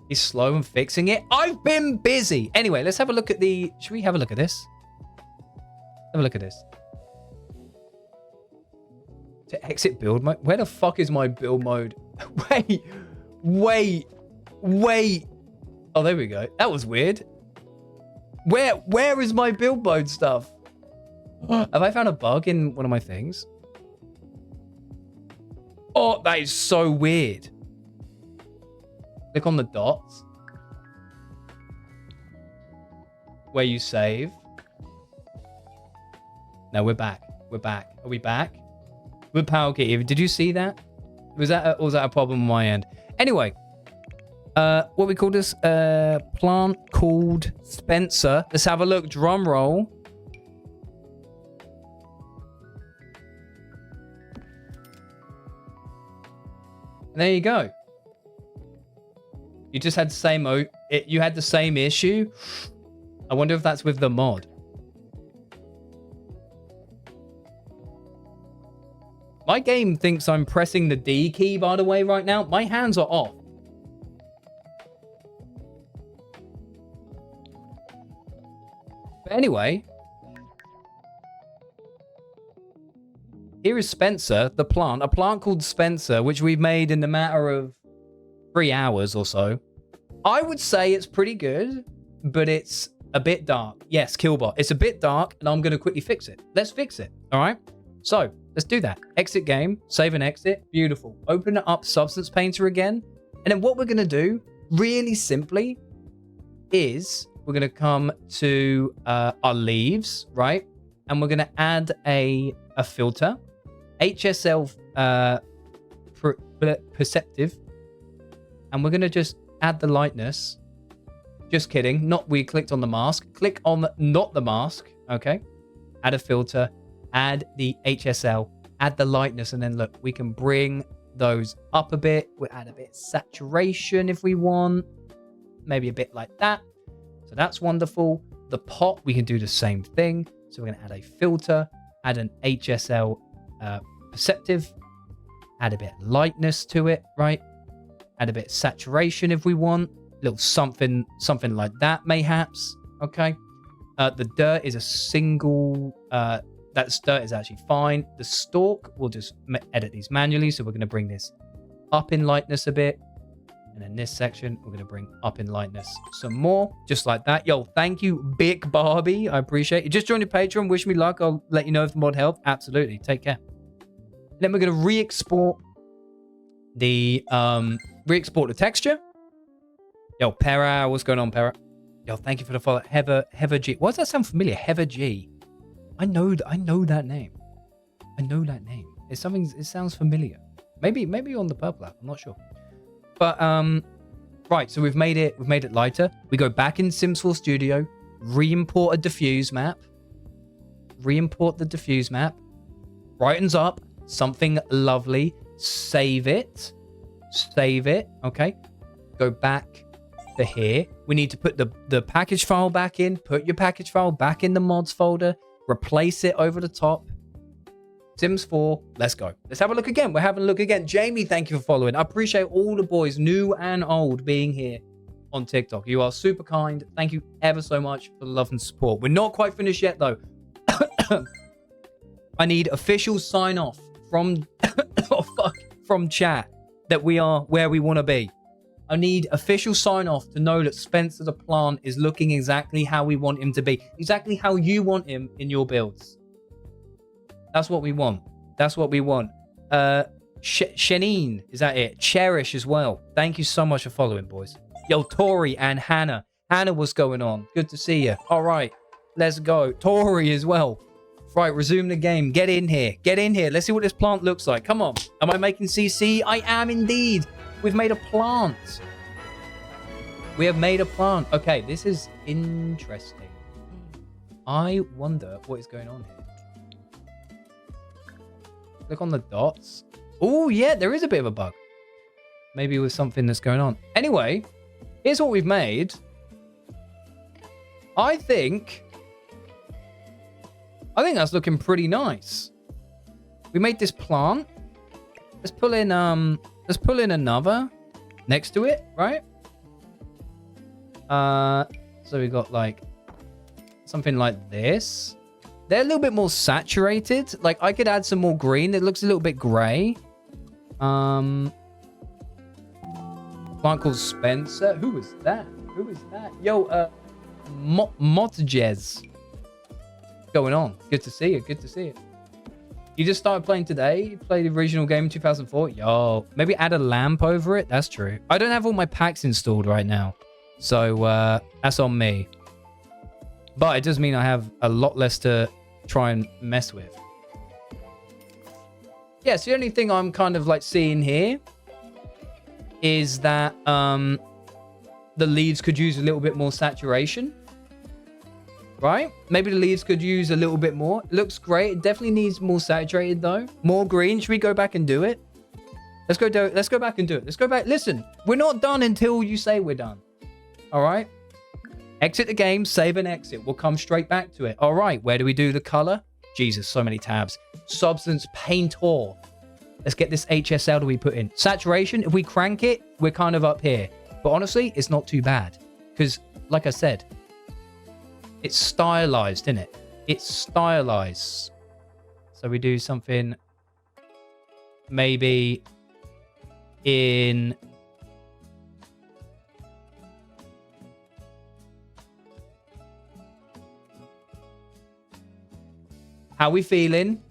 He's slow in fixing it. I've been busy. Anyway, let's have a look at the... Should we have a look at this? Have a look at this. To exit build mode. Where the fuck is my build mode? Wait. Oh, there we go. That was weird. Where is my build mode stuff? Have I found a bug in one of my things? Oh, that is so weird. Click on the dots. Where you save. No, we're back. We're back. Are we back? With Power Key. Did you see that? Was that a problem on my end? Anyway, what we call this plant called Spencer. Let's have a look. Drum roll. And there you go. You just had the same. You had the same issue. I wonder if that's with the mod. My game thinks I'm pressing the D key, by the way, right now. My hands are off. But anyway. Here is Spencer, the plant. A plant called Spencer, which we've made in the matter of 3 hours or so. I would say it's pretty good, but it's a bit dark. Yes, Killbot. It's a bit dark, and I'm going to quickly fix it. Let's fix it, all right? So, let's do that. Exit game, save and exit. Beautiful. Open up Substance Painter again. And then what we're going to do, really simply, is we're going to come to our leaves, right? And we're going to add a filter. HSL perceptive. And we're going to just add the lightness. Just kidding. We clicked on the mask. Click on not the mask. Okay. Add a filter. Add the HSL. Add the lightness. And then look, we can bring those up a bit. We'll add a bit of saturation if we want. Maybe a bit like that. So that's wonderful. The pot, we can do the same thing. So we're going to add a filter. Add an HSL perceptive. Add a bit of lightness to it, right? Add a bit of saturation if we want. A little something like that, mayhaps. Okay. The dirt is a single... that dirt is actually fine. The stalk, we'll just edit these manually. So we're going to bring this up in lightness a bit. And in this section, we're going to bring up in lightness some more. Just like that. Yo, thank you, Big Barbie. I appreciate it. Just joined your Patreon. Wish me luck. I'll let you know if the mod helped. Absolutely. Take care. Then we're going to re-export the texture. Yo, Pera, what's going on, Pera? Yo, thank you for the follow. Heather G. Why does that sound familiar? Heather G. I know that name. I know that name. It sounds familiar. Maybe on the purple app. I'm not sure. But right, so we've made it lighter. We go back in Sims 4 Studio, re-import a diffuse map. Re-import the diffuse map. Brightens up. Something lovely. Save it. Okay. Go back to here. We need to put the package file back in. Put your package file back in the mods folder. Replace it over the top. Sims 4. Let's go. Let's have a look again. We're having a look again. Jamie, thank you for following. I appreciate all the boys, new and old, being here on TikTok. You are super kind. Thank you ever so much for the love and support. We're not quite finished yet, though. I need official sign off from from chat that we are where we want to be. I need official sign off to know that Spencer the plant is looking exactly how we want him to be, exactly how you want him in your builds. That's what we want. That's what we want. Shanine, is that it? Cherish as well. Thank you so much for following, boys. Yo, Tori and Hannah. Hannah, what's going on? Good to see you. All right, let's go. Tori as well. Right, resume the game. Get in here. Get in here. Let's see what this plant looks like. Come on. Am I making CC? I am indeed. We've made a plant. We have made a plant. Okay, this is interesting. I wonder what is going on here. Click on the dots. Oh, yeah, there is a bit of a bug. Maybe with something that's going on. Anyway, here's what we've made. I think that's looking pretty nice. We made this plant. Let's pull in another next to it, right? So we got like something like this. They're a little bit more saturated. Like I could add some more green. It looks a little bit gray. Plant called Spencer. Who is that? Who is that? Yo, Motjez. Going on? Good to see you. Good to see you. You just started playing today? You played the original game in 2004? Yo, maybe add a lamp over it? That's true. I don't have all my packs installed right now. So, that's on me. But it does mean I have a lot less to try and mess with. Yeah, so the only thing I'm kind of like seeing here is that the leaves could use a little bit more saturation. Right? Maybe the leaves could use a little bit more. It looks great. It definitely needs more saturated though. More green. Should we go back and do it? Let's go back and do it. Let's go back. Listen, we're not done until you say we're done. All right? Exit the game, save and exit. We'll come straight back to it. All right, where do we do the color? Jesus, so many tabs. Substance Painter. Let's get this HSL that we put in. Saturation, if we crank it, we're kind of up here. But honestly, it's not too bad. Because, like I said, it's stylized, isn't it? It's stylized. So we do something maybe in... How we feeling?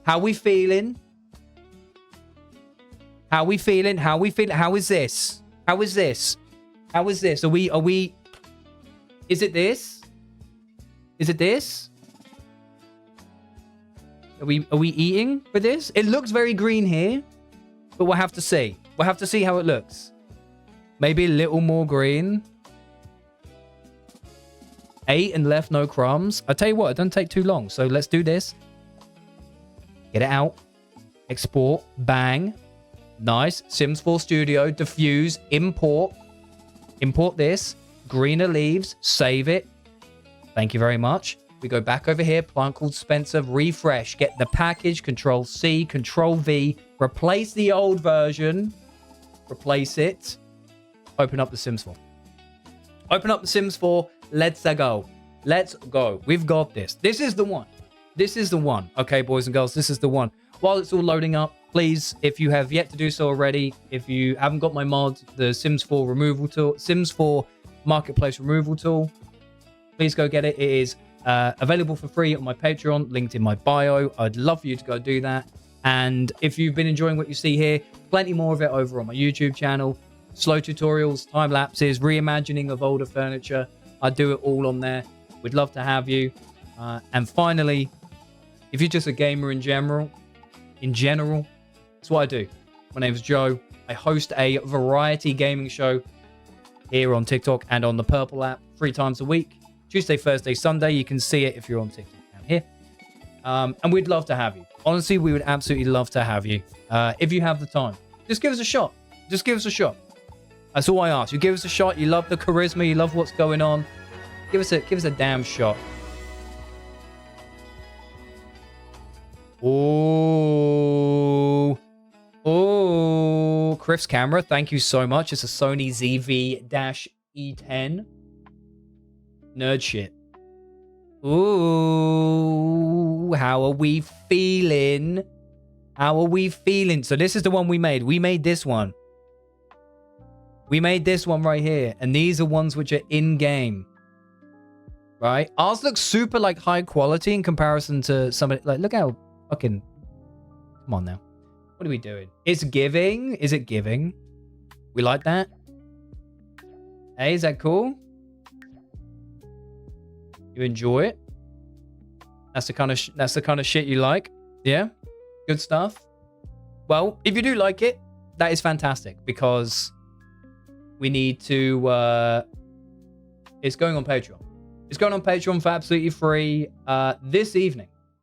How we feeling? How we feeling? How we feeling? How is this? How is this? How is this? Are we... Is it this? Is it this? Are we eating for this? It looks very green here, but we'll have to see. We'll have to see how it looks. Maybe a little more green. 8 and left no crumbs. I tell you what, it doesn't take too long. So let's do this. Get it out. Export. Bang. Nice. Sims 4 Studio. Diffuse. Import. Import this. Greener leaves. Save it. Thank you very much. We go back over here. Plant called Spencer. Refresh. Get the package. Control C. Control V. Replace the old version. Replace it. Open up the Sims 4. Open up the Sims 4. Let's go. Let's go. We've got this. This is the one. This is the one. Okay, boys and girls, this is the one. While it's all loading up, please, if you have yet to do so already, if you haven't got my mod, the Sims 4 removal tool, Sims 4 marketplace removal tool, please go get it. It is available for free on my Patreon, linked in my bio. I'd love for you to go do that. And if you've been enjoying what you see here, plenty more of it over on my YouTube channel. Slow tutorials, time lapses, reimagining of older furniture. I do it all on there. We'd love to have you. And finally, if you're just a gamer in general, that's what I do. My name is Joe. I host a variety gaming show here on TikTok and on the Purple app 3 times a week. Tuesday, Thursday, Sunday. You can see it if you're on TikTok down here. And we'd love to have you. Honestly, we would absolutely love to have you. If you have the time, just give us a shot. Just give us a shot. That's all I ask. You give us a shot. You love the charisma. You love what's going on. Give us a damn shot. Oh, Criff's camera. Thank you so much. It's a Sony E10. Nerd shit. Ooh, how are we feeling? How are we feeling? So this is the one we made. We made this one. We made this one right here. And these are ones which are in-game. Right? Ours looks super like high quality in comparison to somebody. Like, look how fucking... Come on now. What are we doing? It's giving. Is it giving? We like that? Hey, is that cool? You enjoy it? That's the kind of shit you like? Yeah? Good stuff? Well, if you do like it, that is fantastic because we need to... It's going on Patreon. It's going on Patreon for absolutely free this evening.